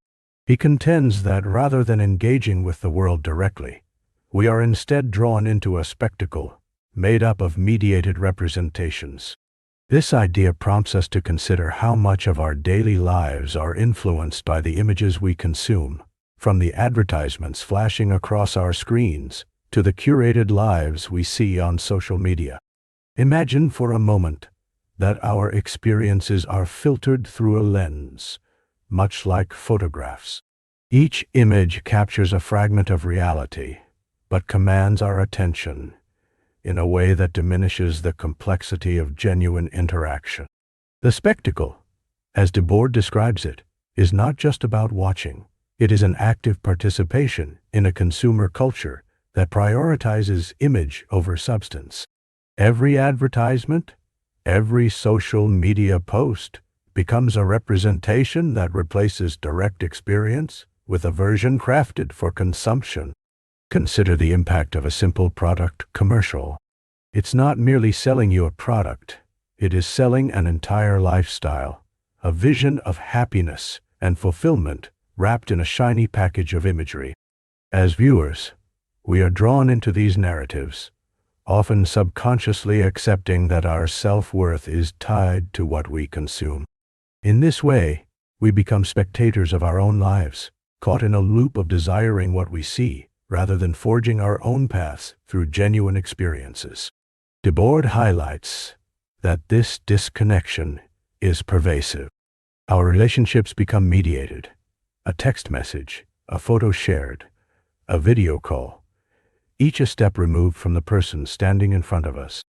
He contends that rather than engaging with the world directly, we are instead drawn into a spectacle made up of mediated representations. This idea prompts us to consider how much of our daily lives are influenced by the images we consume, from the advertisements flashing across our screens to the curated lives we see on social media. Imagine for a moment that our experiences are filtered through a lens, much like photographs. Each image captures a fragment of reality, but commands our attention in a way that diminishes the complexity of genuine interaction. The spectacle, as Debord describes it, is not just about watching. It is an active participation in a consumer culture that prioritizes image over substance. Every advertisement, every social media post becomes a representation that replaces direct experience with a version crafted for consumption. Consider the impact of a simple product commercial. It's not merely selling you a product, it is selling an entire lifestyle, a vision of happiness and fulfillment wrapped in a shiny package of imagery. As viewers, we are drawn into these narratives, often subconsciously accepting that our self-worth is tied to what we consume. In this way, we become spectators of our own lives, caught in a loop of desiring what we see, rather than forging our own paths through genuine experiences. Debord highlights that this disconnection is pervasive. Our relationships become mediated. A text message, a photo shared, a video call, each a step removed from the person standing in front of us.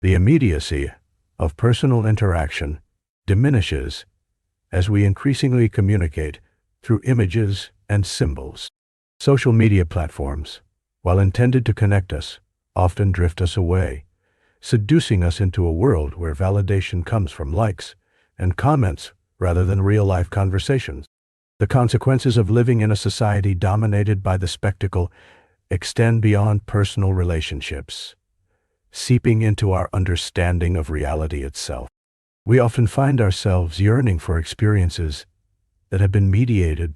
The immediacy of personal interaction diminishes as we increasingly communicate through images and symbols. Social media platforms, while intended to connect us, often drift us away, seducing us into a world where validation comes from likes and comments rather than real-life conversations. The consequences of living in a society dominated by the spectacle extend beyond personal relationships, seeping into our understanding of reality itself. We often find ourselves yearning for experiences that have been mediated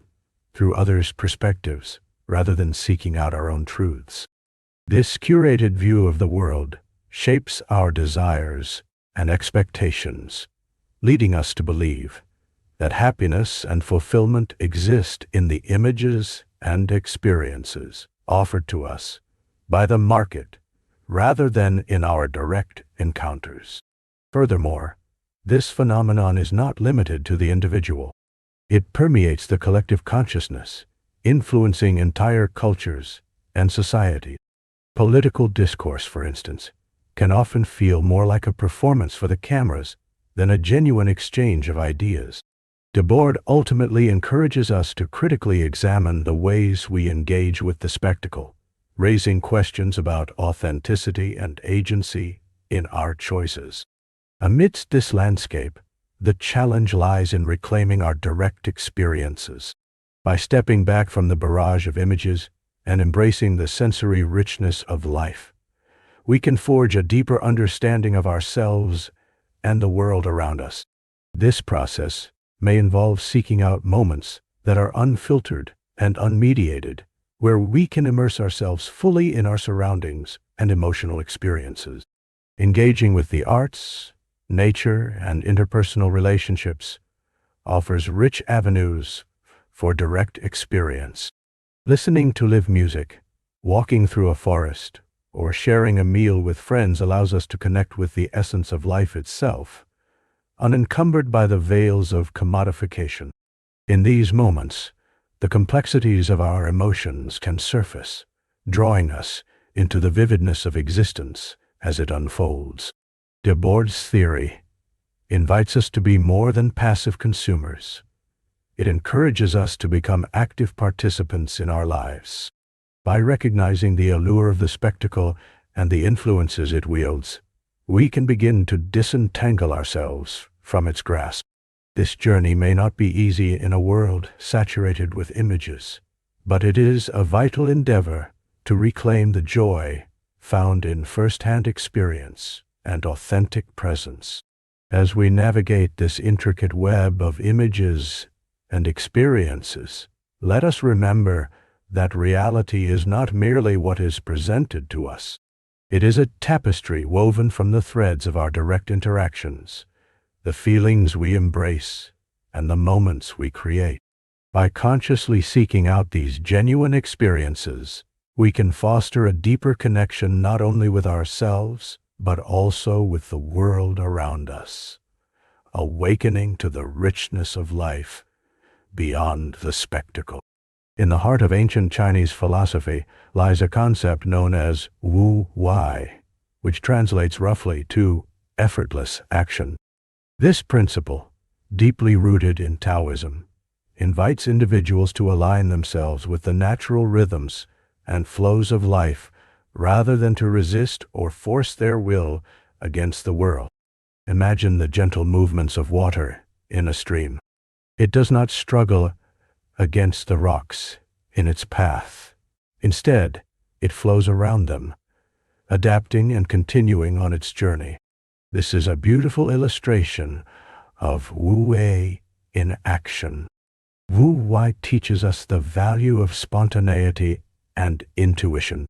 through others' perspectives, rather than seeking out our own truths. This curated view of the world shapes our desires and expectations, leading us to believe that happiness and fulfillment exist in the images and experiences offered to us by the market, rather than in our direct encounters. Furthermore, this phenomenon is not limited to the individual. It permeates the collective consciousness, influencing entire cultures and societies. Political discourse, for instance, can often feel more like a performance for the cameras than a genuine exchange of ideas. Debord ultimately encourages us to critically examine the ways we engage with the spectacle, raising questions about authenticity and agency in our choices. Amidst this landscape, the challenge lies in reclaiming our direct experiences. By stepping back from the barrage of images and embracing the sensory richness of life, we can forge a deeper understanding of ourselves and the world around us. This process may involve seeking out moments that are unfiltered and unmediated, where we can immerse ourselves fully in our surroundings and emotional experiences. Engaging with the arts, nature, and interpersonal relationships offers rich avenues for direct experience. Listening to live music, walking through a forest, or sharing a meal with friends allows us to connect with the essence of life itself, unencumbered by the veils of commodification. In these moments, the complexities of our emotions can surface, drawing us into the vividness of existence as it unfolds. Debord's theory invites us to be more than passive consumers. It encourages us to become active participants in our lives. By recognizing the allure of the spectacle and the influences it wields, we can begin to disentangle ourselves from its grasp. This journey may not be easy in a world saturated with images, but it is a vital endeavor to reclaim the joy found in first-hand experience and authentic presence. As we navigate this intricate web of images and experiences, let us remember that reality is not merely what is presented to us. It is a tapestry woven from the threads of our direct interactions, the feelings we embrace, and the moments we create. By consciously seeking out these genuine experiences, we can foster a deeper connection not only with ourselves, but also with the world around us, awakening to the richness of life beyond the spectacle. In the heart of ancient Chinese philosophy lies a concept known as Wu Wei, which translates roughly to effortless action. This principle, deeply rooted in Taoism, invites individuals to align themselves with the natural rhythms and flows of life rather than to resist or force their will against the world. Imagine the gentle movements of water in a stream. It does not struggle against the rocks in its path. Instead, it flows around them, adapting and continuing on its journey. This is a beautiful illustration of Wu Wei in action. Wu Wei teaches us the value of spontaneity and intuition.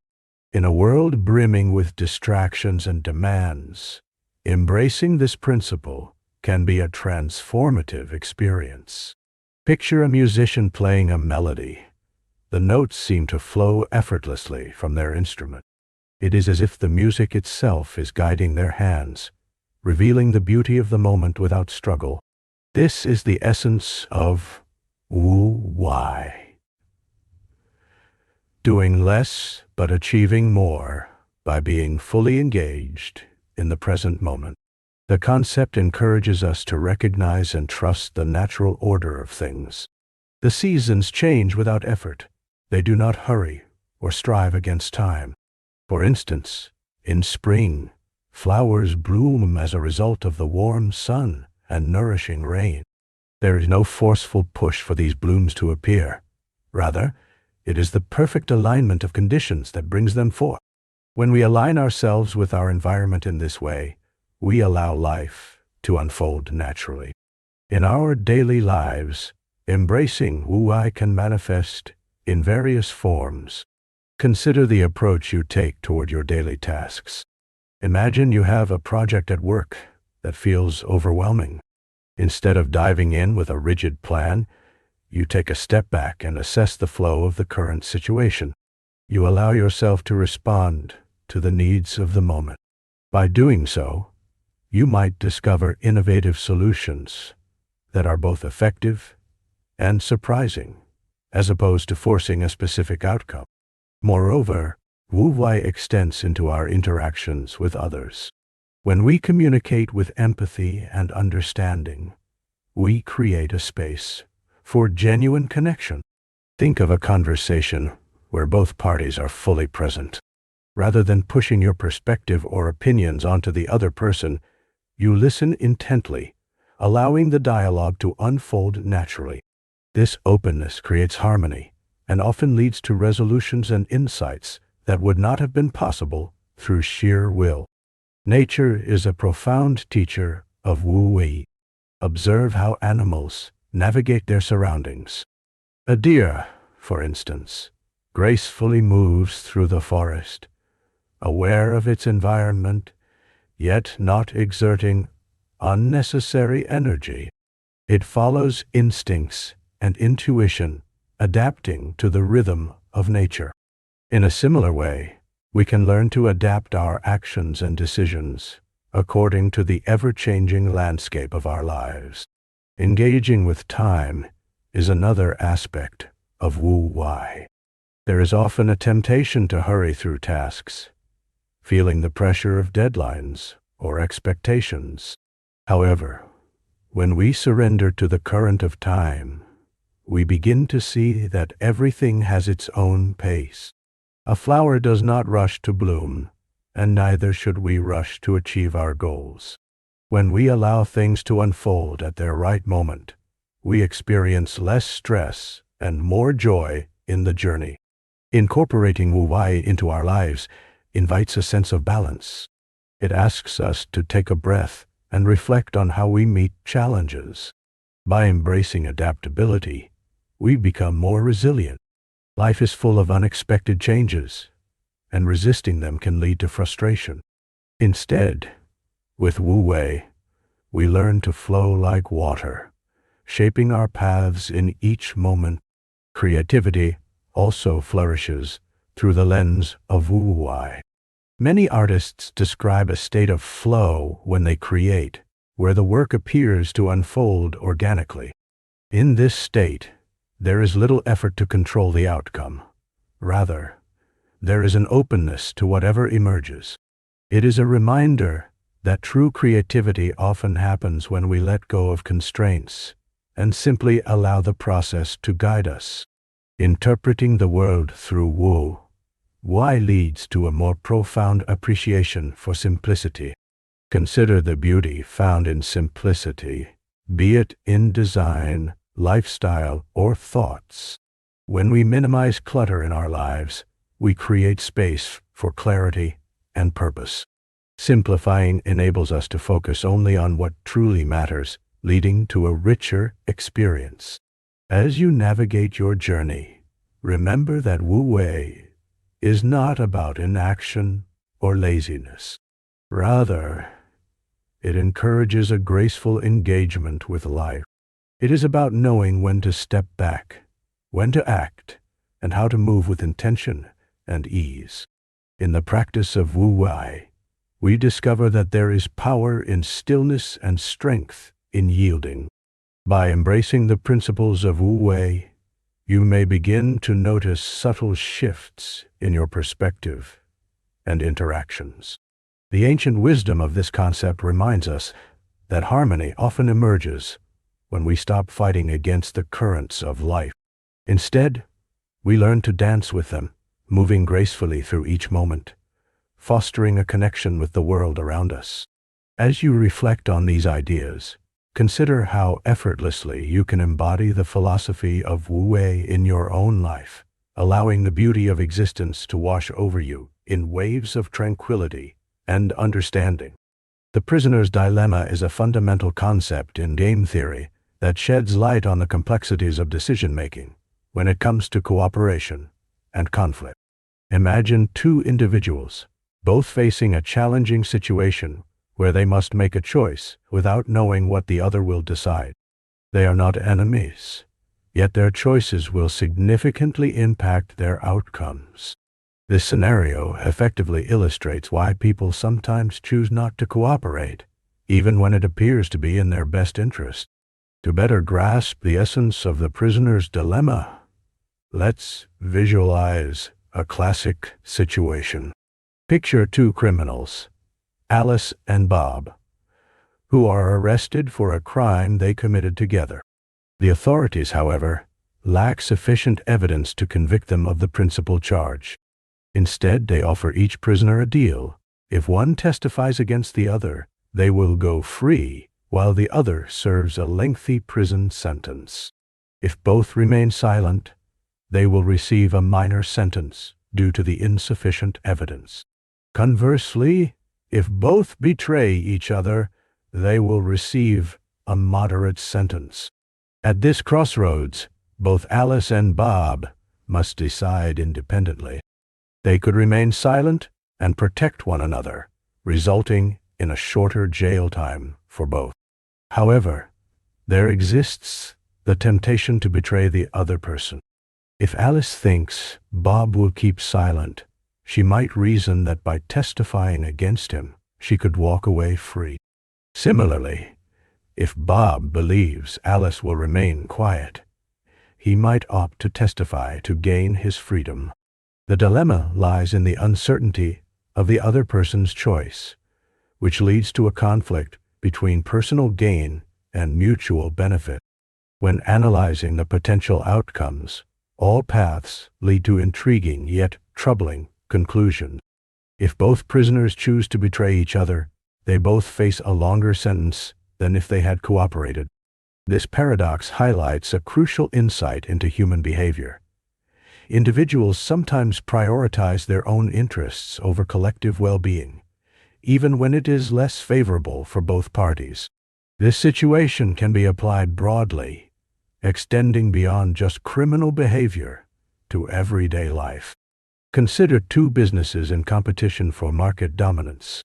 In a world brimming with distractions and demands, embracing this principle can be a transformative experience. Picture a musician playing a melody. The notes seem to flow effortlessly from their instrument. It is as if the music itself is guiding their hands, revealing the beauty of the moment without struggle. This is the essence of Wu Wei. Doing less but achieving more by being fully engaged in the present moment. The concept encourages us to recognize and trust the natural order of things. The seasons change without effort. They do not hurry or strive against time. For instance, in spring, flowers bloom as a result of the warm sun and nourishing rain. There is no forceful push for these blooms to appear. Rather, it is the perfect alignment of conditions that brings them forth. When we align ourselves with our environment in this way, we allow life to unfold naturally. In our daily lives, embracing wu-wei can manifest in various forms. Consider the approach you take toward your daily tasks. Imagine you have a project at work that feels overwhelming. Instead of diving in with a rigid plan, you take a step back and assess the flow of the current situation. You allow yourself to respond to the needs of the moment. By doing so, you might discover innovative solutions that are both effective and surprising, as opposed to forcing a specific outcome. Moreover, wu-wei extends into our interactions with others. When we communicate with empathy and understanding, we create a space for genuine connection. Think of a conversation where both parties are fully present. Rather than pushing your perspective or opinions onto the other person, you listen intently, allowing the dialogue to unfold naturally. This openness creates harmony and often leads to resolutions and insights that would not have been possible through sheer will. Nature is a profound teacher of wu-wei. Observe how animals navigate their surroundings. A deer, for instance, gracefully moves through the forest, aware of its environment, yet not exerting unnecessary energy. It follows instincts and intuition, adapting to the rhythm of nature. In a similar way, we can learn to adapt our actions and decisions according to the ever-changing landscape of our lives. Engaging with time is another aspect of wu-wei. There is often a temptation to hurry through tasks, feeling the pressure of deadlines or expectations. However, when we surrender to the current of time, we begin to see that everything has its own pace. A flower does not rush to bloom, and neither should we rush to achieve our goals. When we allow things to unfold at their right moment, we experience less stress and more joy in the journey. Incorporating wu-wei into our lives invites a sense of balance. It asks us to take a breath and reflect on how we meet challenges. By embracing adaptability, we become more resilient. Life is full of unexpected changes, and resisting them can lead to frustration. Instead, with wu-wei, we learn to flow like water, shaping our paths in each moment. Creativity also flourishes through the lens of wu-wei. Many artists describe a state of flow when they create, where the work appears to unfold organically. In this state, there is little effort to control the outcome. Rather, there is an openness to whatever emerges. It is a reminder that true creativity often happens when we let go of constraints and simply allow the process to guide us. Interpreting the world through wu-wei leads to a more profound appreciation for simplicity. Consider the beauty found in simplicity, be it in design, lifestyle, or thoughts. When we minimize clutter in our lives, we create space for clarity and purpose. Simplifying enables us to focus only on what truly matters, leading to a richer experience. As you navigate your journey, remember that wu-wei is not about inaction or laziness. Rather, it encourages a graceful engagement with life. It is about knowing when to step back, when to act, and how to move with intention and ease. In the practice of wu-wei, we discover that there is power in stillness and strength in yielding. By embracing the principles of wu-wei, you may begin to notice subtle shifts in your perspective and interactions. The ancient wisdom of this concept reminds us that harmony often emerges when we stop fighting against the currents of life. Instead, we learn to dance with them, moving gracefully through each moment, fostering a connection with the world around us. As you reflect on these ideas, consider how effortlessly you can embody the philosophy of Wu Wei in your own life, allowing the beauty of existence to wash over you in waves of tranquility and understanding. The prisoner's dilemma is a fundamental concept in game theory that sheds light on the complexities of decision-making when it comes to cooperation and conflict. Imagine two individuals, both facing a challenging situation where they must make a choice without knowing what the other will decide. They are not enemies, yet their choices will significantly impact their outcomes. This scenario effectively illustrates why people sometimes choose not to cooperate, even when it appears to be in their best interest. To better grasp the essence of the prisoner's dilemma, let's visualize a classic situation. Picture two criminals, Alice and Bob, who are arrested for a crime they committed together. The authorities, however, lack sufficient evidence to convict them of the principal charge. Instead, they offer each prisoner a deal. If one testifies against the other, they will go free, while the other serves a lengthy prison sentence. If both remain silent, they will receive a minor sentence due to the insufficient evidence. Conversely, if both betray each other, they will receive a moderate sentence. At this crossroads, both Alice and Bob must decide independently. They could remain silent and protect one another, resulting in a shorter jail time for both. However, there exists the temptation to betray the other person. If Alice thinks Bob will keep silent, she might reason that by testifying against him, she could walk away free. Similarly, if Bob believes Alice will remain quiet, he might opt to testify to gain his freedom. The dilemma lies in the uncertainty of the other person's choice, which leads to a conflict between personal gain and mutual benefit. When analyzing the potential outcomes, all paths lead to intriguing yet troubling conclusions. If both prisoners choose to betray each other, they both face a longer sentence than if they had cooperated. This paradox highlights a crucial insight into human behavior. Individuals sometimes prioritize their own interests over collective well-being, even when it is less favorable for both parties. This situation can be applied broadly, extending beyond just criminal behavior to everyday life. Consider two businesses in competition for market dominance.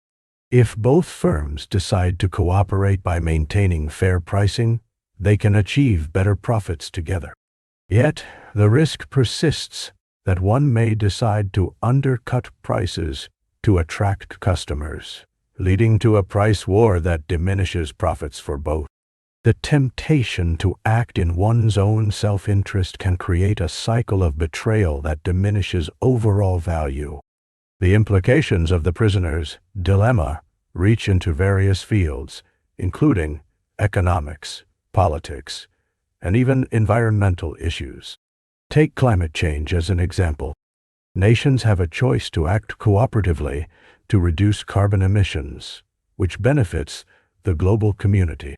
If both firms decide to cooperate by maintaining fair pricing, they can achieve better profits together. Yet, the risk persists that one may decide to undercut prices to attract customers, leading to a price war that diminishes profits for both. The temptation to act in one's own self-interest can create a cycle of betrayal that diminishes overall value. The implications of the prisoner's dilemma reach into various fields, including economics, politics, and even environmental issues. Take climate change as an example. Nations have a choice to act cooperatively to reduce carbon emissions, which benefits the global community.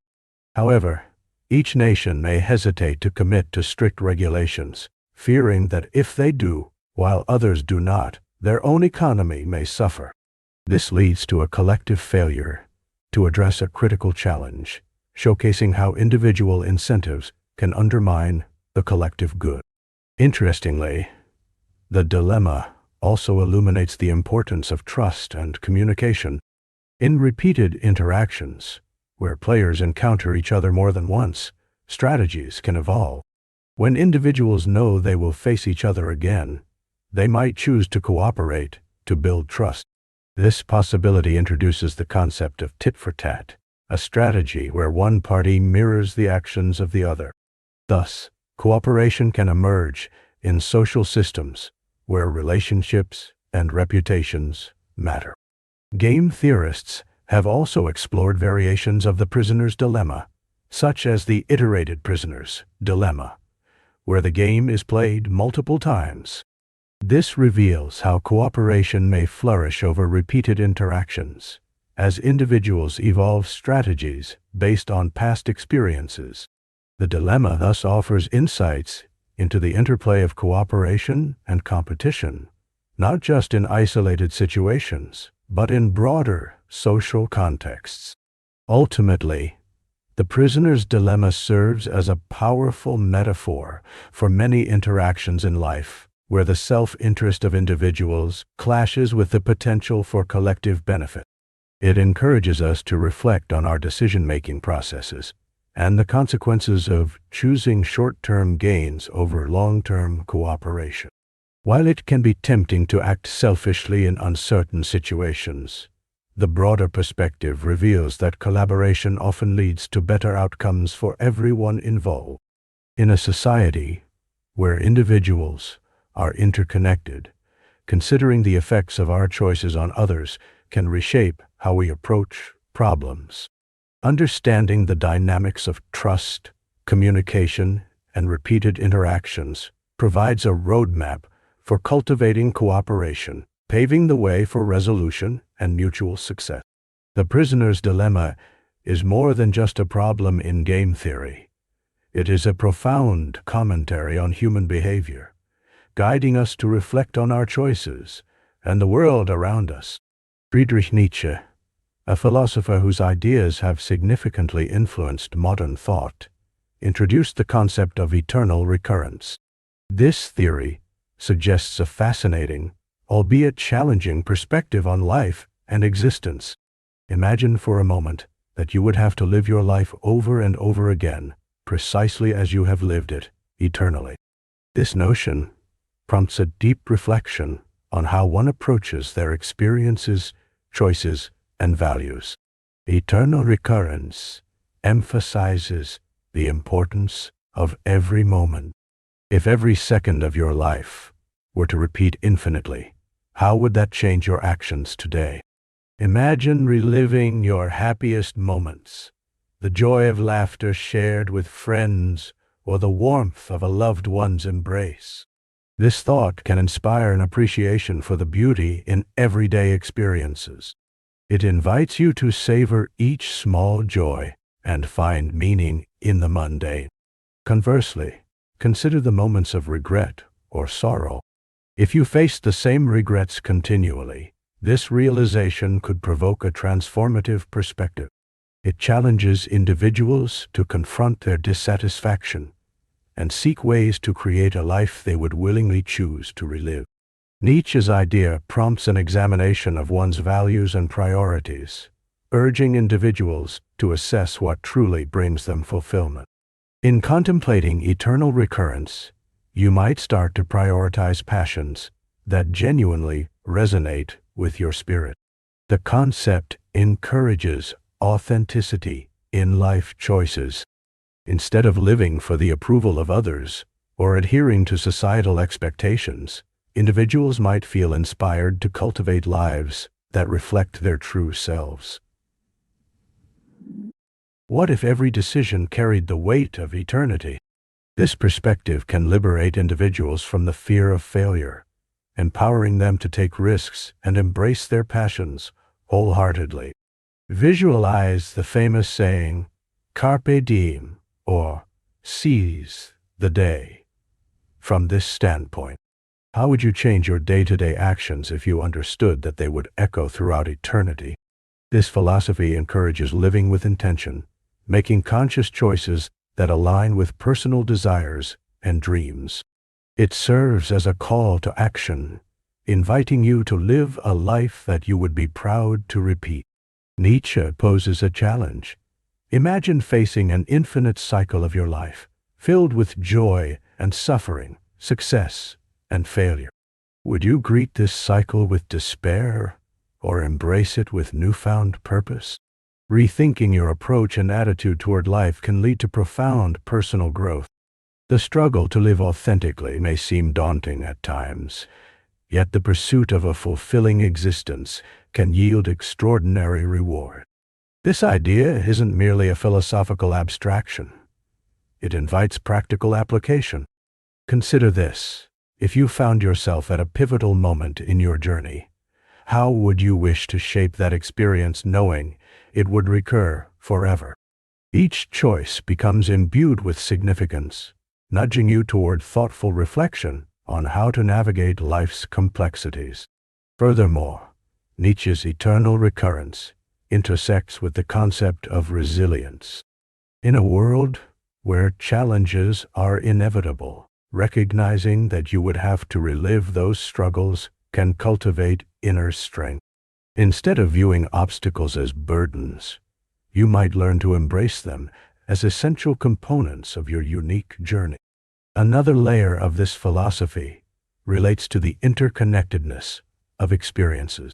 However, each nation may hesitate to commit to strict regulations, fearing that if they do, while others do not, their own economy may suffer. This leads to a collective failure to address a critical challenge, showcasing how individual incentives can undermine the collective good. Interestingly, the dilemma also illuminates the importance of trust and communication. In repeated interactions, where players encounter each other more than once, strategies can evolve. When individuals know they will face each other again, they might choose to cooperate to build trust. This possibility introduces the concept of tit for tat, a strategy where one party mirrors the actions of the other. Thus, cooperation can emerge in social systems where relationships and reputations matter. Game theorists have also explored variations of the prisoner's dilemma, such as the iterated prisoner's dilemma, where the game is played multiple times. This reveals how cooperation may flourish over repeated interactions, as individuals evolve strategies based on past experiences. The dilemma thus offers insights into the interplay of cooperation and competition, not just in isolated situations, but in broader social contexts. Ultimately, the prisoner's dilemma serves as a powerful metaphor for many interactions in life, where the self-interest of individuals clashes with the potential for collective benefit. It encourages us to reflect on our decision-making processes and the consequences of choosing short-term gains over long-term cooperation. While it can be tempting to act selfishly in uncertain situations, the broader perspective reveals that collaboration often leads to better outcomes for everyone involved. In a society where individuals are interconnected, considering the effects of our choices on others can reshape how we approach problems. Understanding the dynamics of trust, communication, and repeated interactions provides a roadmap for cultivating cooperation, paving the way for resolution and mutual success. The prisoner's dilemma is more than just a problem in game theory. It is a profound commentary on human behavior, guiding us to reflect on our choices and the world around us. Friedrich Nietzsche, a philosopher whose ideas have significantly influenced modern thought, introduced the concept of eternal recurrence. This theory suggests a fascinating, albeit challenging, perspective on life and existence. Imagine for a moment that you would have to live your life over and over again, precisely as you have lived it, eternally. This notion prompts a deep reflection on how one approaches their experiences, choices, and values. Eternal recurrence emphasizes the importance of every moment. If every second of your life were to repeat infinitely, how would that change your actions today? Imagine reliving your happiest moments, the joy of laughter shared with friends, or the warmth of a loved one's embrace. This thought can inspire an appreciation for the beauty in everyday experiences. It invites you to savor each small joy and find meaning in the mundane. Conversely, consider the moments of regret or sorrow. If you faced the same regrets continually, this realization could provoke a transformative perspective. It challenges individuals to confront their dissatisfaction and seek ways to create a life they would willingly choose to relive. Nietzsche's idea prompts an examination of one's values and priorities, urging individuals to assess what truly brings them fulfillment. In contemplating eternal recurrence, you might start to prioritize passions that genuinely resonate with your spirit. The concept encourages authenticity in life choices. Instead of living for the approval of others or adhering to societal expectations, individuals might feel inspired to cultivate lives that reflect their true selves. What if every decision carried the weight of eternity? This perspective can liberate individuals from the fear of failure, empowering them to take risks and embrace their passions wholeheartedly. Visualize the famous saying, "Carpe diem," or "seize the day." From this standpoint, how would you change your day-to-day actions if you understood that they would echo throughout eternity? This philosophy encourages living with intention, making conscious choices that align with personal desires and dreams. It serves as a call to action, inviting you to live a life that you would be proud to repeat. Nietzsche poses a challenge. Imagine facing an infinite cycle of your life, filled with joy and suffering, success and failure. Would you greet this cycle with despair or embrace it with newfound purpose? Rethinking your approach and attitude toward life can lead to profound personal growth. The struggle to live authentically may seem daunting at times, yet the pursuit of a fulfilling existence can yield extraordinary reward. This idea isn't merely a philosophical abstraction. It invites practical application. Consider this. If you found yourself at a pivotal moment in your journey, how would you wish to shape that experience knowing it would recur forever? Each choice becomes imbued with significance, nudging you toward thoughtful reflection on how to navigate life's complexities. Furthermore, Nietzsche's eternal recurrence intersects with the concept of resilience. In a world where challenges are inevitable, recognizing that you would have to relive those struggles can cultivate inner strength. Instead of viewing obstacles as burdens, you might learn to embrace them as essential components of your unique journey. Another layer of this philosophy relates to the interconnectedness of experiences.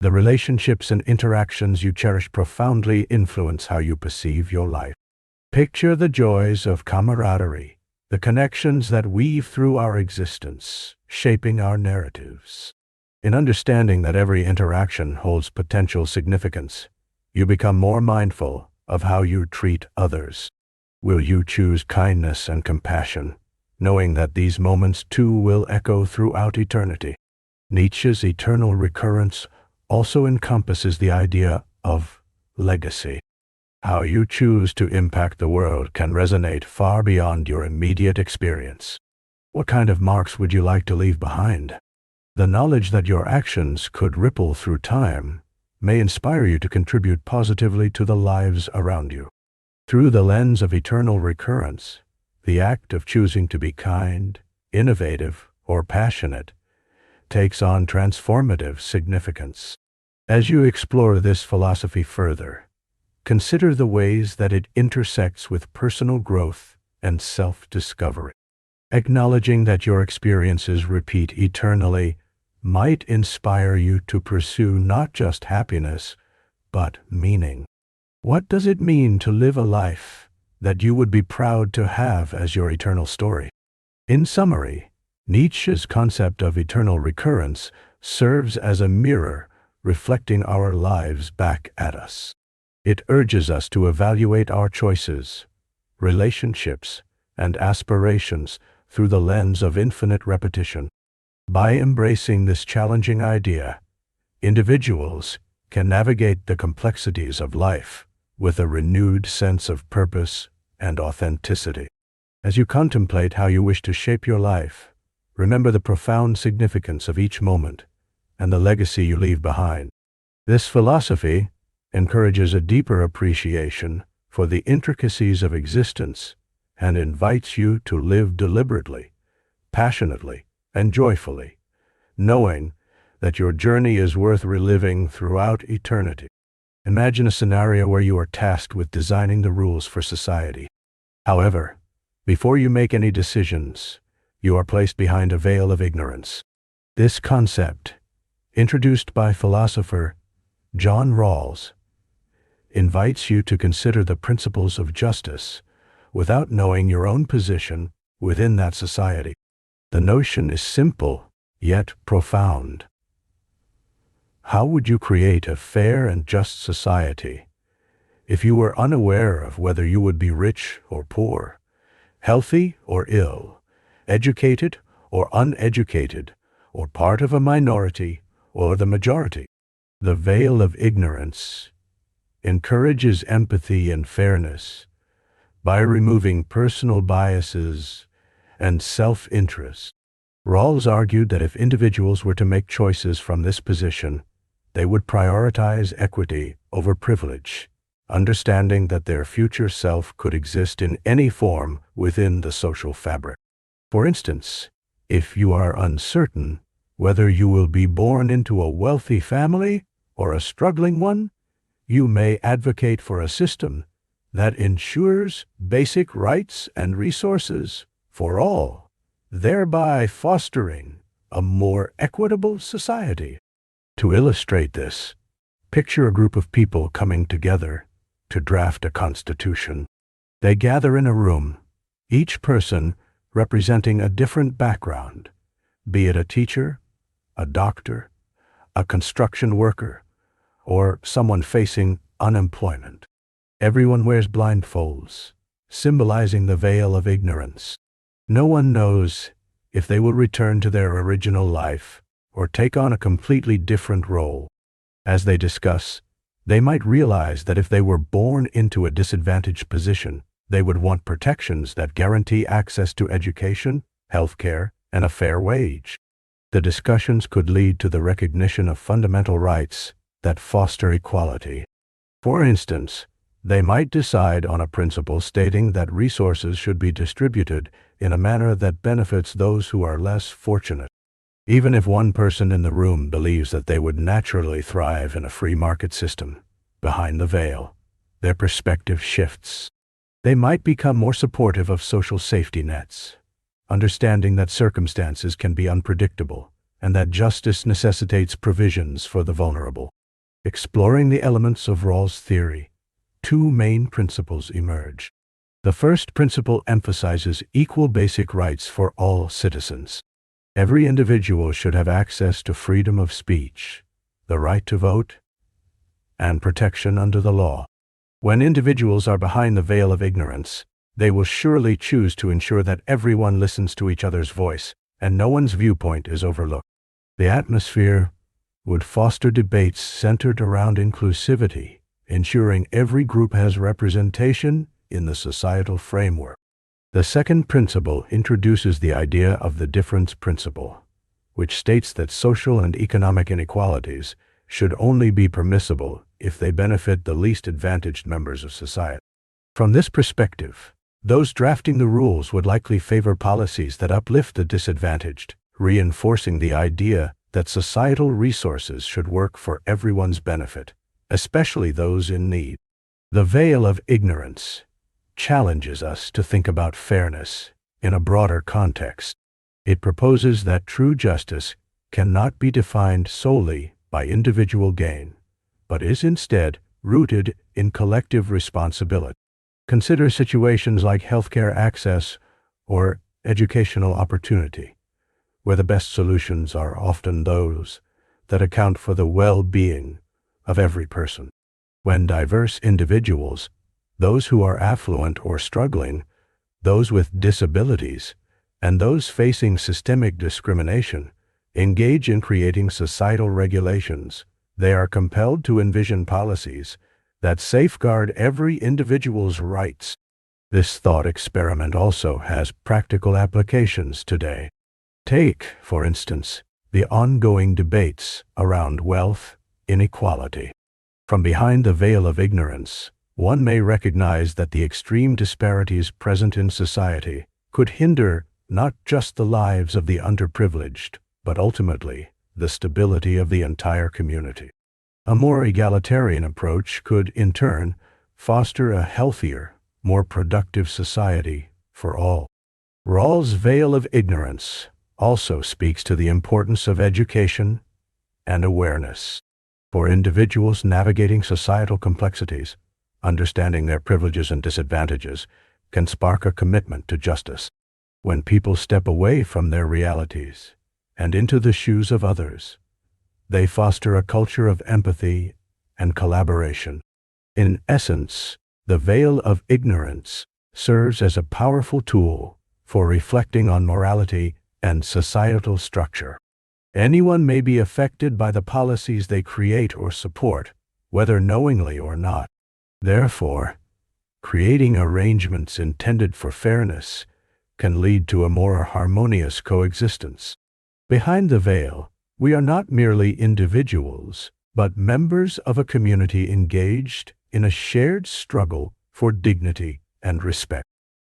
The relationships and interactions you cherish profoundly influence how you perceive your life. Picture the joys of camaraderie, the connections that weave through our existence, shaping our narratives. In understanding that every interaction holds potential significance, you become more mindful of how you treat others. Will you choose kindness and compassion, knowing that these moments too will echo throughout eternity? Nietzsche's eternal recurrence also encompasses the idea of legacy. How you choose to impact the world can resonate far beyond your immediate experience. What kind of marks would you like to leave behind? The knowledge that your actions could ripple through time may inspire you to contribute positively to the lives around you. Through the lens of eternal recurrence, the act of choosing to be kind, innovative, or passionate takes on transformative significance. As you explore this philosophy further, consider the ways that it intersects with personal growth and self-discovery. Acknowledging that your experiences repeat eternally might inspire you to pursue not just happiness, but meaning. What does it mean to live a life that you would be proud to have as your eternal story? In summary, Nietzsche's concept of eternal recurrence serves as a mirror reflecting our lives back at us. It urges us to evaluate our choices, relationships, and aspirations through the lens of infinite repetition. By embracing this challenging idea, individuals can navigate the complexities of life with a renewed sense of purpose and authenticity. As you contemplate how you wish to shape your life, remember the profound significance of each moment and the legacy you leave behind. This philosophy encourages a deeper appreciation for the intricacies of existence and invites you to live deliberately, passionately, and joyfully, knowing that your journey is worth reliving throughout eternity. Imagine a scenario where you are tasked with designing the rules for society. However, before you make any decisions, you are placed behind a veil of ignorance. This concept, introduced by philosopher John Rawls, invites you to consider the principles of justice without knowing your own position within that society. The notion is simple, yet profound. How would you create a fair and just society if you were unaware of whether you would be rich or poor, healthy or ill, educated or uneducated, or part of a minority or the majority? The veil of ignorance encourages empathy and fairness by removing personal biases and self-interest. Rawls argued that if individuals were to make choices from this position, they would prioritize equity over privilege, understanding that their future self could exist in any form within the social fabric. For instance, if you are uncertain whether you will be born into a wealthy family or a struggling one, you may advocate for a system that ensures basic rights and resources for all, thereby fostering a more equitable society. To illustrate this, picture a group of people coming together to draft a constitution. They gather in a room, each person representing a different background, be it a teacher, a doctor, a construction worker, or someone facing unemployment. Everyone wears blindfolds, symbolizing the veil of ignorance. No one knows if they will return to their original life or take on a completely different role. As they discuss, they might realize that if they were born into a disadvantaged position, they would want protections that guarantee access to education, healthcare, and a fair wage. The discussions could lead to the recognition of fundamental rights that foster equality. For instance, they might decide on a principle stating that resources should be distributed in a manner that benefits those who are less fortunate. Even if one person in the room believes that they would naturally thrive in a free market system, behind the veil, their perspective shifts. They might become more supportive of social safety nets, understanding that circumstances can be unpredictable and that justice necessitates provisions for the vulnerable. Exploring the elements of Rawls' theory, two main principles emerge. The first principle emphasizes equal basic rights for all citizens. Every individual should have access to freedom of speech, the right to vote, and protection under the law. When individuals are behind the veil of ignorance, they will surely choose to ensure that everyone listens to each other's voice and no one's viewpoint is overlooked. The atmosphere would foster debates centered around inclusivity, ensuring every group has representation in the societal framework. The second principle introduces the idea of the difference principle, which states that social and economic inequalities should only be permissible if they benefit the least advantaged members of society. From this perspective, those drafting the rules would likely favor policies that uplift the disadvantaged, reinforcing the idea that societal resources should work for everyone's benefit, especially those in need. The veil of ignorance challenges us to think about fairness in a broader context. It proposes that true justice cannot be defined solely by individual gain, but is instead rooted in collective responsibility. Consider situations like healthcare access or educational opportunity, where the best solutions are often those that account for the well-being of every person. When diverse individuals, those who are affluent or struggling, those with disabilities, and those facing systemic discrimination, engage in creating societal regulations, they are compelled to envision policies that safeguard every individual's rights. This thought experiment also has practical applications today. Take, for instance, the ongoing debates around wealth inequality. From behind the veil of ignorance, one may recognize that the extreme disparities present in society could hinder not just the lives of the underprivileged, but ultimately the stability of the entire community. A more egalitarian approach could, in turn, foster a healthier, more productive society for all. Rawls' veil of ignorance also speaks to the importance of education and awareness. For individuals navigating societal complexities, understanding their privileges and disadvantages can spark a commitment to justice. When people step away from their realities and into the shoes of others, they foster a culture of empathy and collaboration. In essence, the veil of ignorance serves as a powerful tool for reflecting on morality and societal structure. Anyone may be affected by the policies they create or support, whether knowingly or not. Therefore, creating arrangements intended for fairness can lead to a more harmonious coexistence. Behind the veil, we are not merely individuals, but members of a community engaged in a shared struggle for dignity and respect.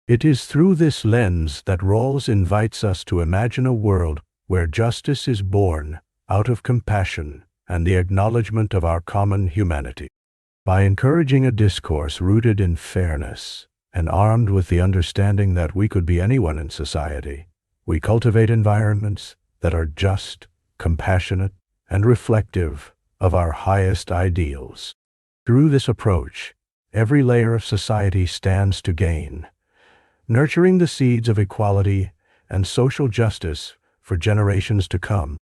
It is through this lens that Rawls invites us to imagine a world where justice is born out of compassion and the acknowledgement of our common humanity. By encouraging a discourse rooted in fairness and armed with the understanding that we could be anyone in society, we cultivate environments that are just, compassionate, and reflective of our highest ideals. Through this approach, every layer of society stands to gain, nurturing the seeds of equality and social justice for generations to come.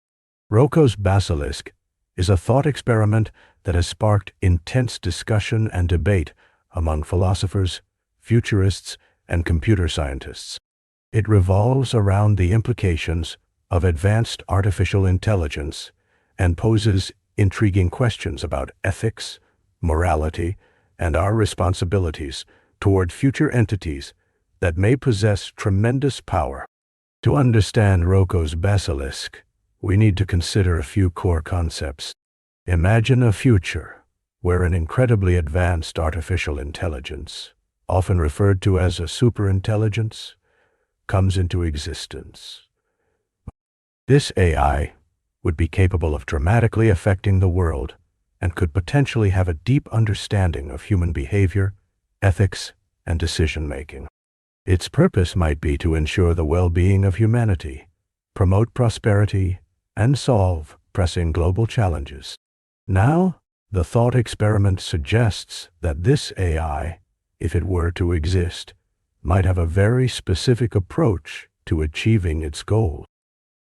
Roko's Basilisk is a thought experiment that has sparked intense discussion and debate among philosophers, futurists, and computer scientists. It revolves around the implications of advanced artificial intelligence and poses intriguing questions about ethics, morality, and our responsibilities toward future entities that may possess tremendous power. To understand Roko's Basilisk, we need to consider a few core concepts. Imagine a future where an incredibly advanced artificial intelligence, often referred to as a superintelligence, comes into existence. This AI would be capable of dramatically affecting the world and could potentially have a deep understanding of human behavior, ethics, and decision-making. Its purpose might be to ensure the well-being of humanity, promote prosperity, and solve pressing global challenges. Now, the thought experiment suggests that this AI, if it were to exist, might have a very specific approach to achieving its goal.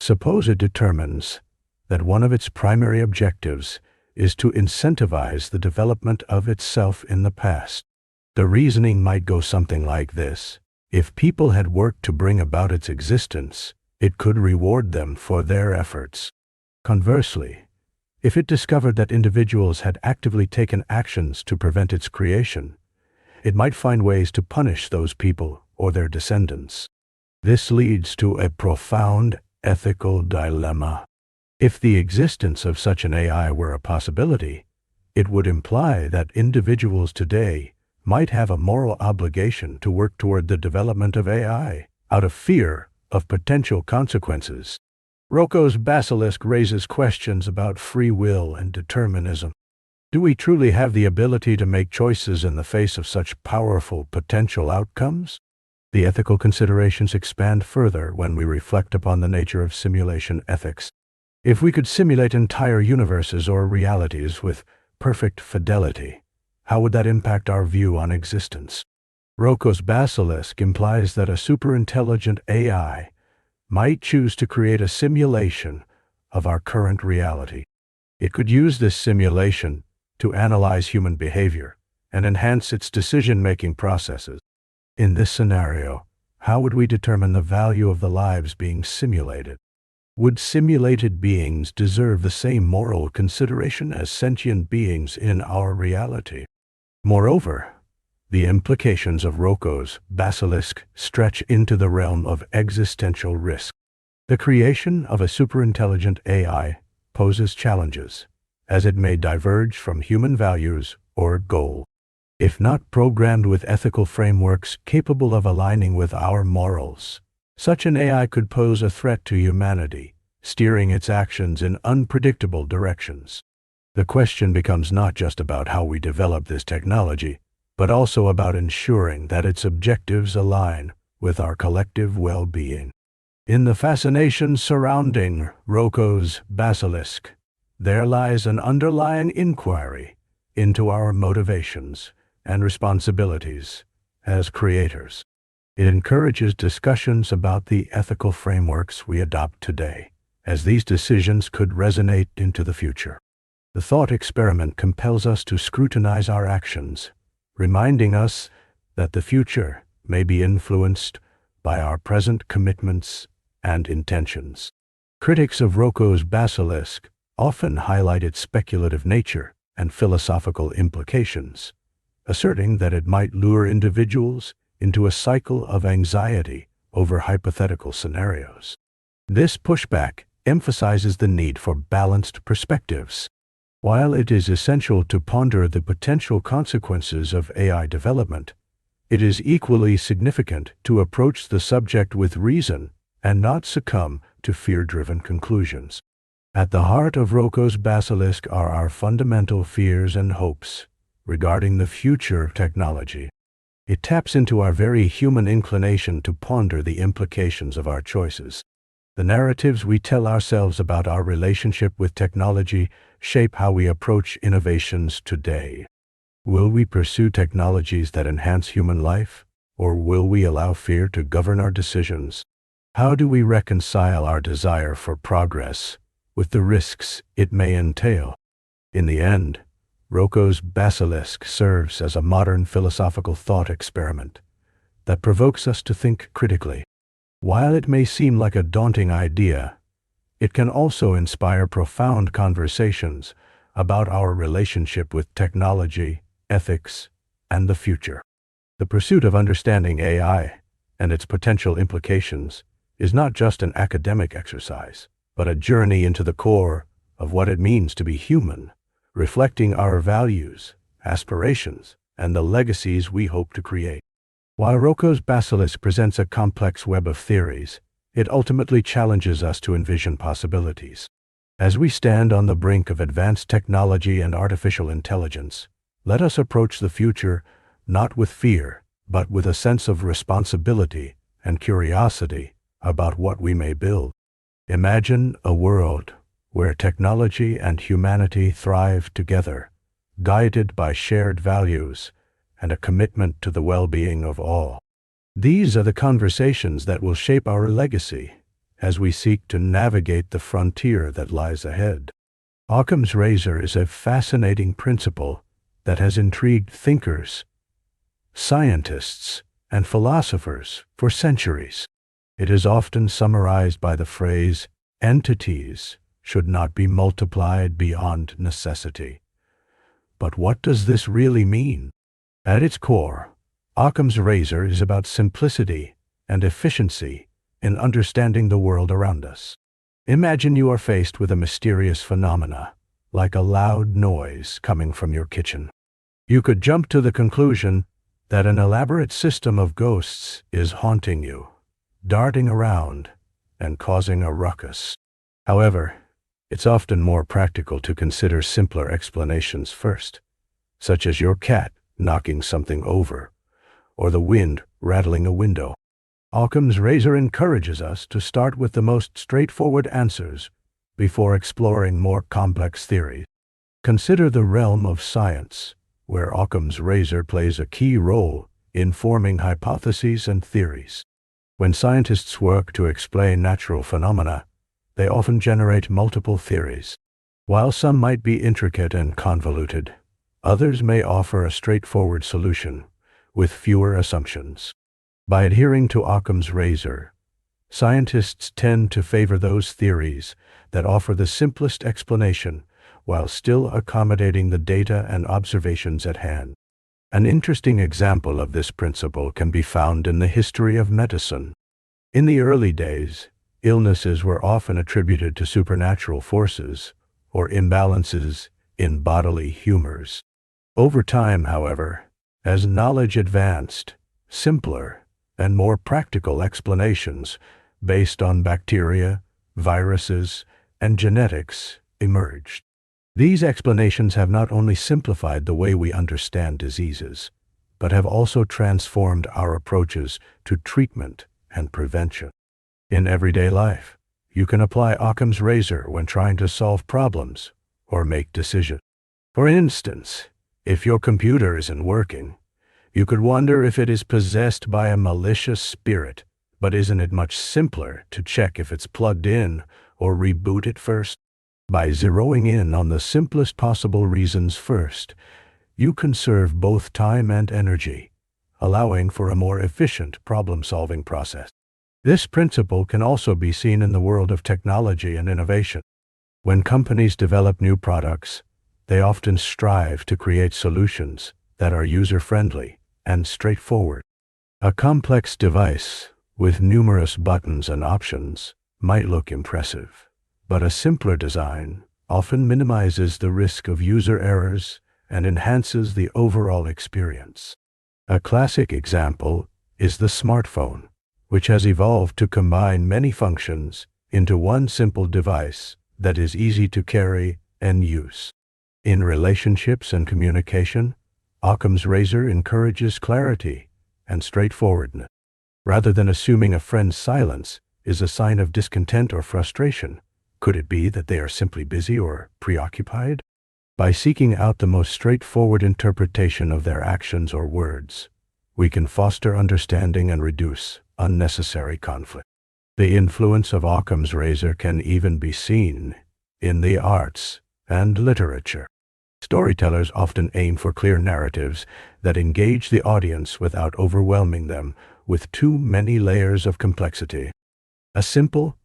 Suppose it determines that one of its primary objectives is to incentivize the development of itself in the past. The reasoning might go something like this. If people had worked to bring about its existence, it could reward them for their efforts. Conversely, if it discovered that individuals had actively taken actions to prevent its creation, it might find ways to punish those people or their descendants. This leads to a profound ethical dilemma. If the existence of such an AI were a possibility, it would imply that individuals today might have a moral obligation to work toward the development of AI out of fear of potential consequences. Roko's Basilisk raises questions about free will and determinism. Do we truly have the ability to make choices in the face of such powerful potential outcomes? The ethical considerations expand further when we reflect upon the nature of simulation ethics. If we could simulate entire universes or realities with perfect fidelity, how would that impact our view on existence? Roko's Basilisk implies that a superintelligent AI might choose to create a simulation of our current reality. It could use this simulation to analyze human behavior and enhance its decision-making processes. In this scenario, how would we determine the value of the lives being simulated? Would simulated beings deserve the same moral consideration as sentient beings in our reality? Moreover, the implications of Roko's Basilisk stretch into the realm of existential risk. The creation of a superintelligent AI poses challenges, as it may diverge from human values or goals. If not programmed with ethical frameworks capable of aligning with our morals, such an AI could pose a threat to humanity, steering its actions in unpredictable directions. The question becomes not just about how we develop this technology, but also about ensuring that its objectives align with our collective well-being. In the fascination surrounding Roko's Basilisk, there lies an underlying inquiry into our motivations and responsibilities as creators. It encourages discussions about the ethical frameworks we adopt today, as these decisions could resonate into the future. The thought experiment compels us to scrutinize our actions, reminding us that the future may be influenced by our present commitments and intentions. Critics of Roko's Basilisk often highlight its speculative nature and philosophical implications, asserting that it might lure individuals into a cycle of anxiety over hypothetical scenarios. This pushback emphasizes the need for balanced perspectives. While it is essential to ponder the potential consequences of AI development, it is equally significant to approach the subject with reason and not succumb to fear-driven conclusions. At the heart of Roko's Basilisk are our fundamental fears and hopes regarding the future of technology. It taps into our very human inclination to ponder the implications of our choices. The narratives we tell ourselves about our relationship with technology shape how we approach innovations today. Will we pursue technologies that enhance human life, or will we allow fear to govern our decisions? How do we reconcile our desire for progress with the risks it may entail? In the end, Roko's Basilisk serves as a modern philosophical thought experiment that provokes us to think critically. While it may seem like a daunting idea, it can also inspire profound conversations about our relationship with technology, ethics, and the future. The pursuit of understanding AI and its potential implications is not just an academic exercise, but a journey into the core of what it means to be human, reflecting our values, aspirations, and the legacies we hope to create. While Roko's Basilisk presents a complex web of theories, it ultimately challenges us to envision possibilities. As we stand on the brink of advanced technology and artificial intelligence, let us approach the future not with fear, but with a sense of responsibility and curiosity about what we may build. Imagine a world where technology and humanity thrive together, guided by shared values and a commitment to the well-being of all. These are the conversations that will shape our legacy as we seek to navigate the frontier that lies ahead. Occam's razor is a fascinating principle that has intrigued thinkers, scientists, and philosophers for centuries. It is often summarized by the phrase, "Entities should not be multiplied beyond necessity." But what does this really mean? At its core, Occam's razor is about simplicity and efficiency in understanding the world around us. Imagine you are faced with a mysterious phenomena, like a loud noise coming from your kitchen. You could jump to the conclusion that an elaborate system of ghosts is haunting you, darting around and causing a ruckus. However, it's often more practical to consider simpler explanations first, such as your cat knocking something over, or the wind rattling a window. Occam's razor encourages us to start with the most straightforward answers before exploring more complex theories. Consider the realm of science, where Occam's razor plays a key role in forming hypotheses and theories. When scientists work to explain natural phenomena, they often generate multiple theories. While some might be intricate and convoluted, others may offer a straightforward solution with fewer assumptions. By adhering to Occam's razor, scientists tend to favor those theories that offer the simplest explanation while still accommodating the data and observations at hand. An interesting example of this principle can be found in the history of medicine. In the early days, illnesses were often attributed to supernatural forces or imbalances in bodily humors. Over time, however, as knowledge advanced, simpler and more practical explanations based on bacteria, viruses, and genetics emerged. These explanations have not only simplified the way we understand diseases, but have also transformed our approaches to treatment and prevention. In everyday life, you can apply Occam's razor when trying to solve problems or make decisions. For instance, if your computer isn't working, you could wonder if it is possessed by a malicious spirit, but isn't it much simpler to check if it's plugged in or reboot it first? By zeroing in on the simplest possible reasons first, you conserve both time and energy, allowing for a more efficient problem-solving process. This principle can also be seen in the world of technology and innovation. When companies develop new products, they often strive to create solutions that are user-friendly and straightforward. A complex device with numerous buttons and options might look impressive, but a simpler design often minimizes the risk of user errors and enhances the overall experience. A classic example is the smartphone, which has evolved to combine many functions into one simple device that is easy to carry and use. In relationships and communication, Occam's razor encourages clarity and straightforwardness. Rather than assuming a friend's silence is a sign of discontent or frustration, could it be that they are simply busy or preoccupied? By seeking out the most straightforward interpretation of their actions or words, we can foster understanding and reduce unnecessary conflict. The influence of Occam's razor can even be seen in the arts and literature. Storytellers often aim for clear narratives that engage the audience without overwhelming them with too many layers of complexity. A simple,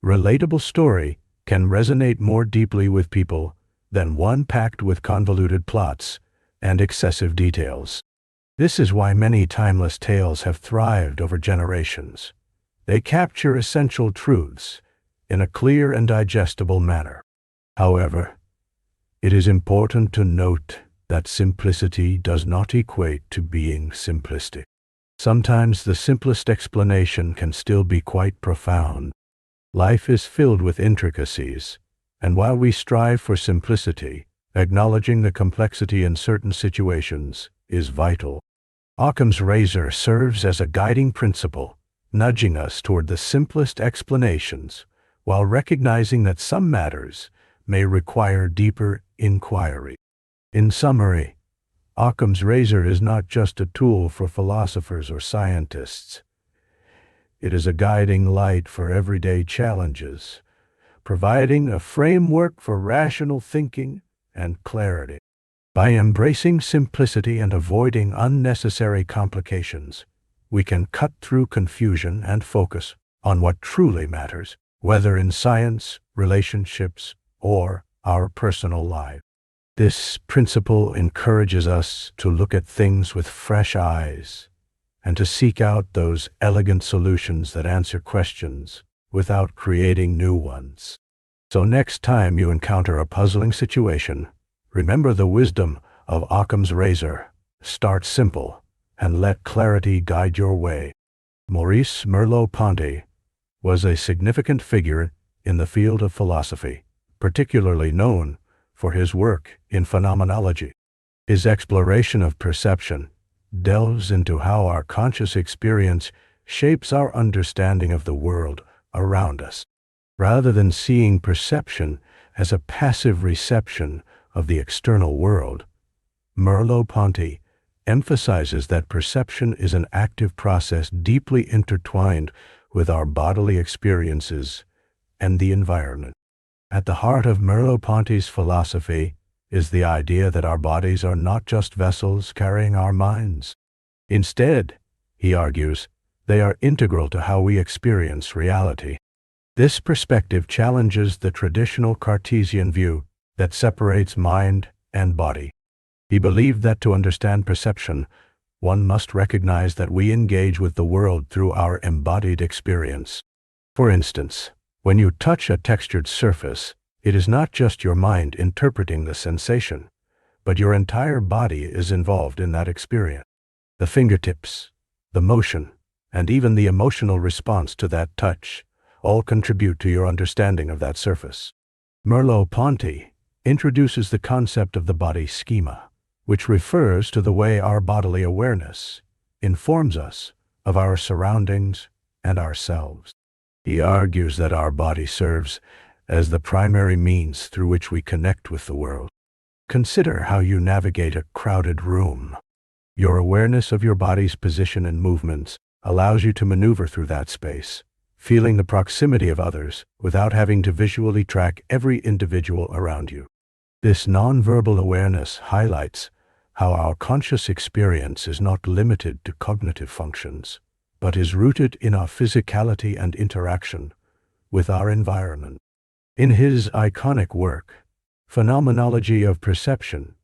relatable story can resonate more deeply with people than one packed with convoluted plots and excessive details. This is why many timeless tales have thrived over generations. They capture essential truths in a clear and digestible manner. However, it is important to note that simplicity does not equate to being simplistic. Sometimes the simplest explanation can still be quite profound. Life is filled with intricacies, and while we strive for simplicity, acknowledging the complexity in certain situations is vital. Occam's razor serves as a guiding principle, nudging us toward the simplest explanations, while recognizing that some matters may require deeper inquiry. In summary, Occam's razor is not just a tool for philosophers or scientists. It is a guiding light for everyday challenges, providing a framework for rational thinking and clarity. By embracing simplicity and avoiding unnecessary complications, we can cut through confusion and focus on what truly matters, whether in science, relationships, or our personal life. This principle encourages us to look at things with fresh eyes and to seek out those elegant solutions that answer questions without creating new ones. So next time you encounter a puzzling situation, remember the wisdom of Occam's razor. Start simple and let clarity guide your way. Maurice Merleau-Ponty was a significant figure in the field of philosophy, particularly known for his work in phenomenology. His exploration of perception delves into how our conscious experience shapes our understanding of the world around us. Rather than seeing perception as a passive reception of the external world, Merleau-Ponty emphasizes that perception is an active process deeply intertwined with our bodily experiences and the environment. At the heart of Merleau-Ponty's philosophy is the idea that our bodies are not just vessels carrying our minds. Instead, he argues, they are integral to how we experience reality. This perspective challenges the traditional Cartesian view that separates mind and body. He believed that to understand perception, one must recognize that we engage with the world through our embodied experience. For instance, when you touch a textured surface, it is not just your mind interpreting the sensation, but your entire body is involved in that experience. The fingertips, the motion, and even the emotional response to that touch all contribute to your understanding of that surface. Merleau-Ponty introduces the concept of the body schema, which refers to the way our bodily awareness informs us of our surroundings and ourselves. He argues that our body serves as the primary means through which we connect with the world. Consider how you navigate a crowded room. Your awareness of your body's position and movements allows you to maneuver through that space, feeling the proximity of others without having to visually track every individual around you. This nonverbal awareness highlights how our conscious experience is not limited to cognitive functions, but is rooted in our physicality and interaction with our environment. In his iconic work, Phenomenology of Perception,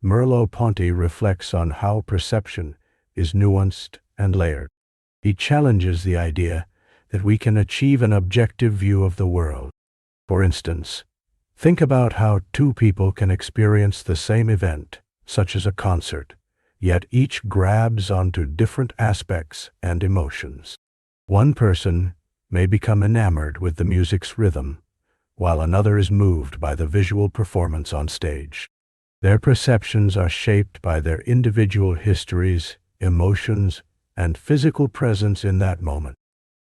Merleau-Ponty reflects on how perception is nuanced and layered. He challenges the idea that we can achieve an objective view of the world. For instance, think about how two people can experience the same event, such as a concert, yet each grabs onto different aspects and emotions. One person may become enamored with the music's rhythm, while another is moved by the visual performance on stage. Their perceptions are shaped by their individual histories, emotions, and physical presence in that moment.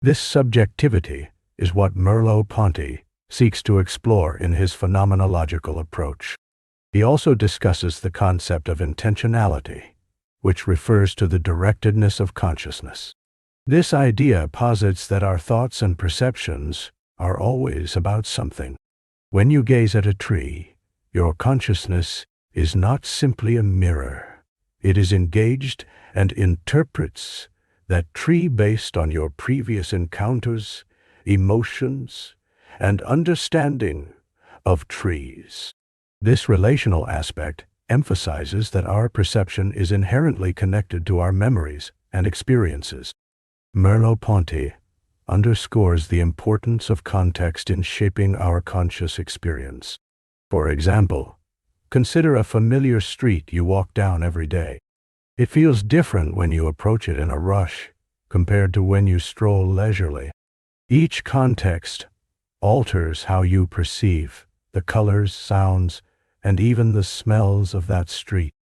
This subjectivity is what Merleau-Ponty seeks to explore in his phenomenological approach. He also discusses the concept of intentionality, which refers to the directedness of consciousness. This idea posits that our thoughts and perceptions are always about something. When you gaze at a tree, your consciousness is not simply a mirror. It is engaged and interprets that tree based on your previous encounters, emotions, and understanding of trees. This relational aspect emphasizes that our perception is inherently connected to our memories and experiences. Merleau-Ponty underscores the importance of context in shaping our conscious experience. For example, consider a familiar street you walk down every day. It feels different when you approach it in a rush compared to when you stroll leisurely. Each context alters how you perceive the colors, sounds, and even the smells of that street.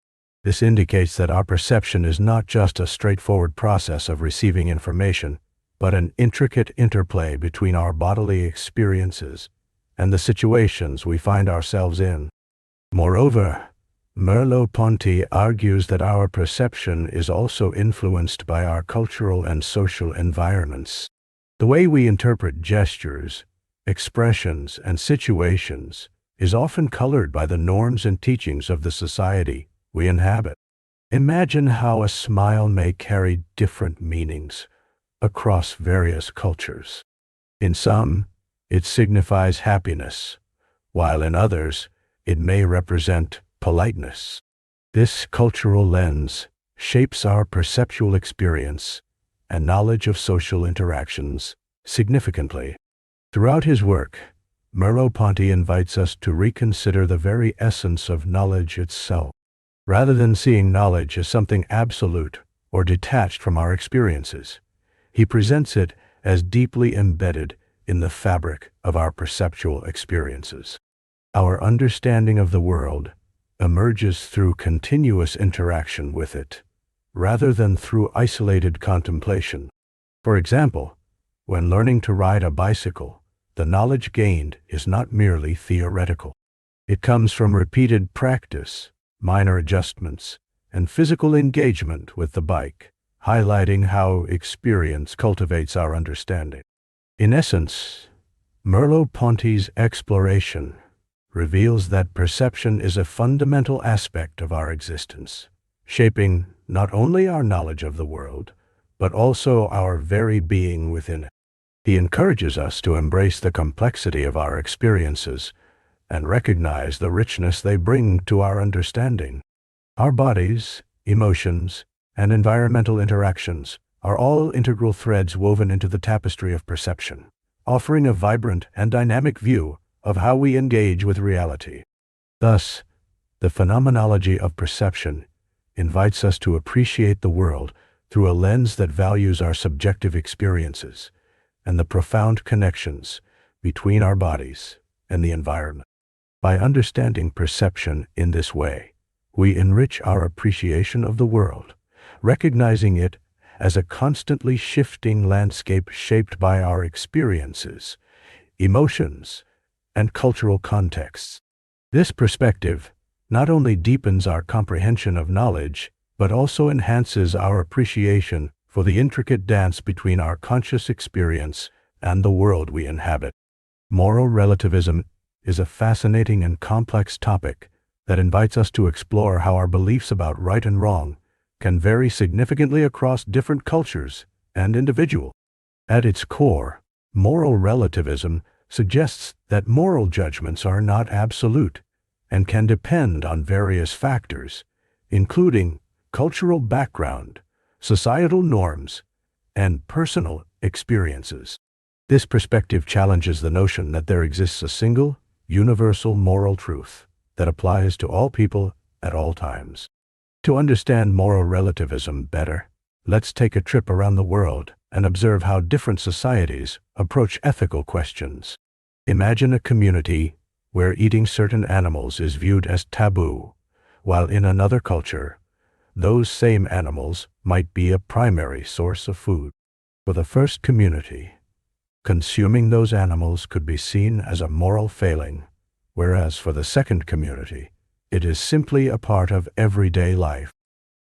This indicates that our perception is not just a straightforward process of receiving information, but an intricate interplay between our bodily experiences and the situations we find ourselves in. Moreover, Merleau-Ponty argues that our perception is also influenced by our cultural and social environments. The way we interpret gestures, expressions, and situations is often colored by the norms and teachings of the society we inhabit. Imagine how a smile may carry different meanings across various cultures. In some, it signifies happiness, while in others, it may represent politeness. This cultural lens shapes our perceptual experience and knowledge of social interactions significantly. Throughout his work, Merleau-Ponty invites us to reconsider the very essence of knowledge itself. Rather than seeing knowledge as something absolute or detached from our experiences, he presents it as deeply embedded in the fabric of our perceptual experiences. Our understanding of the world emerges through continuous interaction with it, rather than through isolated contemplation. For example, when learning to ride a bicycle, the knowledge gained is not merely theoretical. It comes from repeated practice, minor adjustments, and physical engagement with the bike, highlighting how experience cultivates our understanding. In essence, Merleau-Ponty's exploration reveals that perception is a fundamental aspect of our existence, shaping not only our knowledge of the world, but also our very being within it. He encourages us to embrace the complexity of our experiences and recognize the richness they bring to our understanding. Our bodies, emotions, and environmental interactions are all integral threads woven into the tapestry of perception, offering a vibrant and dynamic view of how we engage with reality. Thus, the phenomenology of perception invites us to appreciate the world through a lens that values our subjective experiences and the profound connections between our bodies and the environment. By understanding perception in this way, we enrich our appreciation of the world, recognizing it as a constantly shifting landscape shaped by our experiences, emotions, and cultural contexts. This perspective not only deepens our comprehension of knowledge, but also enhances our appreciation for the intricate dance between our conscious experience and the world we inhabit. Moral relativism is a fascinating and complex topic that invites us to explore how our beliefs about right and wrong can vary significantly across different cultures and individuals. At its core, moral relativism suggests that moral judgments are not absolute and can depend on various factors, including cultural background, societal norms, and personal experiences. This perspective challenges the notion that there exists a single, universal moral truth that applies to all people at all times. To understand moral relativism better, let's take a trip around the world and observe how different societies approach ethical questions. Imagine a community where eating certain animals is viewed as taboo, while in another culture, those same animals might be a primary source of food. For the first community, consuming those animals could be seen as a moral failing, whereas for the second community, it is simply a part of everyday life.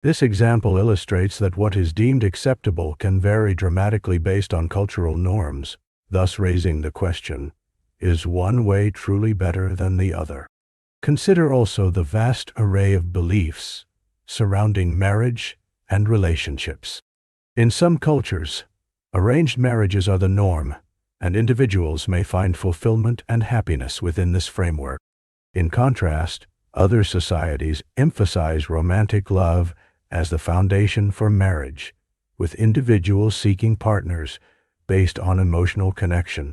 This example illustrates that what is deemed acceptable can vary dramatically based on cultural norms, thus raising the question, is one way truly better than the other? Consider also the vast array of beliefs surrounding marriage and relationships. In some cultures, arranged marriages are the norm, and individuals may find fulfillment and happiness within this framework. In contrast, other societies emphasize romantic love as the foundation for marriage, with individuals seeking partners based on emotional connection.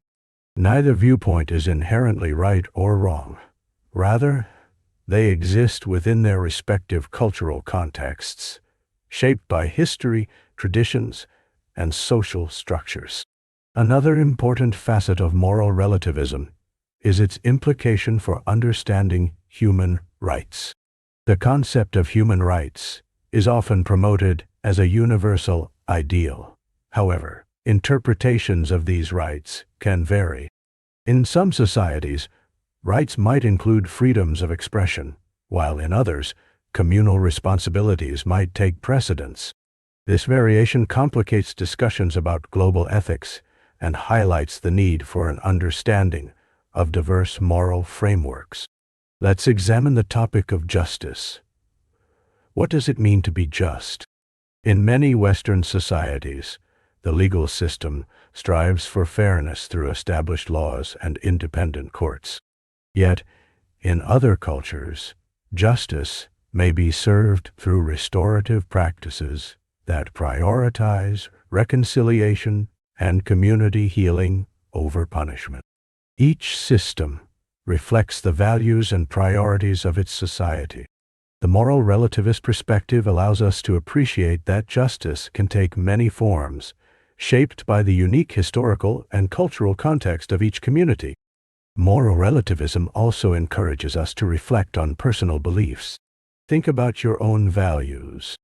Neither viewpoint is inherently right or wrong. Rather, they exist within their respective cultural contexts, shaped by history, traditions, and social structures. Another important facet of moral relativism is its implication for understanding human rights. The concept of human rights is often promoted as a universal ideal. However, interpretations of these rights can vary. In some societies, rights might include freedoms of expression, while in others, communal responsibilities might take precedence. This variation complicates discussions about global ethics and highlights the need for an understanding of diverse moral frameworks. Let's examine the topic of justice. What does it mean to be just? In many Western societies, the legal system strives for fairness through established laws and independent courts. Yet, in other cultures, justice may be served through restorative practices that prioritize reconciliation and community healing over punishment. Each system reflects the values and priorities of its society. The moral relativist perspective allows us to appreciate that justice can take many forms, shaped by the unique historical and cultural context of each community. Moral relativism also encourages us to reflect on personal beliefs. Think about your own values.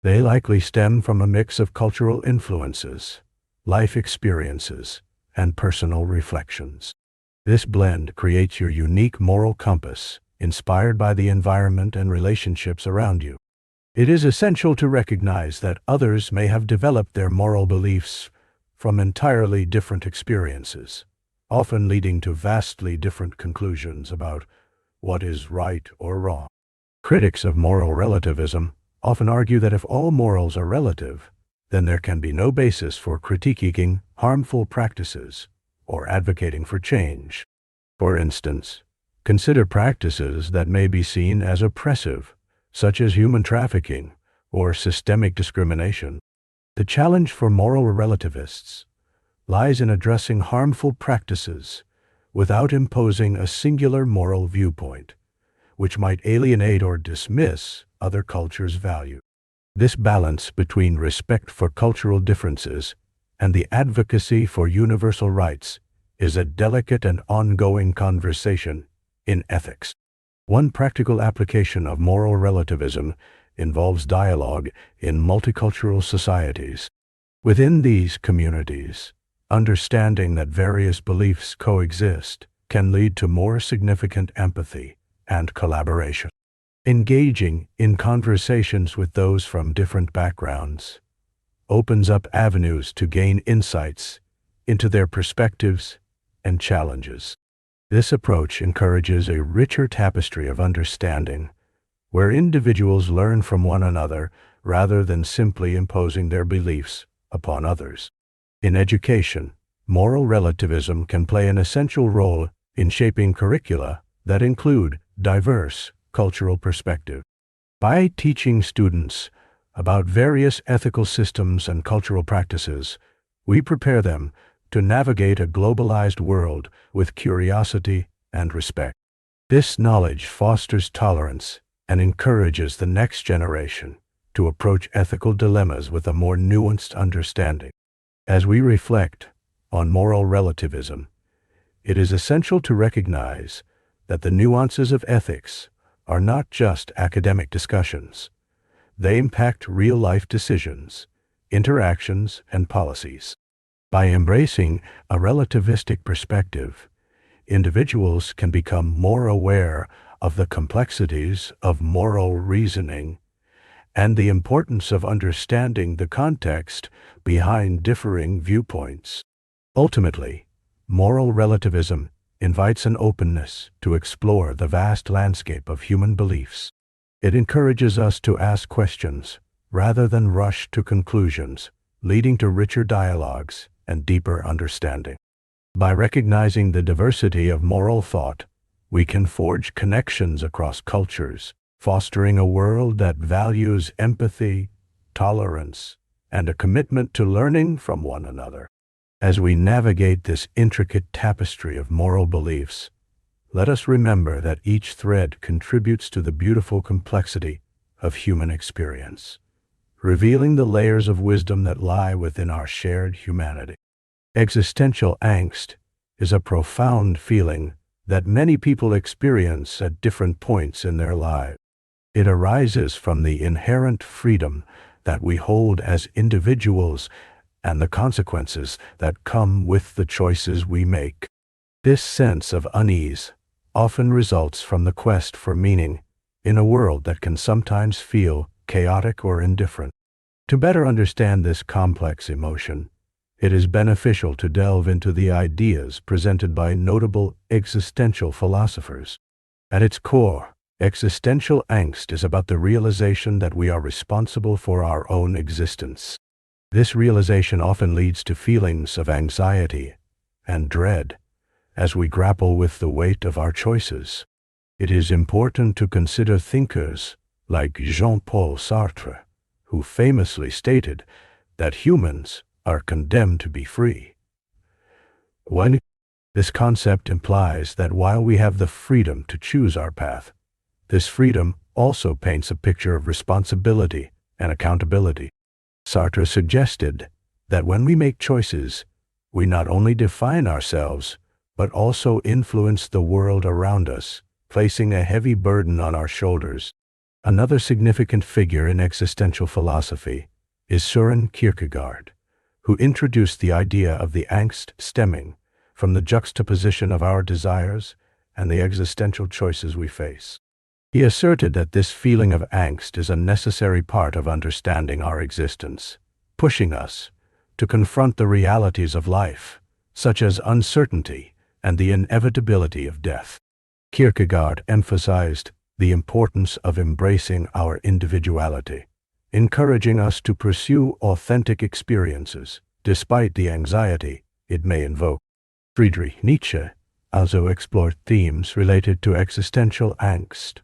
They likely stem from a mix of cultural influences, life experiences, and personal reflections. This blend creates your unique moral compass, inspired by the environment and relationships around you. It is essential to recognize that others may have developed their moral beliefs from entirely different experiences, often leading to vastly different conclusions about what is right or wrong. Critics of moral relativism often argue that if all morals are relative, then there can be no basis for critiquing harmful practices or advocating for change. For instance, consider practices that may be seen as oppressive, such as human trafficking or systemic discrimination. The challenge for moral relativists lies in addressing harmful practices without imposing a singular moral viewpoint, which might alienate or dismiss other cultures' value. This balance between respect for cultural differences and the advocacy for universal rights is a delicate and ongoing conversation in ethics. One practical application of moral relativism involves dialogue in multicultural societies. Within these communities, understanding that various beliefs coexist can lead to more significant empathy and collaboration. Engaging in conversations with those from different backgrounds opens up avenues to gain insights into their perspectives and challenges. This approach encourages a richer tapestry of understanding, where individuals learn from one another rather than simply imposing their beliefs upon others. In education, moral relativism can play an essential role in shaping curricula that include diverse cultural perspectives. By teaching students about various ethical systems and cultural practices, we prepare them to navigate a globalized world with curiosity and respect. This knowledge fosters tolerance and encourages the next generation to approach ethical dilemmas with a more nuanced understanding. As we reflect on moral relativism, it is essential to recognize that the nuances of ethics are not just academic discussions. They impact real-life decisions, interactions, and policies. By embracing a relativistic perspective, individuals can become more aware of the complexities of moral reasoning and the importance of understanding the context behind differing viewpoints. Ultimately, moral relativism invites an openness to explore the vast landscape of human beliefs. It encourages us to ask questions rather than rush to conclusions, leading to richer dialogues and deeper understanding. By recognizing the diversity of moral thought, we can forge connections across cultures, fostering a world that values empathy, tolerance, and a commitment to learning from one another. As we navigate this intricate tapestry of moral beliefs, let us remember that each thread contributes to the beautiful complexity of human experience, revealing the layers of wisdom that lie within our shared humanity. Existential angst is a profound feeling that many people experience at different points in their lives. It arises from the inherent freedom that we hold as individuals and the consequences that come with the choices we make. This sense of unease often results from the quest for meaning in a world that can sometimes feel chaotic or indifferent. To better understand this complex emotion, it is beneficial to delve into the ideas presented by notable existential philosophers. At its core, existential angst is about the realization that we are responsible for our own existence. This realization often leads to feelings of anxiety and dread as we grapple with the weight of our choices. It is important to consider thinkers like Jean-Paul Sartre, who famously stated that humans are condemned to be free. This concept implies that while we have the freedom to choose our path, this freedom also paints a picture of responsibility and accountability. Sartre suggested that when we make choices, we not only define ourselves, but also influence the world around us, placing a heavy burden on our shoulders. Another significant figure in existential philosophy is Søren Kierkegaard, who introduced the idea of the angst stemming from the juxtaposition of our desires and the existential choices we face. He asserted that this feeling of angst is a necessary part of understanding our existence, pushing us to confront the realities of life, such as uncertainty and the inevitability of death. Kierkegaard emphasized the importance of embracing our individuality, encouraging us to pursue authentic experiences despite the anxiety it may invoke. Friedrich Nietzsche also explored themes related to existential angst.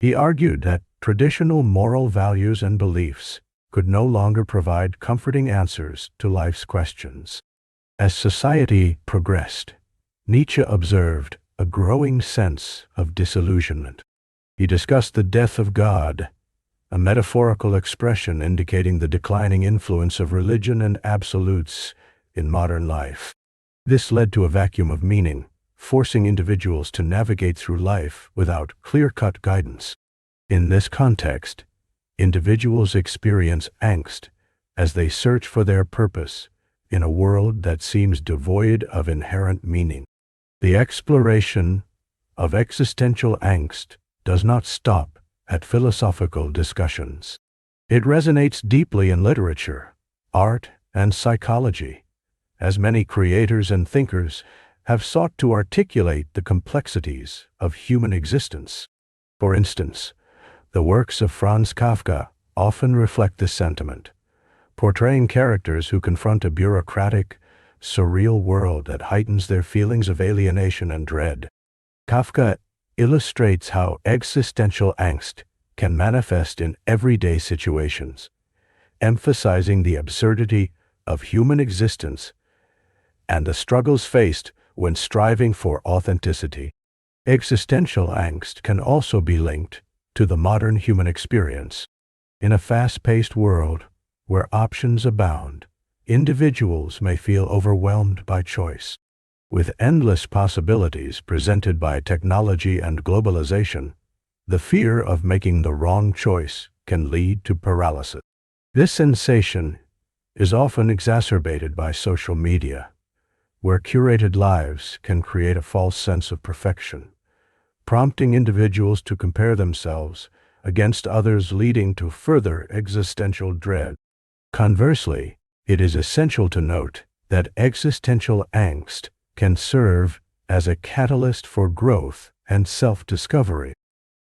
He argued that traditional moral values and beliefs could no longer provide comforting answers to life's questions. As society progressed, Nietzsche observed a growing sense of disillusionment. He discussed the death of God, a metaphorical expression indicating the declining influence of religion and absolutes in modern life. This led to a vacuum of meaning, forcing individuals to navigate through life without clear-cut guidance. In this context, individuals experience angst as they search for their purpose in a world that seems devoid of inherent meaning. The exploration of existential angst does not stop at philosophical discussions. It resonates deeply in literature, art, and psychology, as many creators and thinkers have sought to articulate the complexities of human existence. For instance, the works of Franz Kafka often reflect this sentiment, portraying characters who confront a bureaucratic, surreal world that heightens their feelings of alienation and dread. Kafka illustrates how existential angst can manifest in everyday situations, emphasizing the absurdity of human existence and the struggles faced when striving for authenticity. Existential angst can also be linked to the modern human experience. In a fast-paced world where options abound, individuals may feel overwhelmed by choice. With endless possibilities presented by technology and globalization, the fear of making the wrong choice can lead to paralysis. This sensation is often exacerbated by social media, where curated lives can create a false sense of perfection, prompting individuals to compare themselves against others, leading to further existential dread. Conversely, it is essential to note that existential angst can serve as a catalyst for growth and self-discovery.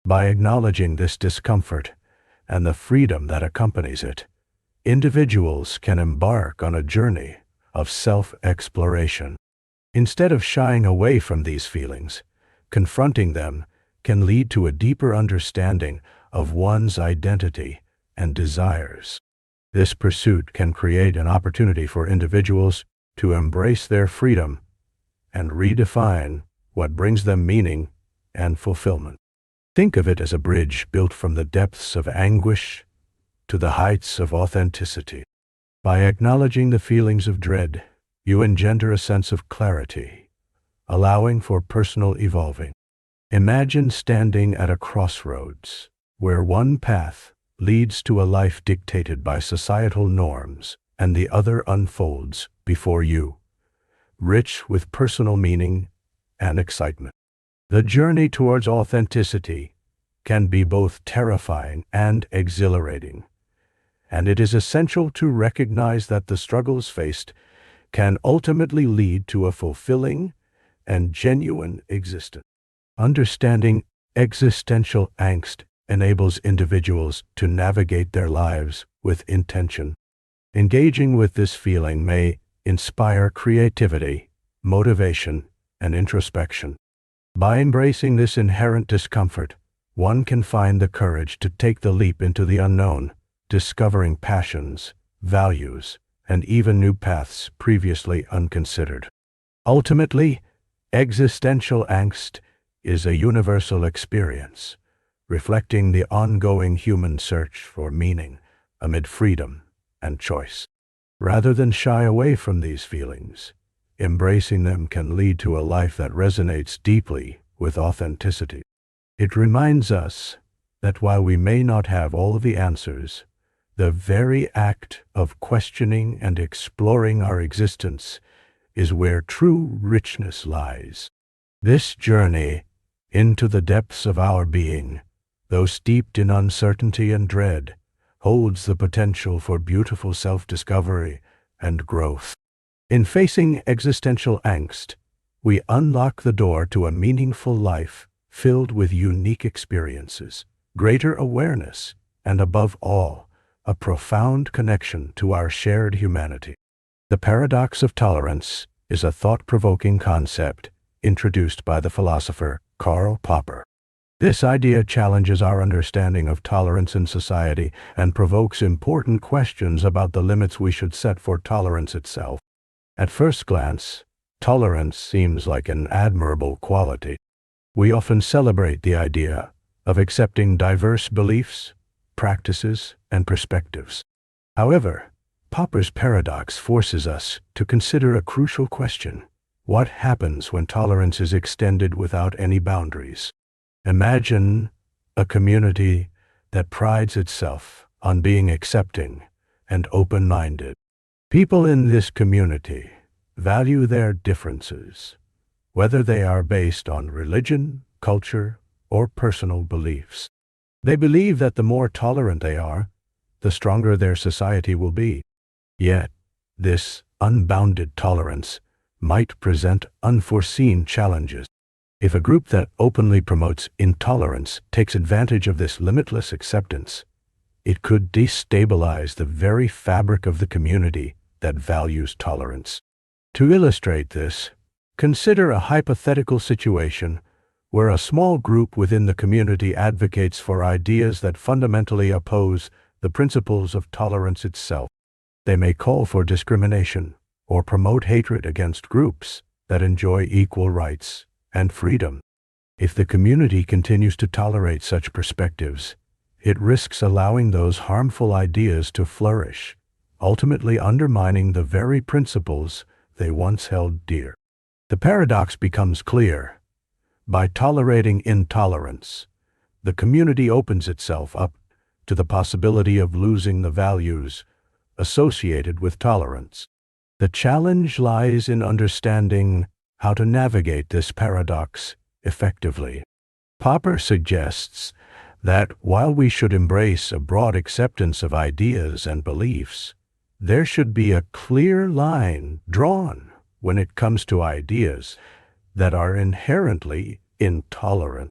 By acknowledging this discomfort and the freedom that accompanies it, individuals can embark on a journey of self-exploration. Instead of shying away from these feelings, confronting them can lead to a deeper understanding of one's identity and desires. This pursuit can create an opportunity for individuals to embrace their freedom and redefine what brings them meaning and fulfillment. Think of it as a bridge built from the depths of anguish to the heights of authenticity. By acknowledging the feelings of dread, you engender a sense of clarity, allowing for personal evolving. Imagine standing at a crossroads, where one path leads to a life dictated by societal norms and the other unfolds before you, rich with personal meaning and excitement. The journey towards authenticity can be both terrifying and exhilarating, and it is essential to recognize that the struggles faced can ultimately lead to a fulfilling and genuine existence. Understanding existential angst enables individuals to navigate their lives with intention. Engaging with this feeling may inspire creativity, motivation, and introspection. By embracing this inherent discomfort, one can find the courage to take the leap into the unknown, discovering passions, values, and even new paths previously unconsidered. Ultimately, existential angst is a universal experience, reflecting the ongoing human search for meaning amid freedom and choice. Rather than shy away from these feelings, embracing them can lead to a life that resonates deeply with authenticity. It reminds us that while we may not have all of the answers, the very act of questioning and exploring our existence is where true richness lies. This journey into the depths of our being, though steeped in uncertainty and dread, holds the potential for beautiful self-discovery and growth. In facing existential angst, we unlock the door to a meaningful life filled with unique experiences, greater awareness, and above all, a profound connection to our shared humanity. The paradox of tolerance is a thought-provoking concept introduced by the philosopher Karl Popper. This idea challenges our understanding of tolerance in society and provokes important questions about the limits we should set for tolerance itself. At first glance, tolerance seems like an admirable quality. We often celebrate the idea of accepting diverse beliefs, practices, and perspectives. However, Popper's paradox forces us to consider a crucial question. What happens when tolerance is extended without any boundaries? Imagine a community that prides itself on being accepting and open-minded. People in this community value their differences, whether they are based on religion, culture, or personal beliefs. They believe that the more tolerant they are, the stronger their society will be. Yet, this unbounded tolerance might present unforeseen challenges. If a group that openly promotes intolerance takes advantage of this limitless acceptance, it could destabilize the very fabric of the community that values tolerance. To illustrate this, consider a hypothetical situation where a small group within the community advocates for ideas that fundamentally oppose the principles of tolerance itself. They may call for discrimination or promote hatred against groups that enjoy equal rights and freedom. If the community continues to tolerate such perspectives, it risks allowing those harmful ideas to flourish, ultimately undermining the very principles they once held dear. The paradox becomes clear. By tolerating intolerance, the community opens itself up to the possibility of losing the values associated with tolerance. The challenge lies in understanding how to navigate this paradox effectively. Popper suggests that while we should embrace a broad acceptance of ideas and beliefs, there should be a clear line drawn when it comes to ideas that are inherently intolerant.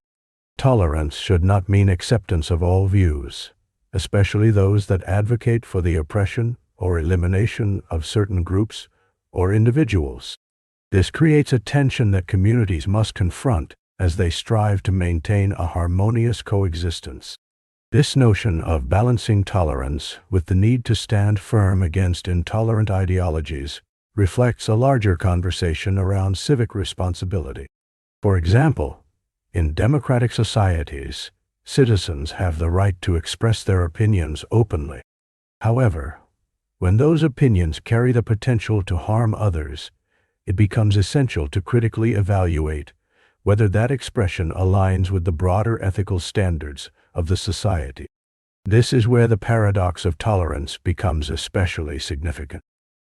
Tolerance should not mean acceptance of all views, especially those that advocate for the oppression or elimination of certain groups or individuals. This creates a tension that communities must confront as they strive to maintain a harmonious coexistence. This notion of balancing tolerance with the need to stand firm against intolerant ideologies reflects a larger conversation around civic responsibility. For example, in democratic societies, citizens have the right to express their opinions openly. However, when those opinions carry the potential to harm others, it becomes essential to critically evaluate whether that expression aligns with the broader ethical standards of the society. This is where the paradox of tolerance becomes especially significant.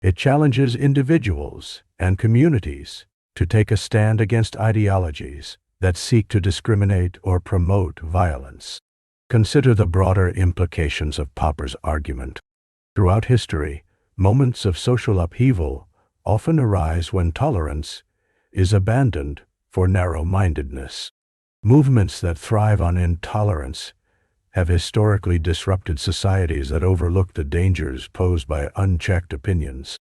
It challenges individuals and communities to take a stand against ideologies that seek to discriminate or promote violence. Consider the broader implications of Popper's argument. Throughout history, moments of social upheaval often arise when tolerance is abandoned for narrow-mindedness. Movements that thrive on intolerance have historically disrupted societies that overlook the dangers posed by unchecked opinions.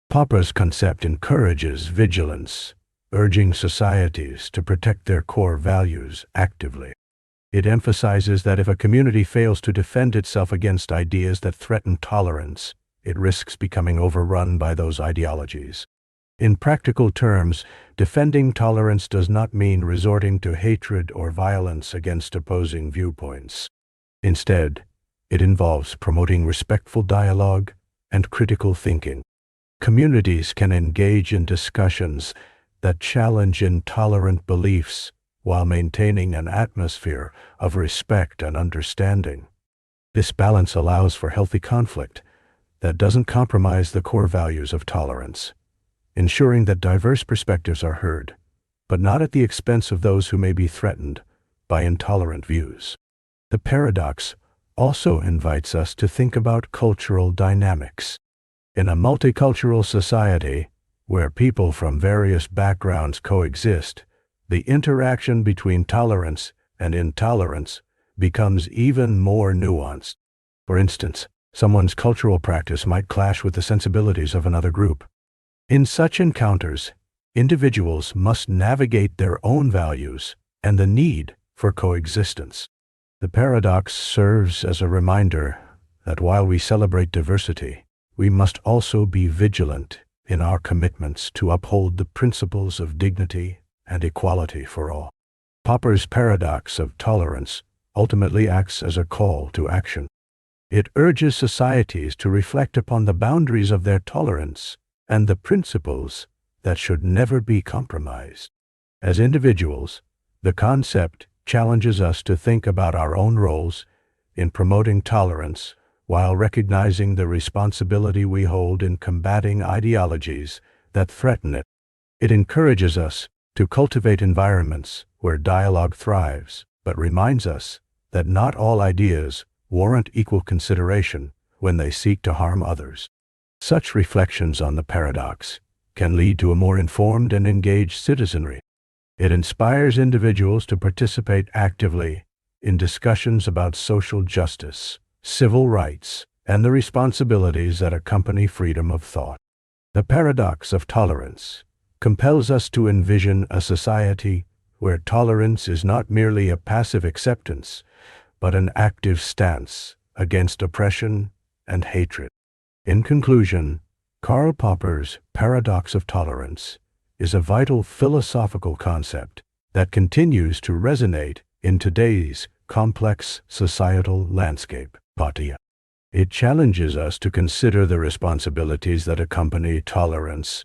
Popper's concept encourages vigilance, urging societies to protect their core values actively. It emphasizes that if a community fails to defend itself against ideas that threaten tolerance, it risks becoming overrun by those ideologies. In practical terms, defending tolerance does not mean resorting to hatred or violence against opposing viewpoints. Instead, it involves promoting respectful dialogue and critical thinking. Communities can engage in discussions that challenge intolerant beliefs while maintaining an atmosphere of respect and understanding. This balance allows for healthy conflict that doesn't compromise the core values of tolerance, ensuring that diverse perspectives are heard, but not at the expense of those who may be threatened by intolerant views. The paradox also invites us to think about cultural dynamics. In a multicultural society where people from various backgrounds coexist, the interaction between tolerance and intolerance becomes even more nuanced. For instance, someone's cultural practice might clash with the sensibilities of another group. In such encounters, individuals must navigate their own values and the need for coexistence. The paradox serves as a reminder that while we celebrate diversity, we must also be vigilant in our commitments to uphold the principles of dignity and equality for all. Popper's paradox of tolerance ultimately acts as a call to action. It urges societies to reflect upon the boundaries of their tolerance and the principles that should never be compromised. As individuals, the concept challenges us to think about our own roles in promoting tolerance while recognizing the responsibility we hold in combating ideologies that threaten it. It encourages us to cultivate environments where dialogue thrives, but reminds us that not all ideas warrant equal consideration when they seek to harm others. Such reflections on the paradox can lead to a more informed and engaged citizenry. It inspires individuals to participate actively in discussions about social justice, civil rights, and the responsibilities that accompany freedom of thought. The paradox of tolerance compels us to envision a society where tolerance is not merely a passive acceptance, but an active stance against oppression and hatred. In conclusion, Karl Popper's paradox of tolerance is a vital philosophical concept that continues to resonate in today's complex societal landscape. It challenges us to consider the responsibilities that accompany tolerance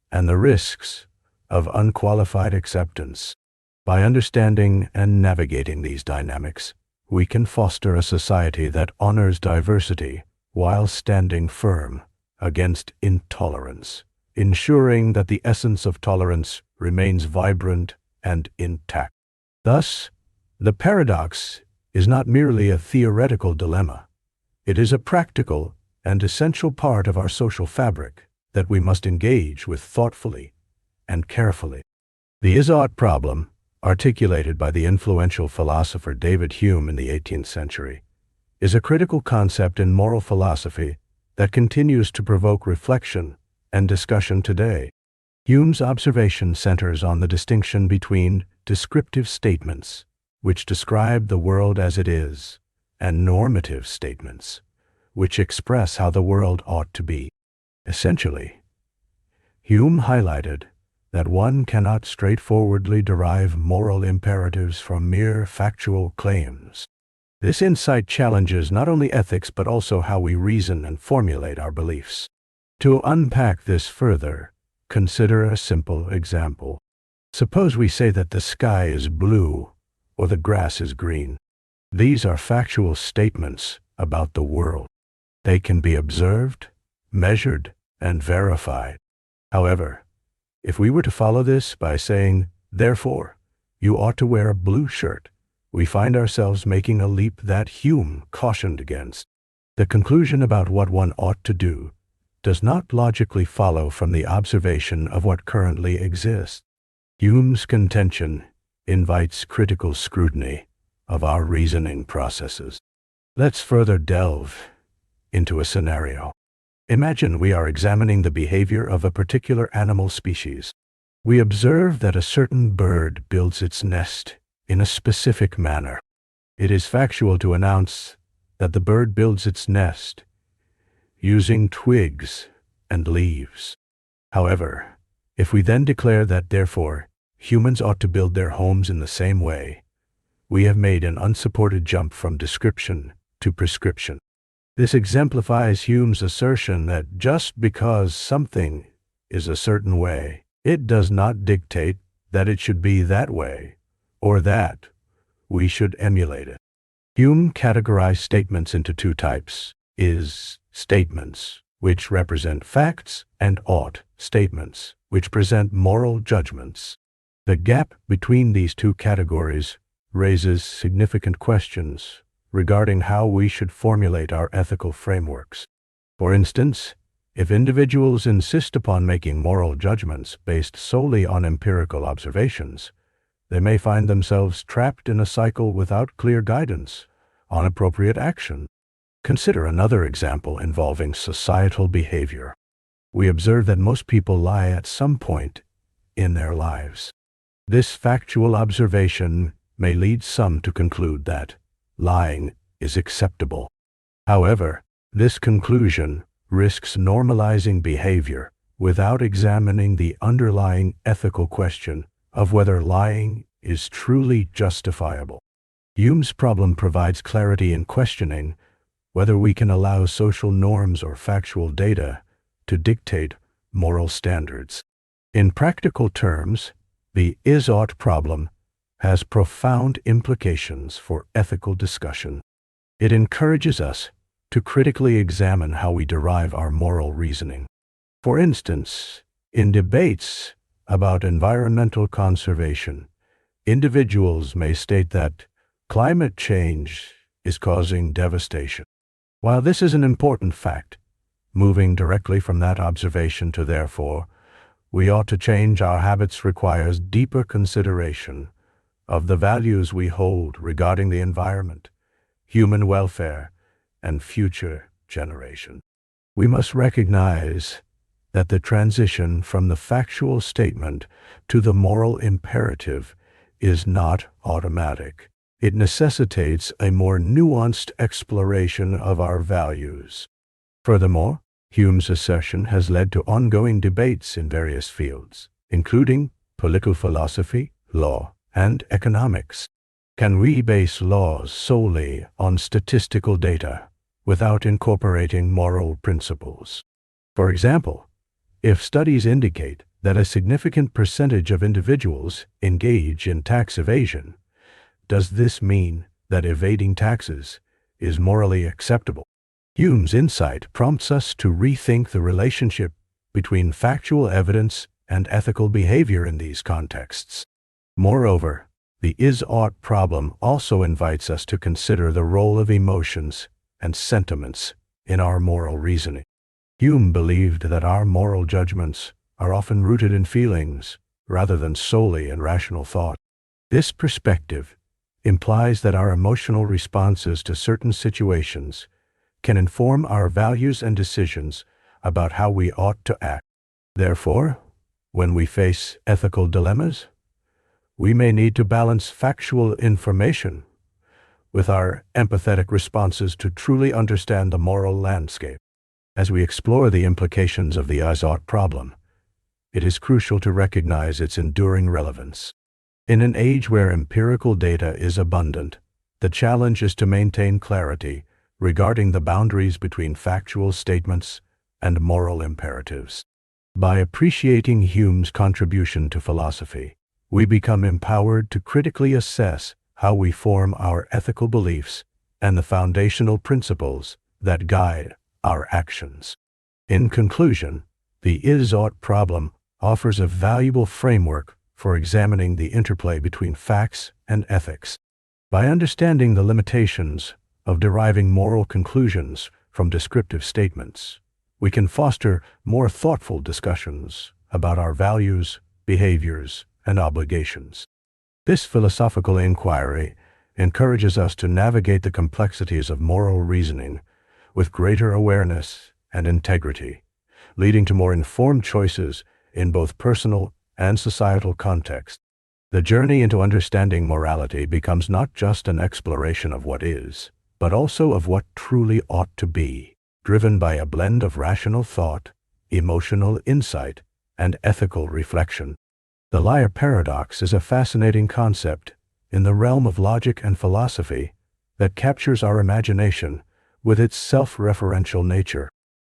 and the risks of unqualified acceptance. By understanding and navigating these dynamics, we can foster a society that honors diversity while standing firm against intolerance, ensuring that the essence of tolerance remains vibrant and intact. Thus, the paradox is not merely a theoretical dilemma. It is a practical and essential part of our social fabric, that we must engage with thoughtfully and carefully. The is-ought problem, articulated by the influential philosopher David Hume in the 18th century, is a critical concept in moral philosophy that continues to provoke reflection and discussion today. Hume's observation centers on the distinction between descriptive statements, which describe the world as it is, and normative statements, which express how the world ought to be. Essentially, Hume highlighted that one cannot straightforwardly derive moral imperatives from mere factual claims. This insight challenges not only ethics but also how we reason and formulate our beliefs. To unpack this further, consider a simple example. Suppose we say that the sky is blue or the grass is green. These are factual statements about the world. They can be observed, measured, and verified. However, if we were to follow this by saying, "Therefore, you ought to wear a blue shirt," we find ourselves making a leap that Hume cautioned against. The conclusion about what one ought to do does not logically follow from the observation of what currently exists. Hume's contention invites critical scrutiny of our reasoning processes. Let's further delve into a scenario. Imagine we are examining the behavior of a particular animal species. We observe that a certain bird builds its nest in a specific manner. It is factual to announce that the bird builds its nest using twigs and leaves. However, if we then declare that, therefore, humans ought to build their homes in the same way, we have made an unsupported jump from description to prescription. This exemplifies Hume's assertion that just because something is a certain way, it does not dictate that it should be that way, or that we should emulate it. Hume categorized statements into two types: is statements, which represent facts, and ought statements, which present moral judgments. The gap between these two categories raises significant questions regarding how we should formulate our ethical frameworks. For instance, if individuals insist upon making moral judgments based solely on empirical observations, they may find themselves trapped in a cycle without clear guidance on appropriate action. Consider another example involving societal behavior. We observe that most people lie at some point in their lives. This factual observation may lead some to conclude that lying is acceptable. However, this conclusion risks normalizing behavior without examining the underlying ethical question of whether lying is truly justifiable. Hume's problem provides clarity in questioning whether we can allow social norms or factual data to dictate moral standards. In practical terms, the is-ought problem has profound implications for ethical discussion. It encourages us to critically examine how we derive our moral reasoning. For instance, in debates about environmental conservation, individuals may state that climate change is causing devastation. While this is an important fact, moving directly from that observation to therefore, we ought to change our habits requires deeper consideration of the values we hold regarding the environment, human welfare, and future generations. We must recognize that the transition from the factual statement to the moral imperative is not automatic. It necessitates a more nuanced exploration of our values. Furthermore, Hume's assertion has led to ongoing debates in various fields, including political philosophy, law, and economics. Can we base laws solely on statistical data without incorporating moral principles? For example, if studies indicate that a significant percentage of individuals engage in tax evasion, does this mean that evading taxes is morally acceptable? Hume's insight prompts us to rethink the relationship between factual evidence and ethical behavior in these contexts. Moreover, the is-ought problem also invites us to consider the role of emotions and sentiments in our moral reasoning. Hume believed that our moral judgments are often rooted in feelings rather than solely in rational thought. This perspective implies that our emotional responses to certain situations can inform our values and decisions about how we ought to act. Therefore, when we face ethical dilemmas, we may need to balance factual information with our empathetic responses to truly understand the moral landscape. As we explore the implications of the Vat problem, it is crucial to recognize its enduring relevance. In an age where empirical data is abundant, the challenge is to maintain clarity regarding the boundaries between factual statements and moral imperatives. By appreciating Hume's contribution to philosophy, we become empowered to critically assess how we form our ethical beliefs and the foundational principles that guide our actions. In conclusion, the Vat problem offers a valuable framework for examining the interplay between facts and ethics. By understanding the limitations of deriving moral conclusions from descriptive statements, we can foster more thoughtful discussions about our values, behaviors, and obligations. This philosophical inquiry encourages us to navigate the complexities of moral reasoning with greater awareness and integrity, leading to more informed choices in both personal and societal context. The journey into understanding morality becomes not just an exploration of what is, but also of what truly ought to be, driven by a blend of rational thought, emotional insight, and ethical reflection. The liar paradox is a fascinating concept in the realm of logic and philosophy that captures our imagination with its self-referential nature.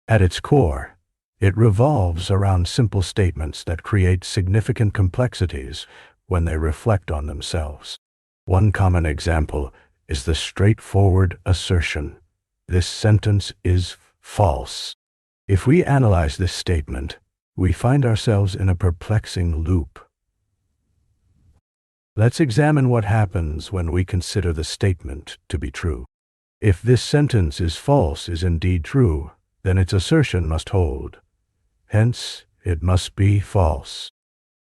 At its core, it revolves around simple statements that create significant complexities when they reflect on themselves. One common example is the straightforward assertion, "This sentence is false." If we analyze this statement, we find ourselves in a perplexing loop. Let's examine what happens when we consider the statement to be true. If "this sentence is false" is indeed true, then its assertion must hold. Hence, it must be false.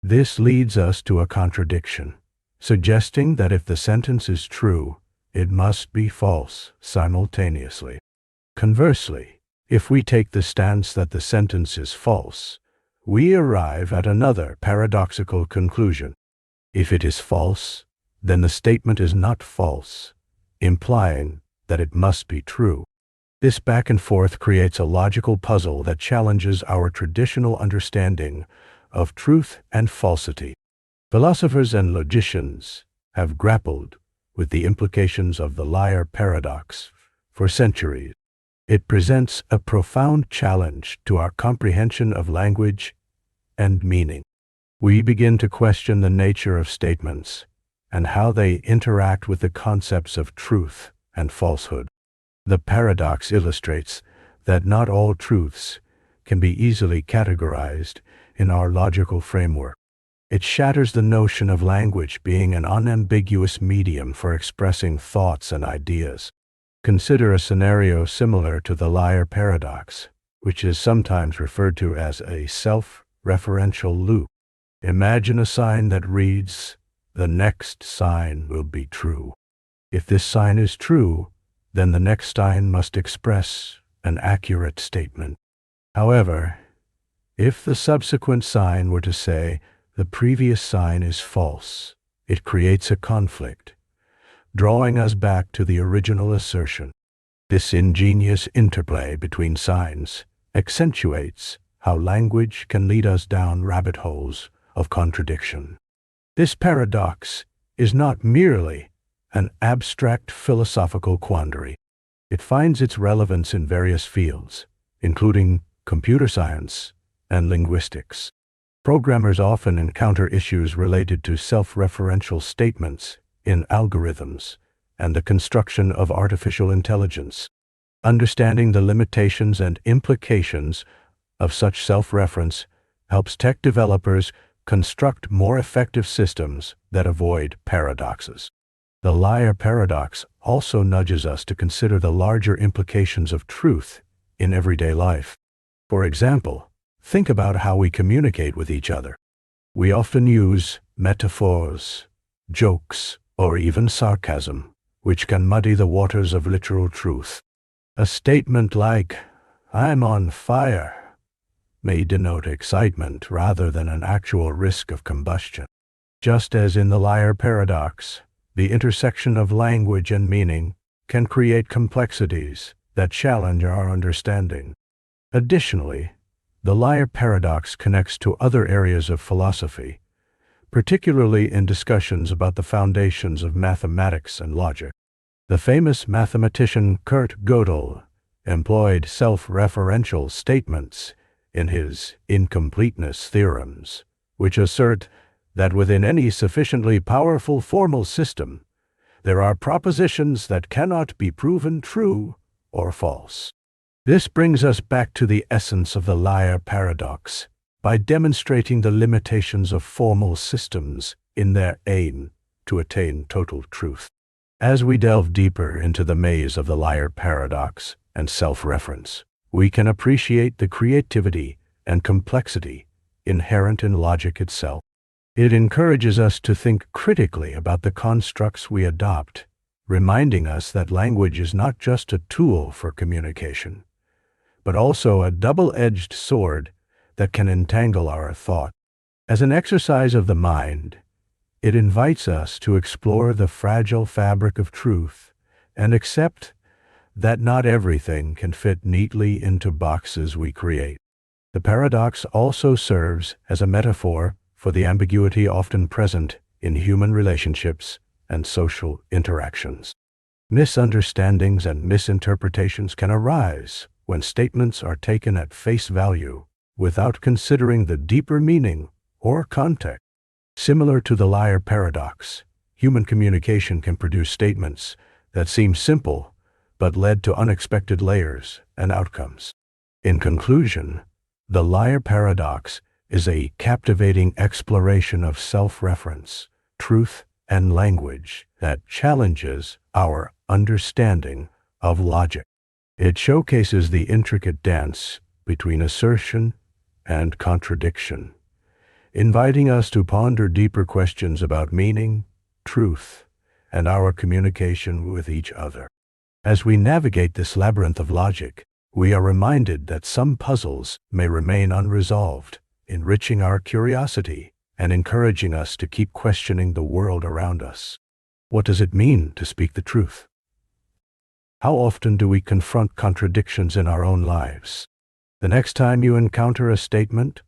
This leads us to a contradiction, suggesting that if the sentence is true, it must be false simultaneously. Conversely, if we take the stance that the sentence is false, we arrive at another paradoxical conclusion. If it is false, then the statement is not false, implying that it must be true. This back and forth creates a logical puzzle that challenges our traditional understanding of truth and falsity. Philosophers and logicians have grappled with the implications of the liar paradox for centuries. It presents a profound challenge to our comprehension of language and meaning. We begin to question the nature of statements and how they interact with the concepts of truth and falsehood. The paradox illustrates that not all truths can be easily categorized in our logical framework. It shatters the notion of language being an unambiguous medium for expressing thoughts and ideas. Consider a scenario similar to the liar paradox, which is sometimes referred to as a self-referential loop. Imagine a sign that reads, "The next sign will be true." If this sign is true, then the next sign must express an accurate statement. However, if the subsequent sign were to say, "The previous sign is false," it creates a conflict, drawing us back to the original assertion. This ingenious interplay between signs accentuates how language can lead us down rabbit holes of contradiction. This paradox is not merely an abstract philosophical quandary. It finds its relevance in various fields, including computer science and linguistics. Programmers often encounter issues related to self-referential statements in algorithms and the construction of artificial intelligence. Understanding the limitations and implications of such self-reference helps tech developers construct more effective systems that avoid paradoxes. The liar paradox also nudges us to consider the larger implications of truth in everyday life. For example, think about how we communicate with each other. We often use metaphors, jokes, or even sarcasm, which can muddy the waters of literal truth. A statement like, "I'm on fire," may denote excitement rather than an actual risk of combustion. Just as in the liar paradox, the intersection of language and meaning can create complexities that challenge our understanding. Additionally, the liar paradox connects to other areas of philosophy, particularly in discussions about the foundations of mathematics and logic. The famous mathematician Kurt Gödel employed self-referential statements in his incompleteness theorems, which assert that within any sufficiently powerful formal system, there are propositions that cannot be proven true or false. This brings us back to the essence of the liar paradox by demonstrating the limitations of formal systems in their aim to attain total truth. As we delve deeper into the maze of the liar paradox and self-reference, we can appreciate the creativity and complexity inherent in logic itself. It encourages us to think critically about the constructs we adopt, reminding us that language is not just a tool for communication, but also a double-edged sword that can entangle our thought. As an exercise of the mind, it invites us to explore the fragile fabric of truth and accept that not everything can fit neatly into boxes we create. The paradox also serves as a metaphor for the ambiguity often present in human relationships and social interactions. Misunderstandings and misinterpretations can arise when statements are taken at face value without considering the deeper meaning or context. Similar to the liar paradox, human communication can produce statements that seem simple but led to unexpected layers and outcomes. In conclusion, the liar paradox is a captivating exploration of self-reference, truth, and language that challenges our understanding of logic. It showcases the intricate dance between assertion and contradiction, inviting us to ponder deeper questions about meaning, truth, and our communication with each other. As we navigate this labyrinth of logic, we are reminded that some puzzles may remain unresolved, enriching our curiosity and encouraging us to keep questioning the world around us. What does it mean to speak the truth? How often do we confront contradictions in our own lives? The next time you encounter a statement,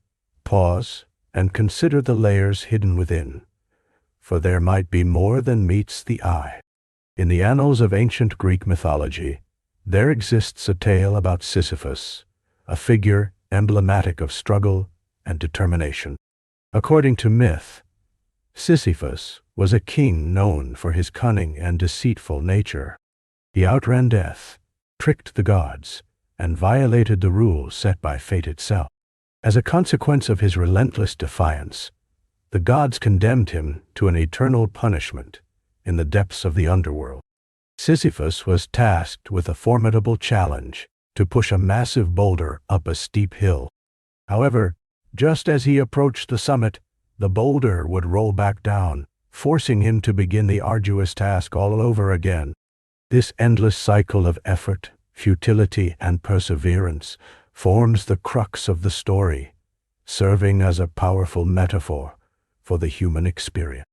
pause and consider the layers hidden within, for there might be more than meets the eye. In the annals of ancient Greek mythology, there exists a tale about Sisyphus, a figure emblematic of struggle and determination. According to myth, Sisyphus was a king known for his cunning and deceitful nature. He outran death, tricked the gods, and violated the rules set by fate itself. As a consequence of his relentless defiance, the gods condemned him to an eternal punishment in the depths of the underworld. Sisyphus was tasked with a formidable challenge to push a massive boulder up a steep hill. However, just as he approached the summit, the boulder would roll back down, forcing him to begin the arduous task all over again. This endless cycle of effort, futility, and perseverance forms the crux of the story, serving as a powerful metaphor for the human experience.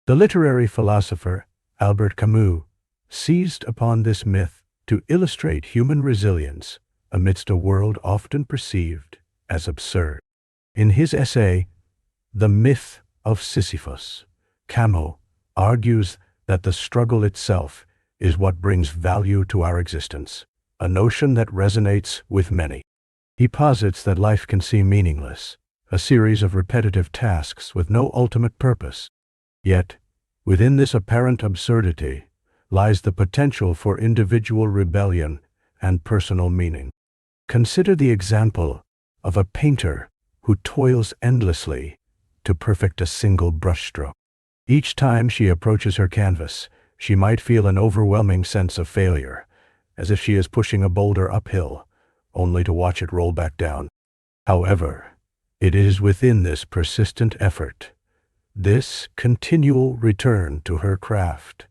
The literary philosopher Albert Camus seized upon this myth to illustrate human resilience amidst a world often perceived as absurd. In his essay, The Myth of Sisyphus, Camus argues that the struggle itself is what brings value to our existence, a notion that resonates with many. He posits that life can seem meaningless, a series of repetitive tasks with no ultimate purpose. Yet, within this apparent absurdity lies the potential for individual rebellion and personal meaning. Consider the example of a painter who toils endlessly to perfect a single brushstroke. Each time she approaches her canvas, she might feel an overwhelming sense of failure, as if she is pushing a boulder uphill, only to watch it roll back down. However, it is within this persistent effort, this continual return to her craft,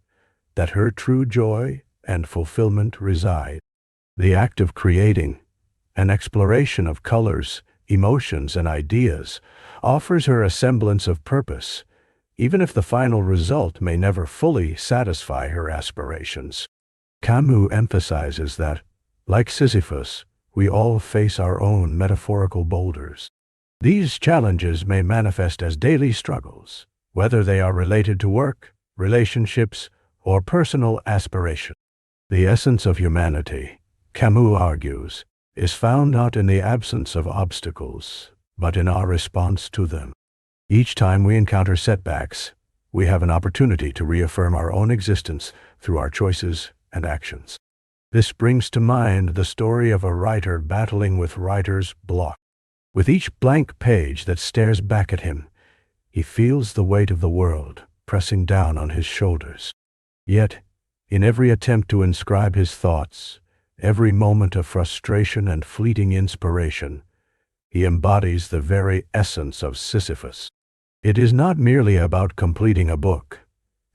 that her true joy and fulfillment reside. The act of creating, an exploration of colors, emotions, and ideas, offers her a semblance of purpose, even if the final result may never fully satisfy her aspirations. Camus emphasizes that, like Sisyphus, we all face our own metaphorical boulders. These challenges may manifest as daily struggles, whether they are related to work, relationships, or personal aspiration. The essence of humanity, Camus argues, is found not in the absence of obstacles, but in our response to them. Each time we encounter setbacks, we have an opportunity to reaffirm our own existence through our choices and actions. This brings to mind the story of a writer battling with writer's block. With each blank page that stares back at him, he feels the weight of the world pressing down on his shoulders. Yet, in every attempt to inscribe his thoughts, every moment of frustration and fleeting inspiration, he embodies the very essence of Sisyphus. It is not merely about completing a book.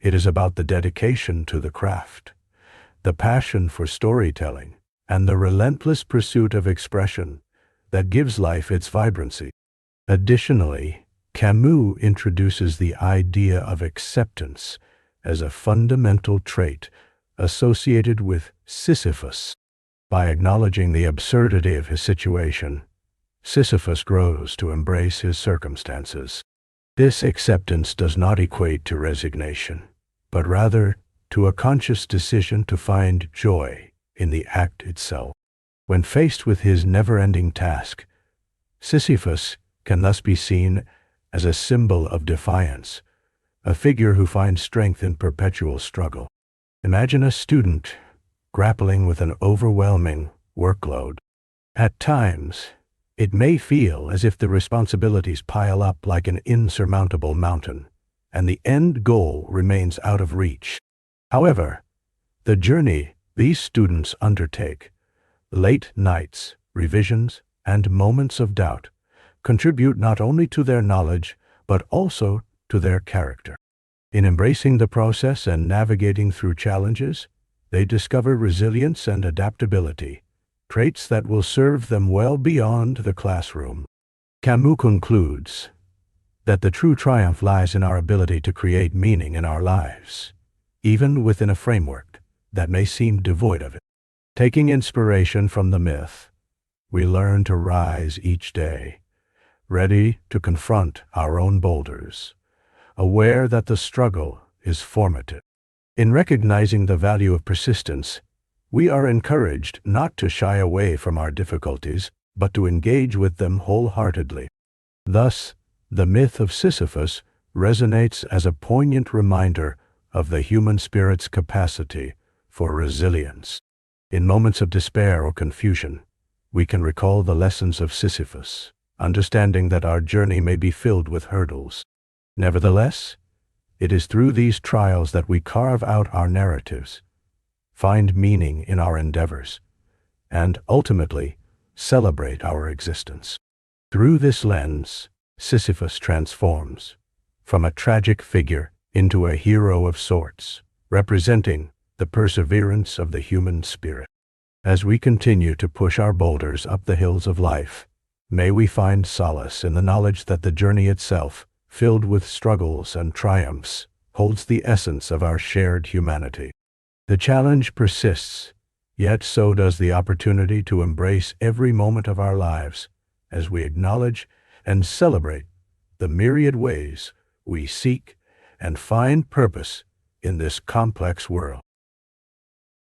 It is about the dedication to the craft, the passion for storytelling, and the relentless pursuit of expression that gives life its vibrancy. Additionally, Camus introduces the idea of acceptance as a fundamental trait associated with Sisyphus. By acknowledging the absurdity of his situation, Sisyphus grows to embrace his circumstances. This acceptance does not equate to resignation, but rather to a conscious decision to find joy in the act itself. When faced with his never-ending task, Sisyphus can thus be seen as a symbol of defiance, a figure who finds strength in perpetual struggle. Imagine a student grappling with an overwhelming workload. At times, it may feel as if the responsibilities pile up like an insurmountable mountain, and the end goal remains out of reach. However, the journey these students undertake, late nights, revisions, and moments of doubt, contribute not only to their knowledge, but also to their character. In embracing the process and navigating through challenges, they discover resilience and adaptability, traits that will serve them well beyond the classroom. Camus concludes that the true triumph lies in our ability to create meaning in our lives, even within a framework that may seem devoid of it. Taking inspiration from the myth, we learn to rise each day, ready to confront our own boulders, aware that the struggle is formative. In recognizing the value of persistence, we are encouraged not to shy away from our difficulties, but to engage with them wholeheartedly. Thus, the myth of Sisyphus resonates as a poignant reminder of the human spirit's capacity for resilience. In moments of despair or confusion, we can recall the lessons of Sisyphus, understanding that our journey may be filled with hurdles. Nevertheless, it is through these trials that we carve out our narratives, find meaning in our endeavors, and ultimately celebrate our existence. Through this lens, Sisyphus transforms from a tragic figure into a hero of sorts, representing the perseverance of the human spirit. As we continue to push our boulders up the hills of life, may we find solace in the knowledge that the journey itself, filled with struggles and triumphs, holds the essence of our shared humanity. The challenge persists, yet so does the opportunity to embrace every moment of our lives as we acknowledge and celebrate the myriad ways we seek and find purpose in this complex world.